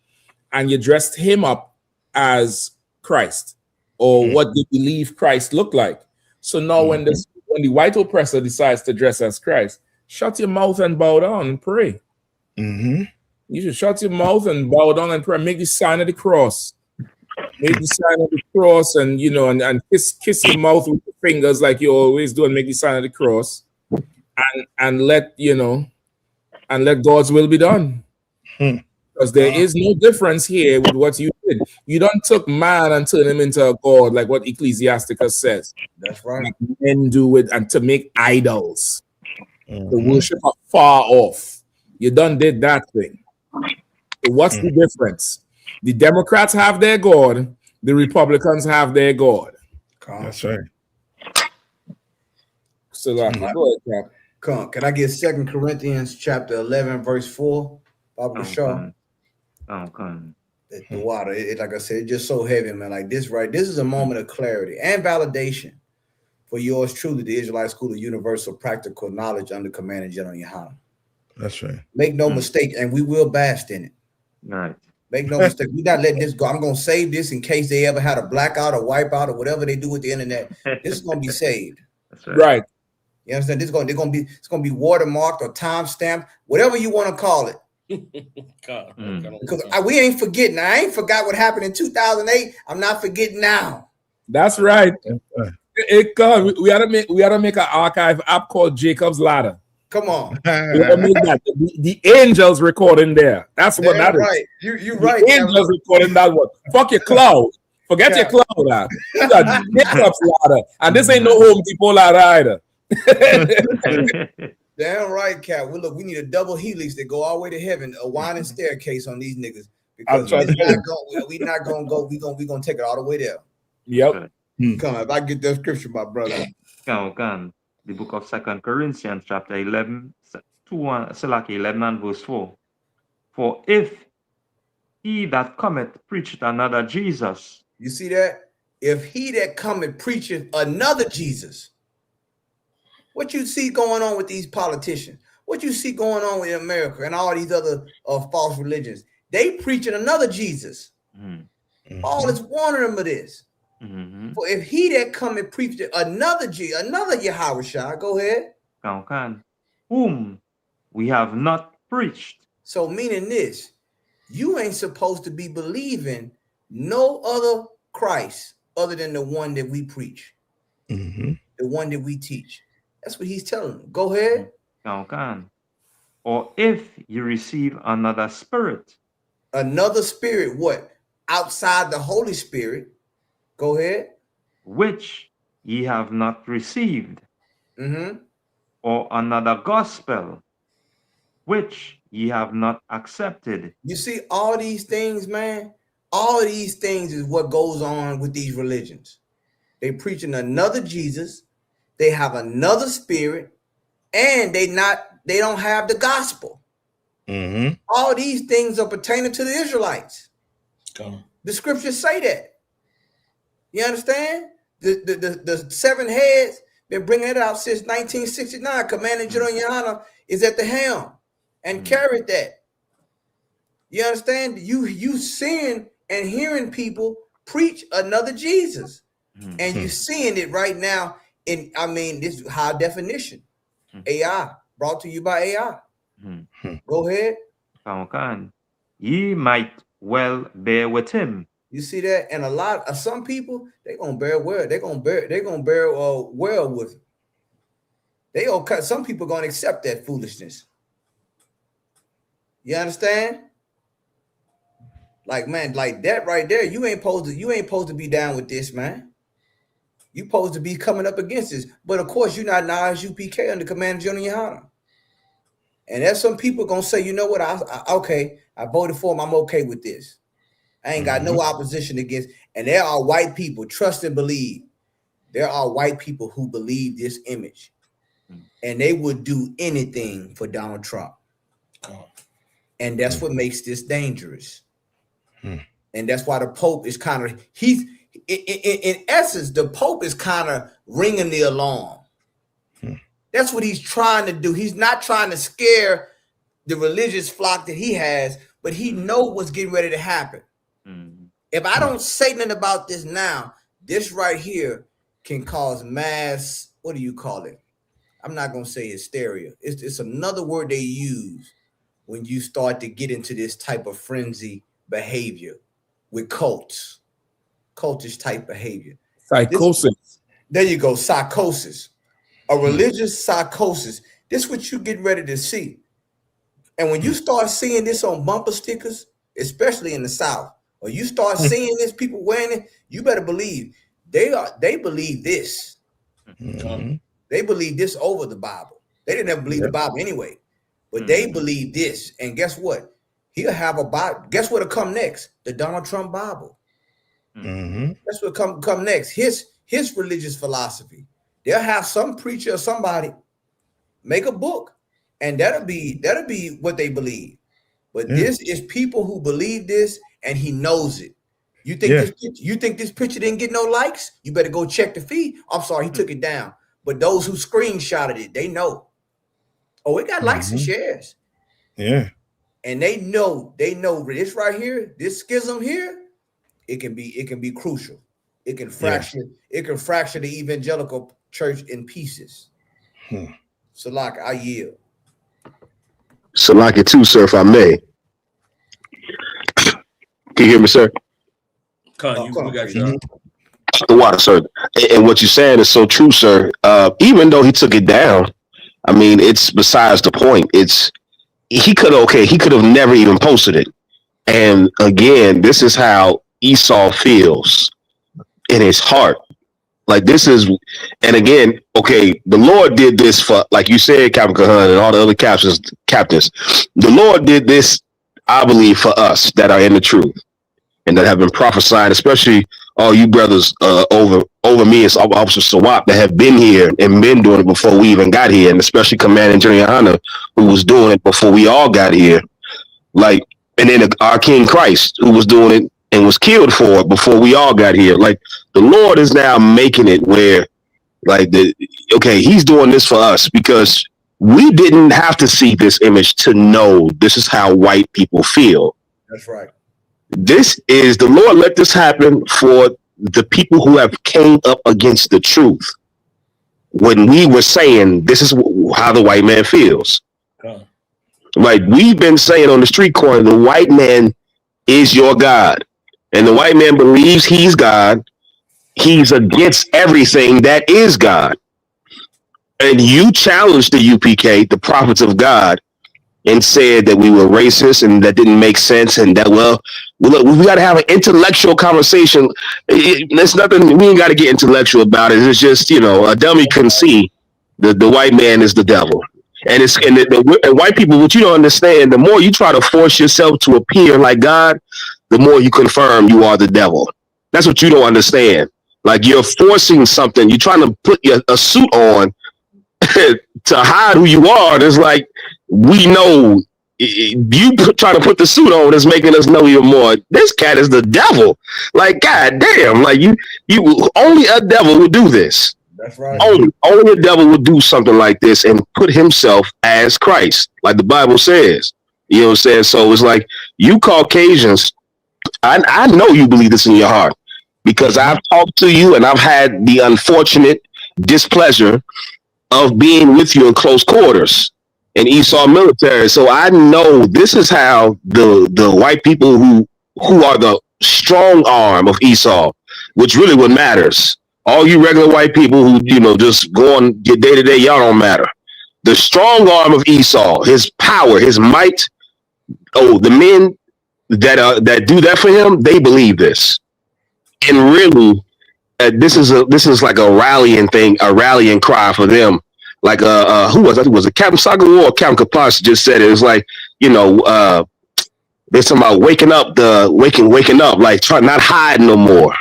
and you dressed him up as Christ or what they believe Christ looked like. So now when the white oppressor decides to dress as Christ, shut your mouth and bow down and pray. You should shut your mouth and bow down and pray. Make the sign of the cross. Make the sign of the cross and and kiss your mouth with your fingers like you always do and make the sign of the cross. And let God's will be done. Because there is no difference here with what you did. You don't took man and turn him into a god like what Ecclesiasticus says. That's right. Like men do it and to make idols. The worship are far off. You done did that thing. So what's the difference? The Democrats have their God. The Republicans have their God. That's right. So go ahead, Cap. Can I get 2 Corinthians chapter 11, verse 4? Baba Shaw. The water. Like I said, it's just so heavy, man. Like this, right? This is a moment of clarity and validation for yours truly, the Israelite School of Universal Practical Knowledge under Commander General Yahanna. That's right. Make no mistake, and we will bask in it. Right. Make no mistake. We're not letting this go. I'm gonna save this in case they ever had a blackout or wipeout or whatever they do with the internet. This is gonna be saved. That's right. Right. You understand? It's gonna be watermarked or time stamped, whatever you want to call it. God, Because we ain't forgetting. I ain't forgot what happened in 2008. I'm not forgetting now. That's right. We gotta make an archive app called Jacob's Ladder. Come on. We gotta make that. The angels recording there. That's what that is. Right. You're right. The angels recording that one. Fuck your cloud. Forget your cloud. You got Jacob's Ladder. And this ain't no Home Depot ladder either. Damn right, Cap. Well, look, we need a double helix that go all the way to heaven, a winding staircase on these niggas. Because we're not gonna go. We're gonna take it all the way there. Yep. Come on, if I get that scripture, my brother. Can. The book of 2 Corinthians, chapter 11, 11 and verse 4. For if he that cometh preacheth another Jesus. You see that? If he that cometh preacheth another Jesus. What you see going on with these politicians? What you see going on in America and all these other false religions? They preaching another Jesus. Paul is warning them of this. For if he that come and preach another Yahushua, go ahead. Whom we have not preached. So meaning this, you ain't supposed to be believing no other Christ other than the one that we preach, the one that we teach. That's what he's telling them. Go ahead. Or if you receive another spirit. Another spirit, what? Outside the Holy Spirit. Go ahead. Which ye have not received. Or another gospel, which ye have not accepted. You see, all these things, man, all of these things is what goes on with these religions. They preaching another Jesus, they have another spirit, and they don't have the gospel. All these things are pertaining to the Israelites. The scriptures say that. You understand? The seven heads been bringing it out since 1969. Commanding General Yahanna is at the helm and carried that. You understand? You seeing and hearing people preach another Jesus, and you seeing it right now. This is high definition. AI brought to you by AI. Go ahead. Ye might well bear with him. You see that? And a lot of some people, they're gonna bear well. They're gonna bear well with it. Some people gonna accept that foolishness. You understand? Like, man, like that right there, you ain't supposed to be down with this, man. You supposed to be coming up against this. But of course, you're not Nas UPK under Commander General Yahanna. And there's some people gonna say, you know what? I voted for him. I'm okay with this. I ain't got no opposition against. And there are white people, trust and believe. There are white people who believe this image, and they would do anything for Donald Trump. And that's what makes this dangerous. And that's why the Pope is kind of in essence, the Pope is kind of ringing the alarm. That's what he's trying to do. He's not trying to scare the religious flock that he has, but he knows what's getting ready to happen. If I don't say nothing about this now, this right here can cause mass, what do you call it? I'm not going to say hysteria. It's another word they use when you start to get into this type of frenzy behavior with cults, cultish type behavior. Psychosis. There you go, psychosis. A religious psychosis. This is what you get ready to see. And when you start seeing this on bumper stickers, especially in the South, or you start seeing this, people wearing it, you better believe they believe this. They believe this over the Bible. They didn't ever believe the Bible anyway, but they believe this. And guess what? He'll have a Bible. Guess what'll come next? The Donald Trump Bible. That's what come next. His religious philosophy. They'll have some preacher or somebody make a book, and that'll be what they believe. But this is people who believe this, and he knows it. You think this picture didn't get no likes? You better go check the feed. I'm sorry, he took it down. But those who screenshotted it, they know. Oh, it got likes and shares. Yeah. And they know this right here, this schism here, it can be crucial. It can fracture, the evangelical church in pieces. So like I yield. So like it too, sir, if I may. Can you hear me, sir? We got you. The water, sir. And what you're saying is so true, sir. Even though he took it down, I mean, it's besides the point. He could have never even posted it. And again, this is how Esau feels in his heart. Like this is, and again, okay, the Lord did this for, like you said, Captain Kahan and all the other captains. The Lord did this, I believe, for us that are in the truth and that have been prophesying, especially all you brothers over me as Officer Sawap that have been here and been doing it before we even got here, and especially Commanding General Yahanna, who was doing it before we all got here. Like, and then our King Christ, who was doing it and was killed for it before we all got here. Like, the Lord is now making it where, like, he's doing this for us because we didn't have to see this image to know this is how white people feel. That's right. This is, the Lord let this happen for the people who have came up against the truth. When we were saying, this is how the white man feels. Like, we've been saying on the street corner, the white man is your God. And the white man believes he's God. He's against everything that is God. And you challenged the UPK, the prophets of God, and said that we were racist and that didn't make sense, and that, look, we got to have an intellectual conversation. There's nothing, we ain't got to get intellectual about it. It's just, a dummy can see the white man is the devil. And and white people, what you don't understand, the more you try to force yourself to appear like God, the more you confirm you are the devil. That's what you don't understand. Like, you're forcing something. You're trying to put a suit on to hide who you are. And it's like, we know you trying to put the suit on is making us know even more. This cat is the devil. Like, God damn, like you only a devil would do this. That's right. Only a devil would do something like this and put himself as Christ, like the Bible says. You know what I'm saying? So it's like, you Caucasians, I know you believe this in your heart because I've talked to you and I've had the unfortunate displeasure of being with you in close quarters in Esau military. So I know this is how the white people who are the strong arm of Esau, which really what matters. All you regular white people who, just go on your day-to-day, y'all don't matter. The strong arm of Esau, his power, his might, the men that do that for him, they believe this. And really, this is like a rallying thing, a rallying cry for them. Like, who was it? Was it Captain Sagawa or Captain Kapas just said it? It was like, they're talking about waking up, like try not hide no more.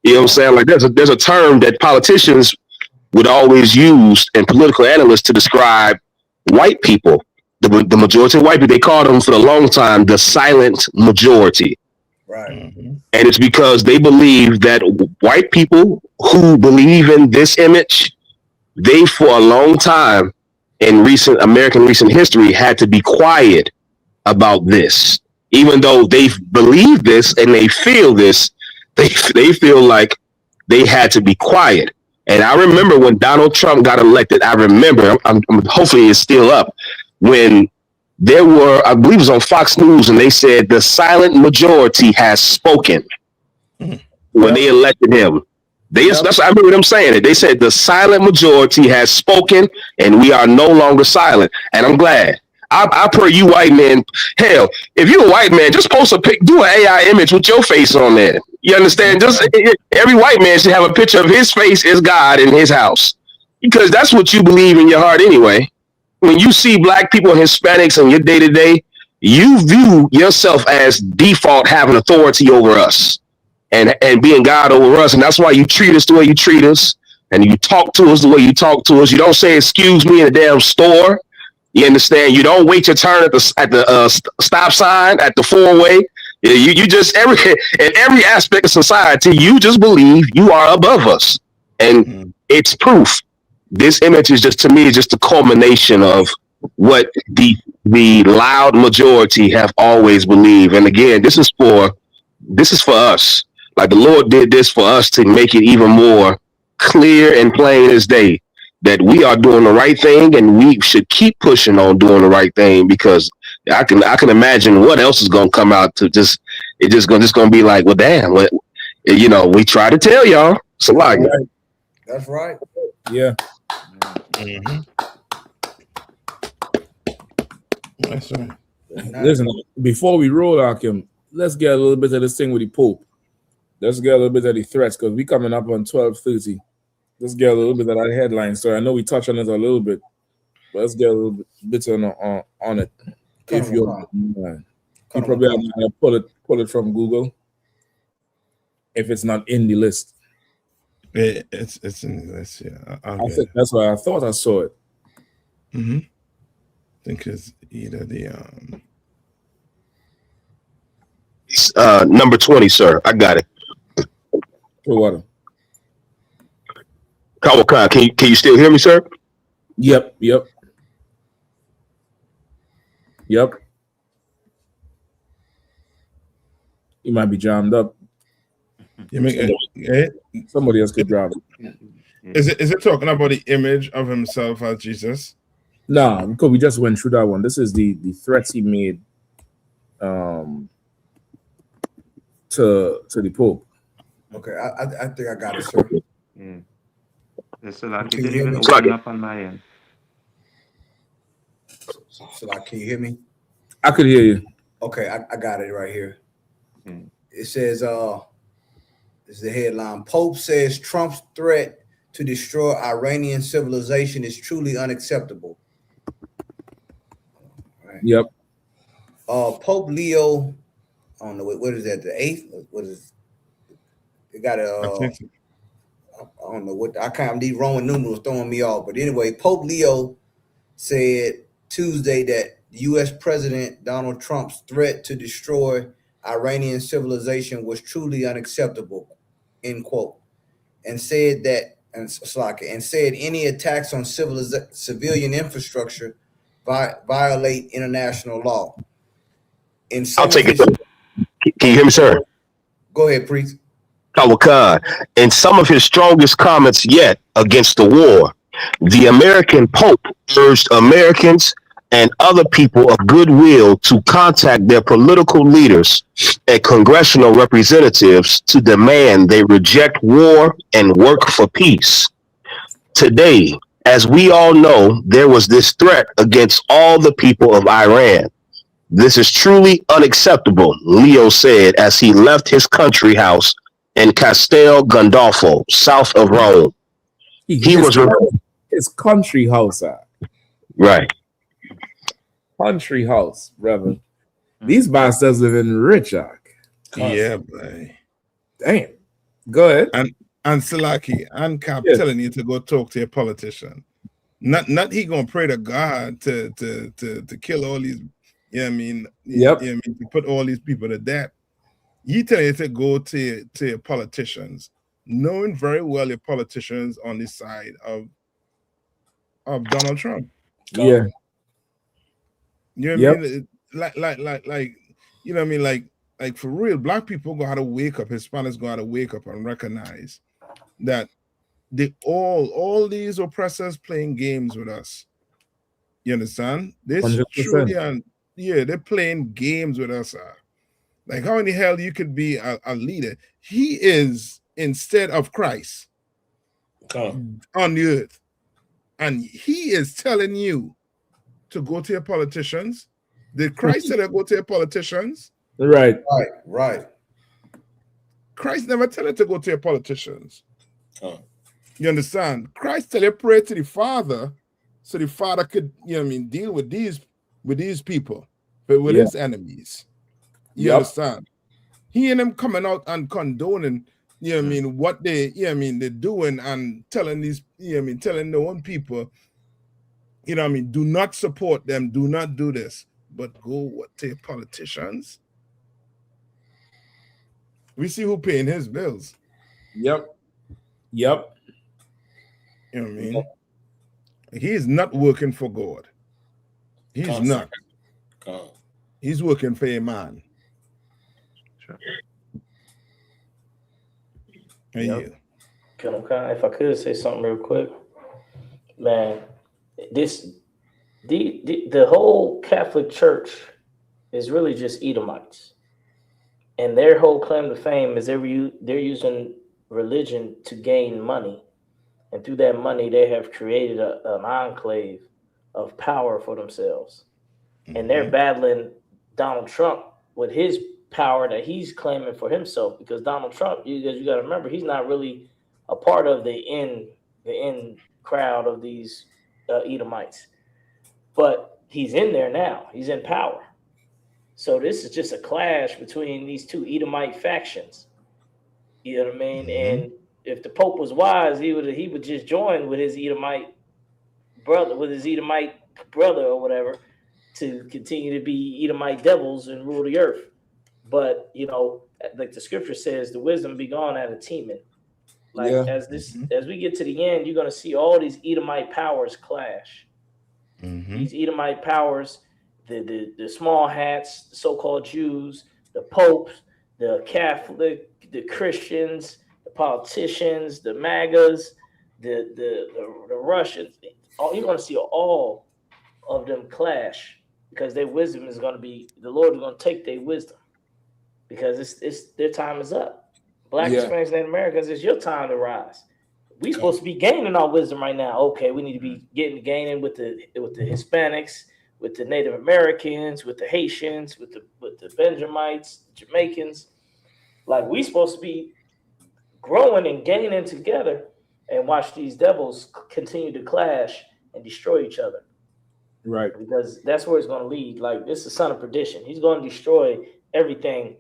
You know what I'm saying? Like, there's a term that politicians would always use and political analysts to describe white people, the majority of white people. They called them for a long time the silent majority. Right. And it's because they believe that white people who believe in this image, they for a long time in recent American history had to be quiet about this. Even though they believe this and they feel this, they feel like they had to be quiet. And I remember when Donald Trump got elected, I'm hopefully it's still up, when there were, I believe it was on Fox News, and they said the silent majority has spoken when they elected him. I remember them saying it. They said the silent majority has spoken and we are no longer silent. And I'm glad. I pray you white men, hell, if you're a white man, just post a pic, do an AI image with your face on there. You understand? Just every white man should have a picture of his face as God in his house, because that's what you believe in your heart anyway. When you see black people and Hispanics in your day to day, you view yourself as default having authority over us and being God over us. And that's why you treat us the way you treat us, and you talk to us the way you talk to us. You don't say excuse me in a damn store. You understand? You don't wait your turn at the stop sign at the four-way. You just in every aspect of society, you just believe you are above us, and it's proof. This image is just, to me, just the culmination of what the loud majority have always believed. And again, this is for us. Like the Lord did this for us to make it even more clear and plain as day that we are doing the right thing, and we should keep pushing on doing the right thing, because I can imagine what else is going to come out to just gonna be like, well, damn, we try to tell y'all. So like, That's right. Yeah. Mm-hmm. That's right. Listen, before we roll, Akim, let's get a little bit of this thing with the Pope. Let's get a little bit of the threats, because we coming up on 12:30. Let's get a little bit of that headline. So I know we touched on it a little bit, but let's get a little bit on it. If you probably have to pull it from Google if it's not in the list. It's in the list, yeah. I think that's why I thought I saw it. Mm-hmm. I think it's either the number 20, sir. I got it. What? Kawakai, can you still hear me, sir? Yep. You might be jammed up. Somebody else could drive it. Is it talking about the image of himself as Jesus? No, because we just went through that one. This is the threats he made to the Pope. Okay, I think I got it, sir. So that you didn't even open up on my end. So can you hear me? I could hear you. Okay, I got it right here. It says, this is the headline. Pope says Trump's threat to destroy Iranian civilization is truly unacceptable. Right. Yep. Pope Leo, I don't know, what is that, the 8th? What is they got a I don't know what these Roman numerals throwing me off. But anyway, Pope Leo said Tuesday that U.S. President Donald Trump's threat to destroy Iranian civilization was truly unacceptable, end quote, and said any attacks on civilian infrastructure violate international law. I'll take it. Can you hear me, sir? Go ahead, priest. Kawakan, in some of his strongest comments yet against the war, the American Pope urged Americans and other people of goodwill to contact their political leaders and congressional representatives to demand they reject war and work for peace. Today, as we all know, there was this threat against all the people of Iran. This is truly unacceptable, Leo said as he left his country house in Castel Gandolfo, south of Rome. He was his country house. Right. Country house, brother. These bastards live in rich. Yeah, boy. Damn. Go ahead. And Salaki and Cap telling you to go talk to a politician. Not he gonna pray to God to kill all these. Yeah, I mean, to put all these people to death. You tell you to go to your politicians, knowing very well your politicians on the side of Donald Trump. Yeah. You know what I mean? Like you know what I mean? Like for real, black people gotta wake up, Hispanics gotta wake up and recognize that all these oppressors playing games with us. You understand? This 100%. truly, and they're playing games with us. Like, how in the hell you could be a leader? He is instead of Christ on the earth. And he is telling you to go to your politicians. Did Christ tell you to go to your politicians? Right. Christ never tell you to go to your politicians. You understand? Christ tell you pray to the Father so the Father could, deal with these people, but with his enemies. You understand? He and them coming out and condoning, what they're doing and telling these, telling their own people, do not support them, do not do this, but go to your politicians. We see who paying his bills. Yep. You know what I mean? He is not working for God. He's not. He's working for a man. Sure. Hey, Yep. If I could say something real quick, man, the whole Catholic Church is really just Edomites, and their whole claim to fame is they're using religion to gain money, and through that money they have created an enclave of power for themselves, and they're battling Donald Trump with his power that he's claiming for himself, because Donald Trump, you got to remember, he's not really a part of the in crowd of these Edomites, but he's in there now. He's in power. So this is just a clash between these two Edomite factions. You know what I mean? And if the Pope was wise, he would just join with his Edomite brother, or whatever, to continue to be Edomite devils and rule the earth. But like the scripture says, the wisdom be gone out of teeming. Like as we get to the end, you're gonna see all these Edomite powers clash. These Edomite powers, the small hats, the so-called Jews, the popes, the Catholic, the Christians, the politicians, the MAGAs, the Russians. You're gonna see all of them clash, because their wisdom is gonna be, the Lord is gonna take their wisdom, because it's their time is up. Black Hispanics and Americans, it's your time to rise. We supposed to be gaining our wisdom right now. Okay, we need to be gaining with the Hispanics, with the Native Americans, with the Haitians, with the Benjamites, the Jamaicans. Like, we supposed to be growing and gaining together, and watch these devils continue to clash and destroy each other. Right. Because that's where it's going to lead. Like, this is the son of perdition. He's going to destroy everything.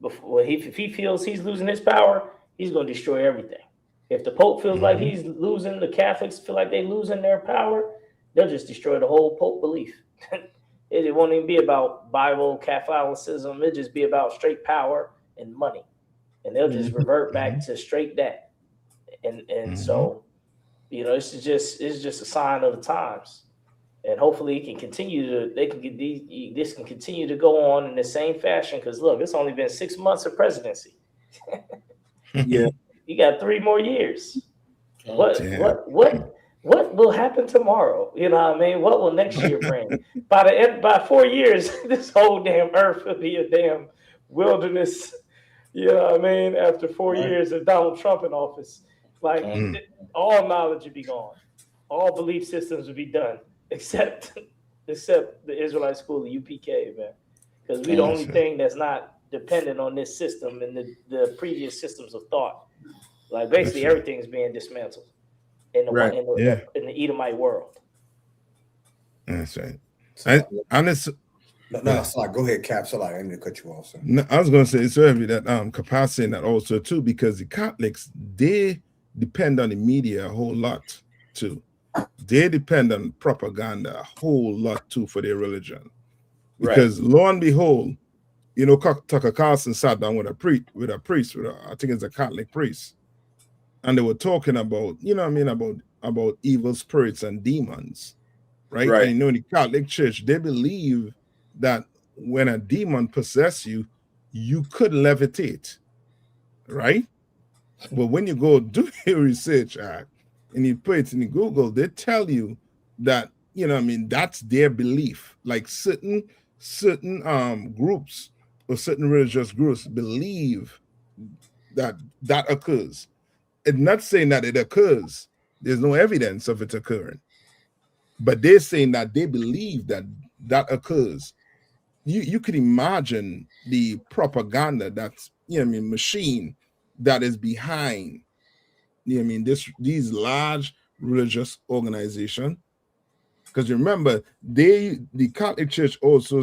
If he feels he's losing his power, he's going to destroy everything. If the Pope feels like he's losing, the Catholics feel like they're losing their power, they'll just destroy the whole Pope belief. It won't even be about Bible, Catholicism. It'll just be about straight power and money. And they'll just revert back to straight that. And so, this is just a sign of the times. And hopefully it can continue this can continue to go on in the same fashion. Because look, it's only been 6 months of presidency. Yeah. You got 3 more years. What will happen tomorrow? You know what I mean? What will next year bring? By 4 years, this whole damn earth will be a damn wilderness. You know what I mean? After 4 years of Donald Trump in office, like all knowledge would be gone. All belief systems would be done, except the Israelite school, the UPK, man. Because we're the only thing that's not dependent on this system and the previous systems of thought. Like, basically everything is being dismantled in the Edomite world. That's right. Go ahead, Cap. So I didn't mean to cut you off. So. No, I was going to say it's heavy that capacity that also too, because the Catholics, they depend on the media a whole lot too. They depend on propaganda a whole lot too for their religion. Because lo and behold, Tucker Carlson sat down with a priest, I think it's a Catholic priest, and they were talking about, about evil spirits and demons, right? And in the Catholic Church, they believe that when a demon possesses you, you could levitate, right? But when you go do your research and you put it in Google, they tell you that, that's their belief. Like certain groups or certain religious groups believe that occurs. It's not saying that it occurs. There's no evidence of it occurring. But they're saying that they believe that occurs. You could imagine the propaganda that's, machine that is behind, these large religious organizations. Because remember, the Catholic Church also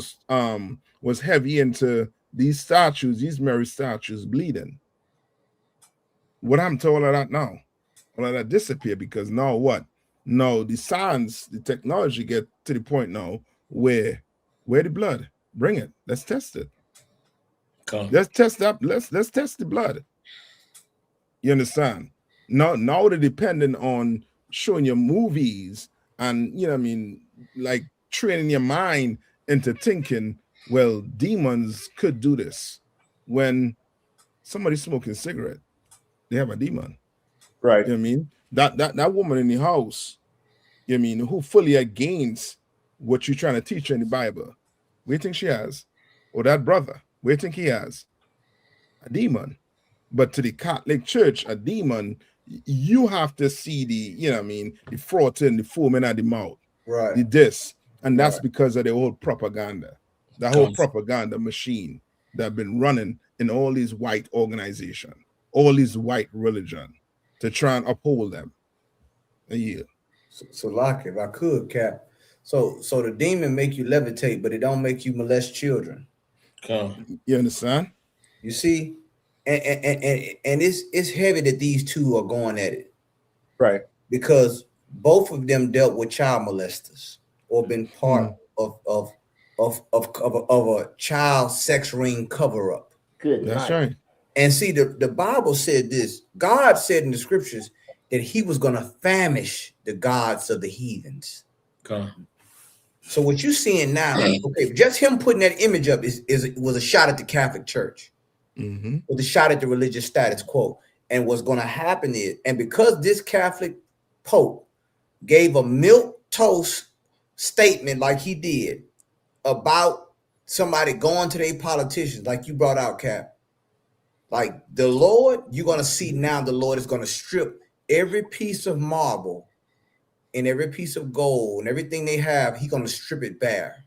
was heavy into these statues, these Mary statues bleeding. What happened to all of that now? All of that disappeared, because now what? Now the science, the technology get to the point now where the blood? Bring it. Let's test it. Let's test that. Let's test the blood. You understand? Now they're dependent on showing you movies and like training your mind into thinking, well, demons could do this. When somebody's smoking a cigarette, they have a demon. Right. You know what I mean? That woman in the house, you know what I mean, who fully against what you're trying to teach her in the Bible. What do you think she has? Or that brother, what do you think he has? A demon. But to the Catholic Church, a demon, you have to see the, you know what I mean, the frothing, the foaming at the mouth. Right. The this. And that's because of the whole propaganda. The whole propaganda machine that been running in all these white organizations, all these white religion to try and uphold them. Yeah. So like, if I could, Cap. So the demon make you levitate, but it don't make you molest children. You understand? You see, and it's heavy that these two are going at it, right? Because both of them dealt with child molesters or been part of a child sex ring cover up. Good. That's right. And see, the Bible said this. God said in the scriptures that He was going to famish the gods of the heathens. So what you're seeing now, okay, just him putting that image up was a shot at the Catholic Church, was a shot at the religious status quo. And what's going to happen is, and because this Catholic Pope gave a milquetoast statement like he did about somebody going to their politicians, like you brought out, Cap, like the Lord, you're going to see now the Lord is going to strip every piece of marble and every piece of gold and everything they have, He's going to strip it bare.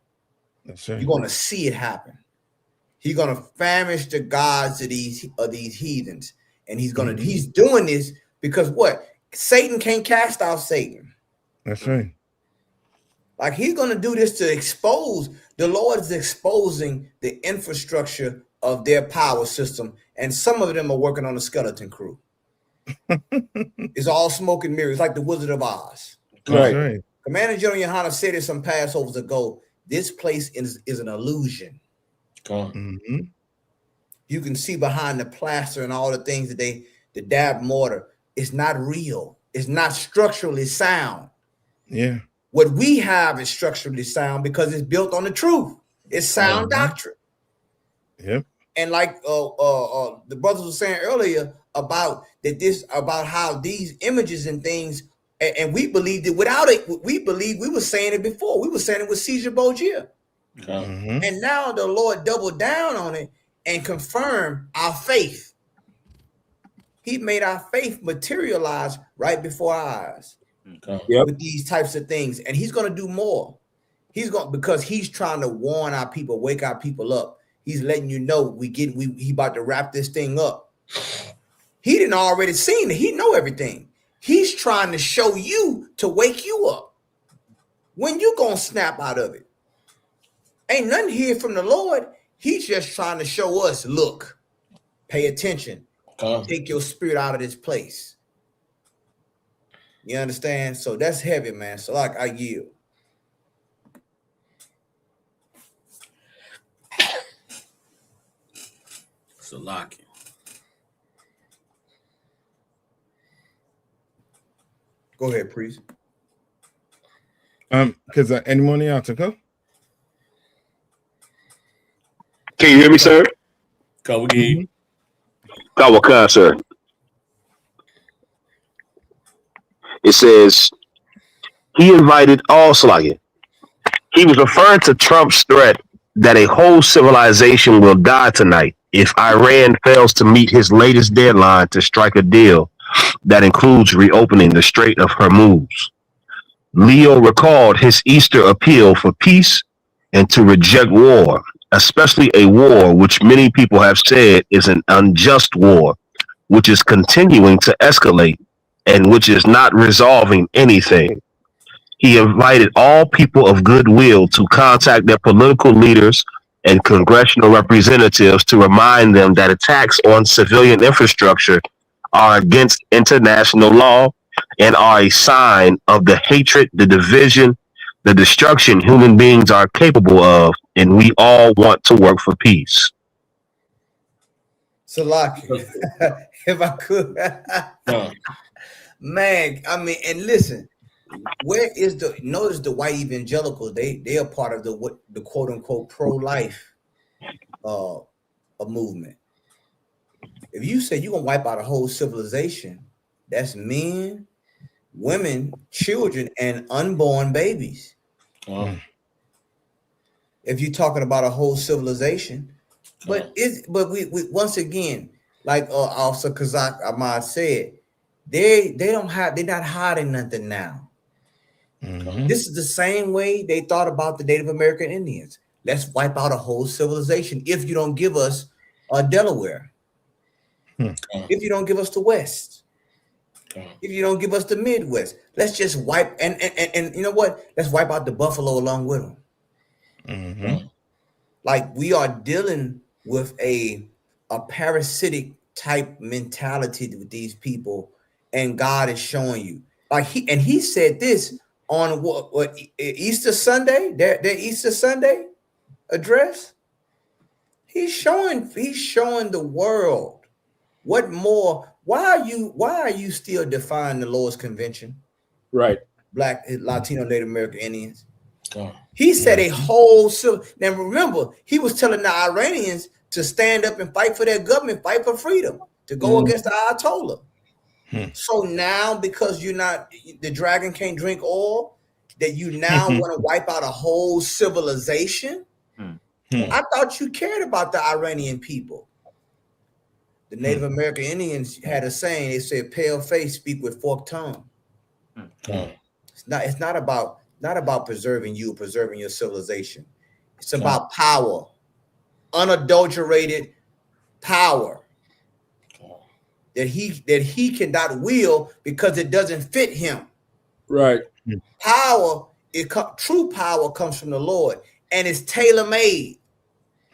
That's right. You're going to see it happen. He's going to famish the gods of these heathens. And he's doing this because what? Satan can't cast out Satan. That's right. Like he's going to do this to expose, the Lord is exposing the infrastructure of their power system. And some of them are working on the skeleton crew. It's all smoke and mirrors, like the Wizard of Oz. Right. Commander General Yahanna said it some Passovers ago. This place is an illusion. You can see behind the plaster and all the things that the dab mortar. It's not real. It's not structurally sound. Yeah. What we have is structurally sound because it's built on the truth. It's sound doctrine. Yep. And like the brothers were saying earlier about how these images and things, and we believed it without it. We were saying it before. We were saying it with Caesar Borgia. And now the Lord doubled down on it and confirmed our faith. He made our faith materialize right before our eyes with these types of things. And He's going to do more. Because He's trying to warn our people, wake our people up. He's letting you know he about to wrap this thing up. He didn't already seen it. He know everything. He's trying to show you to wake you up. When you gonna snap out of it? Ain't nothing here from the Lord. He's just trying to show us, look, pay attention. Take your spirit out of this place. You understand? So that's heavy, man. So like I yield. So lock it. Go ahead, priest. Because anyone in the article? Can you hear me, sir? Come, we can hear you. Kawaka, sir. It says he invited all slugging. He was referring to Trump's threat that a whole civilization will die tonight if Iran fails to meet his latest deadline to strike a deal that includes reopening the Strait of Hormuz. Leo recalled his Easter appeal for peace and to reject war, especially a war which many people have said is an unjust war, which is continuing to escalate and which is not resolving anything. He invited all people of goodwill to contact their political leaders and congressional representatives to remind them that attacks on civilian infrastructure are against international law and are a sign of the hatred, the division, the destruction human beings are capable of, and we all want to work for peace. Salaki, if I could. Man, I mean, and listen, where is the notice the white evangelicals? They are part of the quote unquote pro-life a movement. If you say you're gonna wipe out a whole civilization, that's men, women, children, and unborn babies. If you're talking about a whole civilization, but we once again, like Officer Kazak Ahmad said, they're not hiding nothing now. This is the same way they thought about the Native American Indians. Let's wipe out a whole civilization if you don't give us Delaware. If you don't give us the West, if you don't give us the Midwest, let's just wipe and you know what? Let's wipe out the buffalo along with them. Like we are dealing with a parasitic type mentality with these people, and God is showing you. Like he said this on what Easter Sunday, their Easter Sunday address. He's showing the world what more. Why are you still defying the Lord's convention? Right. Black, Latino, Native American Indians. He said a whole now remember, he was telling the Iranians to stand up and fight for their government, fight for freedom, to go against the Ayatollah. So now, because you're not, the dragon can't drink oil, that you now want to wipe out a whole civilization. I thought you cared about the Iranian people. The Native American Indians had a saying. They said, "Pale face speak with forked tongue." It's not about preserving you, preserving your civilization. It's about power, unadulterated power that he cannot wield because it doesn't fit him. Right. Power, true power comes from the Lord, and it's tailor-made.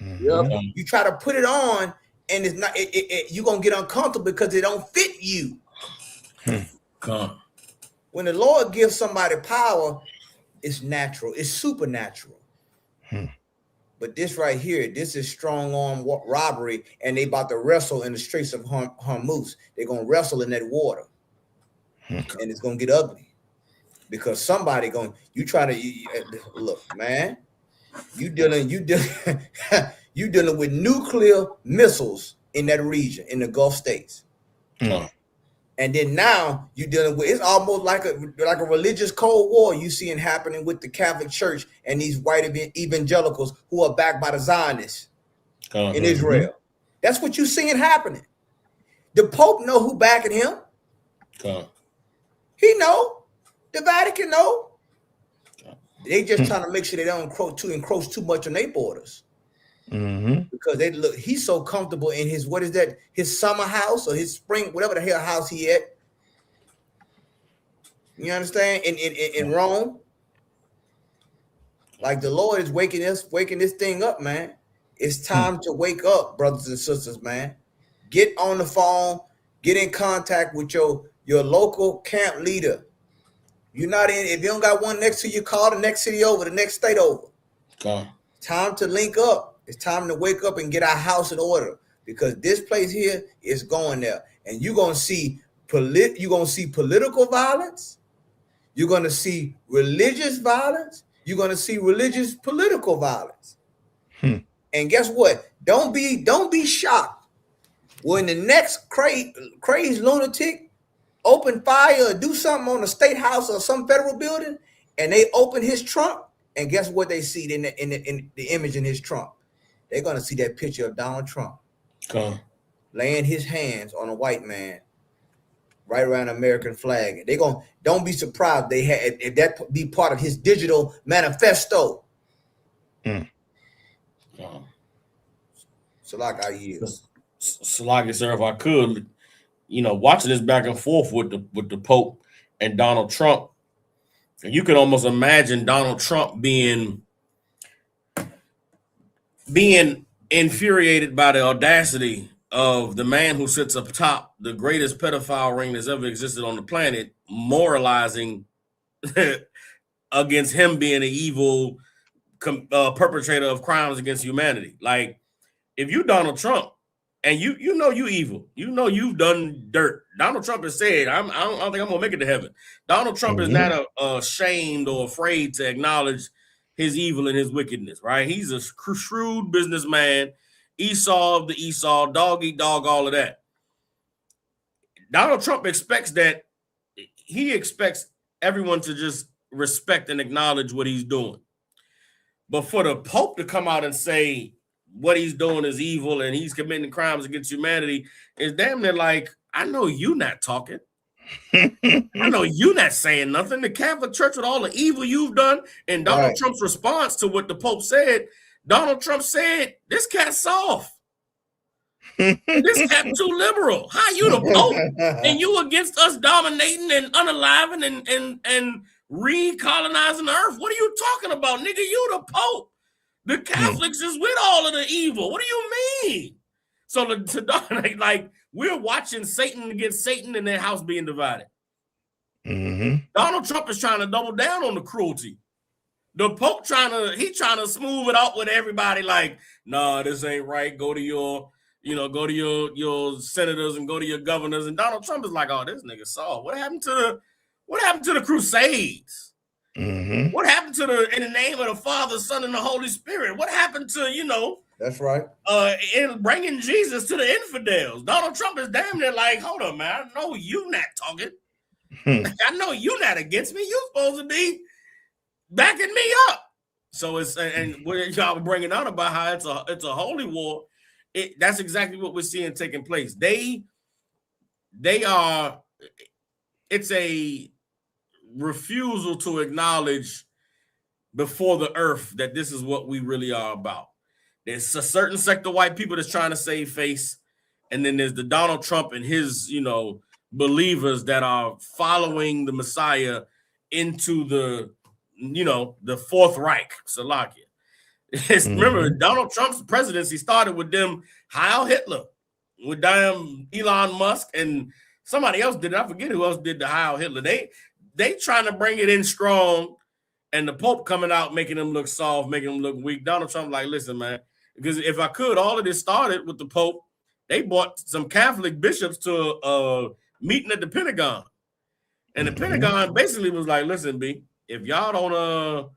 You try to put it on, and it's not. You're gonna get uncomfortable because it don't fit you. When the Lord gives somebody power, it's natural. It's supernatural. But this right here, this is strong arm robbery, and they about to wrestle in the Straits of Hormuz. They're gonna wrestle in that water, and it's gonna get ugly because somebody look, man. You dealing with nuclear missiles in that region in the Gulf states. And then now you're dealing with, it's almost like a religious cold war you seeing happening with the Catholic Church and these white evangelicals who are backed by the Zionists in Israel. That's what you're seeing happening. The Pope know who backing him. He know. The Vatican know. They just trying to make sure they don't encroach too much on their borders. Because he's so comfortable in his, what is that, his summer house or his spring, whatever the hell house he at. You understand? In Rome. Like the Lord is waking this thing up, man. It's time to wake up, brothers and sisters, man. Get on the phone, get in contact with your local camp leader. You're not in, if you don't got one next to you, call the next city over, the next state over. Time to link up. It's time to wake up and get our house in order, because this place here is going there. And you're gonna see political violence, you're gonna see religious violence, you're gonna see religious political violence. And guess what? Don't be shocked when the next crazy lunatic open fire or do something on the state house or some federal building, and they open his trunk, and guess what they see in the image in his trunk? They're gonna see that picture of Donald Trump laying his hands on a white man right around the American flag. They're gonna, don't be surprised they had if that be part of his digital manifesto. So like I yield. So like sir, if I could, watching this back and forth with the Pope and Donald Trump, and you can almost imagine Donald Trump being infuriated by the audacity of the man who sits up top, the greatest pedophile ring that's ever existed on the planet, moralizing against him being an evil perpetrator of crimes against humanity. Like, if you Donald Trump, and you know you evil. You know you've done dirt. Donald Trump has said, I don't think I'm gonna make it to heaven. Donald Trump is not ashamed or afraid to acknowledge his evil and his wickedness, right? He's a shrewd businessman, Esau of the Esau, dog eat dog, all of that. Donald Trump expects everyone to just respect and acknowledge what he's doing. But for the Pope to come out and say what he's doing is evil and he's committing crimes against humanity is damn near like, I know you not talking. I know you not saying nothing. The Catholic Church, with all the evil you've done, and Donald Trump's response to what the Pope said, Donald Trump said, this cat's soft. This cat too liberal. How you the Pope and you against us dominating and unaliving and recolonizing the earth? What are you talking about, nigga? You the Pope. The Catholics is with all of the evil. What do you mean? So like we're watching Satan against Satan and their house being divided. Donald Trump is trying to double down on the cruelty. The Pope trying to smooth it out with everybody. Like, nah, this ain't right. Go to your senators and go to your governors. And Donald Trump is like, oh, this nigga Saul. What happened to the Crusades? What happened to in the name of the Father, Son, and the Holy Spirit? What happened to That's right. In bringing Jesus to the infidels? Donald Trump is damn near like, hold on, man. I know you not talking. I know you not against me. You supposed to be backing me up. So it's and what y'all were bringing out about how it's a holy war. That's exactly what we're seeing taking place. It's a refusal to acknowledge before the earth that this is what we really are about. There's a certain sect of white people that's trying to save face, and then there's the Donald Trump and his, believers that are following the Messiah into the Fourth Reich, Salakia. Remember, Donald Trump's presidency started with them Heil Hitler, with damn Elon Musk, and somebody else did it. I forget who else did the Heil Hitler. They trying to bring it in strong, and the Pope coming out making them look soft, making them look weak. Donald Trump like, listen, man, because if I could, all of this started with the Pope. They brought some Catholic bishops to a meeting at the Pentagon, and the Pentagon basically was like, listen, B, if y'all don't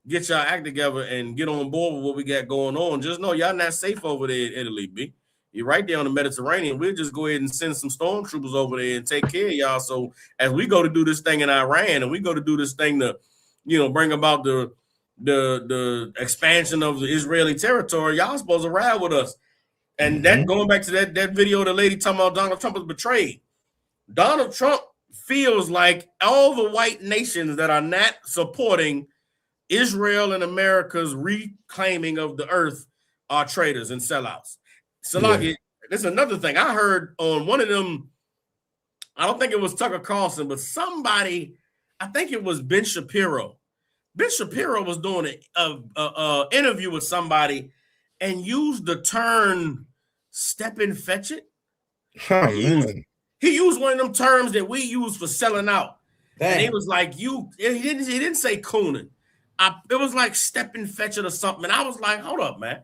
get y'all act together and get on board with what we got going on, just know y'all not safe over there in Italy, B. You're right there on the Mediterranean. We'll just go ahead and send some stormtroopers over there and take care of y'all. So as we go to do this thing in Iran and we go to do this thing to, bring about the expansion of the Israeli territory, y'all supposed to ride with us. And that going back to that video, the lady talking about Donald Trump was betrayed. Donald Trump feels like all the white nations that are not supporting Israel and America's reclaiming of the earth are traitors and sellouts. So there's another thing I heard on one of them. I don't think it was Tucker Carlson, but somebody, I think it was Ben Shapiro. Ben Shapiro was doing an interview with somebody and used the term "step and fetch it." He used one of them terms that we use for selling out. Dang. And he was like, he didn't say cooning. It was like step and fetch it or something. And I was like, hold up, man.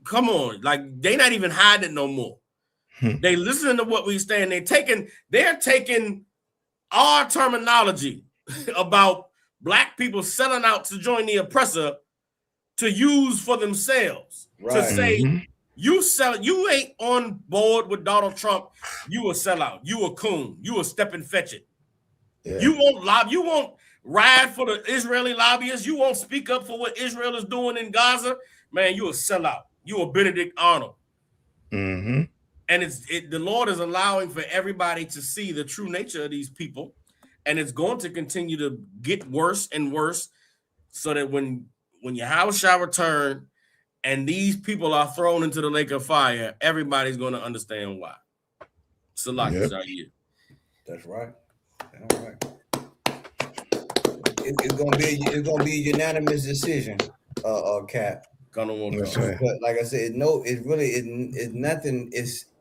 Come on. Like, they not even hiding it no more. They listening to what we saying. They're taking our terminology about black people selling out to join the oppressor to use for themselves. Right. To say, you ain't on board with Donald Trump, you a sellout, you a coon, you a step and fetch it. Yeah. You won't ride for the Israeli lobbyists, you won't speak up for what Israel is doing in Gaza, man, you a sellout, you a Benedict Arnold. And the Lord is allowing for everybody to see the true nature of these people, and it's going to continue to get worse and worse, so that when Yahanna shall return and these people are thrown into the lake of fire, everybody's going to understand why. Salakia, that's right. All right. It's gonna be a unanimous decision, Cap. But like I said, it's nothing.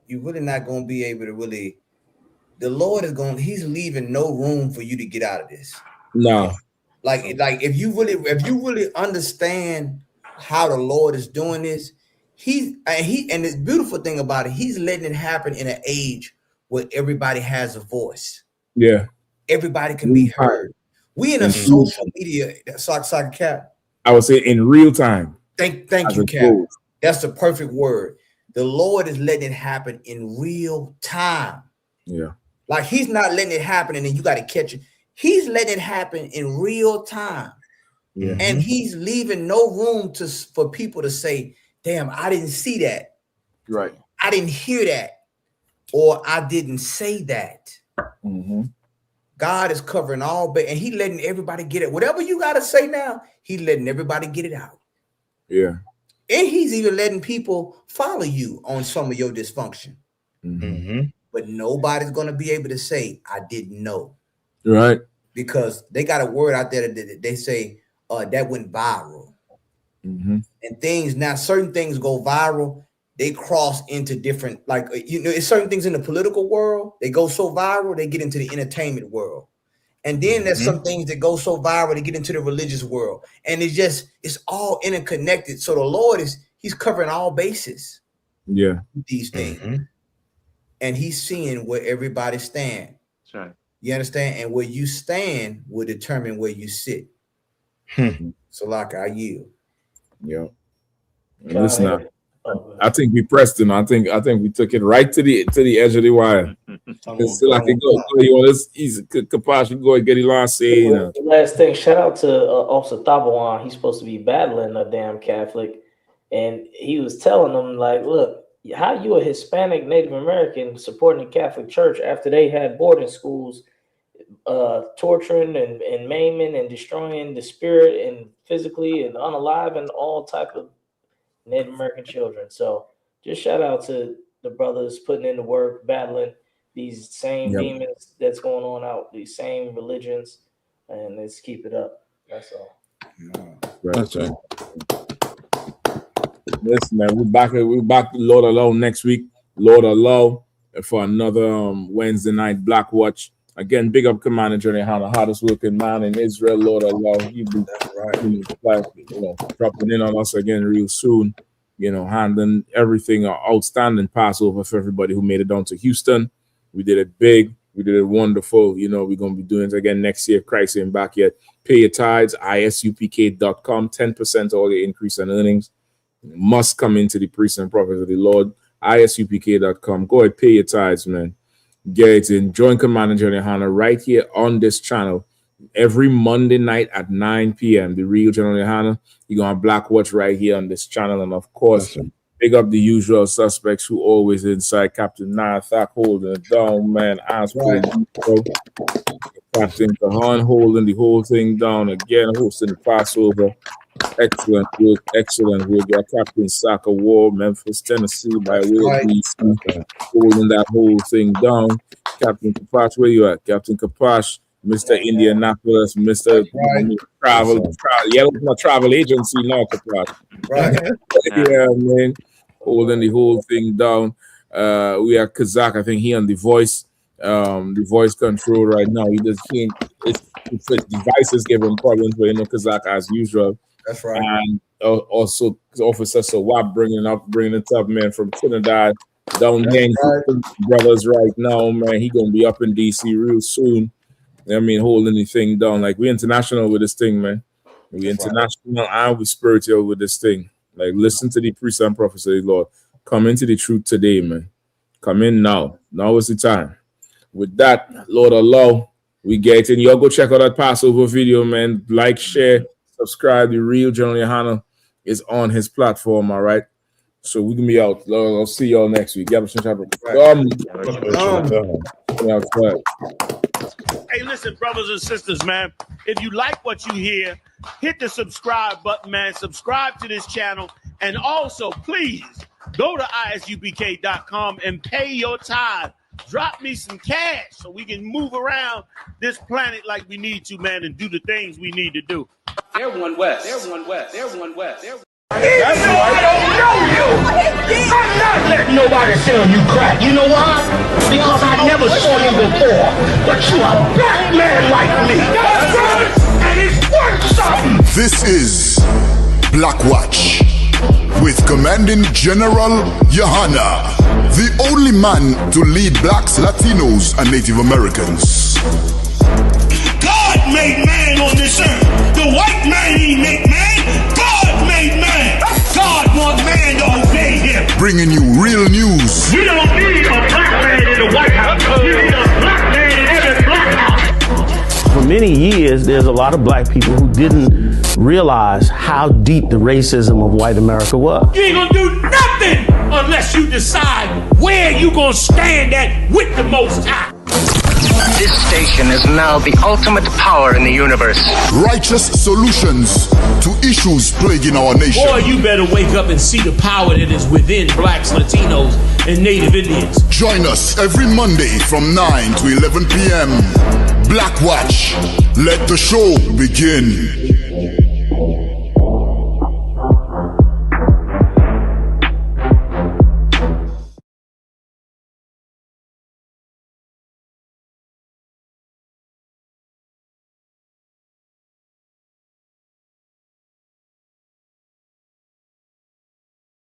You're really not gonna be able to really. The Lord He's leaving no room for you to get out of this. No. Like if you really understand how the Lord is doing this, And the beautiful thing about it, he's letting it happen in an age where everybody has a voice. Yeah. Everybody can be heard. We in a social media, sorry, Cap. I would say in real time. Thank you, Cap. That's the perfect word. The Lord is letting it happen in real time. Yeah. Like he's not letting it happen and then you got to catch it. He's letting it happen in real time. Yeah. And he's leaving no room for people to say, damn, I didn't see that. Right. I didn't hear that. Or I didn't say that. Mm-hmm. God is covering all, and he letting everybody get it. Whatever you got to say now, he's letting everybody get it out. Yeah. And he's even letting people follow you on some of your dysfunction. Mm-hmm. But nobody's going to be able to say, I didn't know. Right. Because they got a word out there that they say that went viral. Mm-hmm. And things, now certain things go viral. They cross into different, like, it's certain things in the political world. They go so viral, they get into the entertainment world. And then there's some things that go so viral, they get into the religious world. And it's all interconnected. So the Lord he's covering all bases. Yeah. With these things. And he's seeing where everybody stand. That's right. You understand? And where you stand will determine where you sit. So like I yield. Yeah. Listen, I think we pressed him. I think we took it right to the edge of the wire. It's still like it goes. You want this easy Kapash, you go and get Elon say. The last thing, shout out to Officer Tabawan. He's supposed to be battling a damn Catholic, and he was telling them like, look, how you a Hispanic Native American supporting the Catholic Church after they had boarding schools torturing and maiming and destroying the spirit and physically and unaliving all type of Native American children. So just shout out to the brothers putting in the work, battling these same demons that's going on out, these same religions, and let's keep it up. That's all. That's right. Listen, man, we're back to Lord Allow next week. Lord Allow for another Wednesday night Black Watch. Again, big up Commander Johnny Yahanna, hardest working man in Israel. Lord Allah, you be dropping in on us again real soon. Handling everything outstanding Passover for everybody who made it down to Houston. We did it big. We did it wonderful. We're going to be doing it again next year. Christ ain't back yet. Pay your tithes, isupk.com, 10% all the increase in earnings. Must come into the priest and prophets of the Lord. isupk.com. Go ahead, pay your tithes, man. Get it in. Join Commander Johnny Yahanna right here on this channel every Monday night at 9 p.m. The real Johnny Yahanna. You're going to Black Watch right here on this channel. And of course, big up the usual suspects who always inside. Captain Nathak holding it down, man. Captain Kahan holding the whole thing down again, hosting the Passover. Excellent work, excellent work. Got Captain Soccer War, Memphis, Tennessee, by way of DC, holding that whole thing down. Captain Kapash, where you at? Captain Kapash, Mr. Indianapolis, Mr. Travel agency now, Kapash. Right. Yeah, man, holding the whole thing down. We have Kazak, I think he on the voice control right now. He just can't. It's devices give him problems, but Kazak as usual. That's right. And also Officer Sawab bringing it up, man, from Trinidad down there. Brothers right now, man. He gonna be up in DC real soon. Holding the thing down. Like, we international with this thing, man. We international and we spiritual with this thing. Like, listen to the priest and prophets of the Lord. Come into the truth today, man. Come in now. Now is the time. With that, Lord Allah, we get in. Y'all go check out that Passover video, man. Like, share, subscribe. The real Johnny Yahanna is on his platform, all right? So we can be out. I'll see y'all next week. Hey, listen, brothers and sisters, man. If you like what you hear, hit the subscribe button, man. Subscribe to this channel. And also, please, go to isupk.com and pay your tithe. Drop me some cash so we can move around this planet like we need to, man, and do the things we need to do. They're one west. They're one west. They're one west. That's why I don't know you. I'm not letting nobody sell you crack. You know why? Because I never saw you before. But you a black man like me. That's right. And it's worth something. This is Black Watch. with Commanding General Yahanna, the only man to lead blacks, Latinos, and Native Americans. God made man on this earth. The white man he make man. God made man. God wants man to obey him. Bringing you real news. We don't need a black man in the White House. We need a black man in every black house. For many years, there's a lot of black people who didn't realize how deep the racism of white America was. You ain't gonna do nothing unless you decide where you gonna stand at with the Most High. This station is now the ultimate power in the universe. Righteous solutions to issues plaguing our nation. Boy, you better wake up and see the power that is within blacks, Latinos, and Native Indians. Join us every Monday from 9 to 11 p.m. Black Watch. Let the show begin.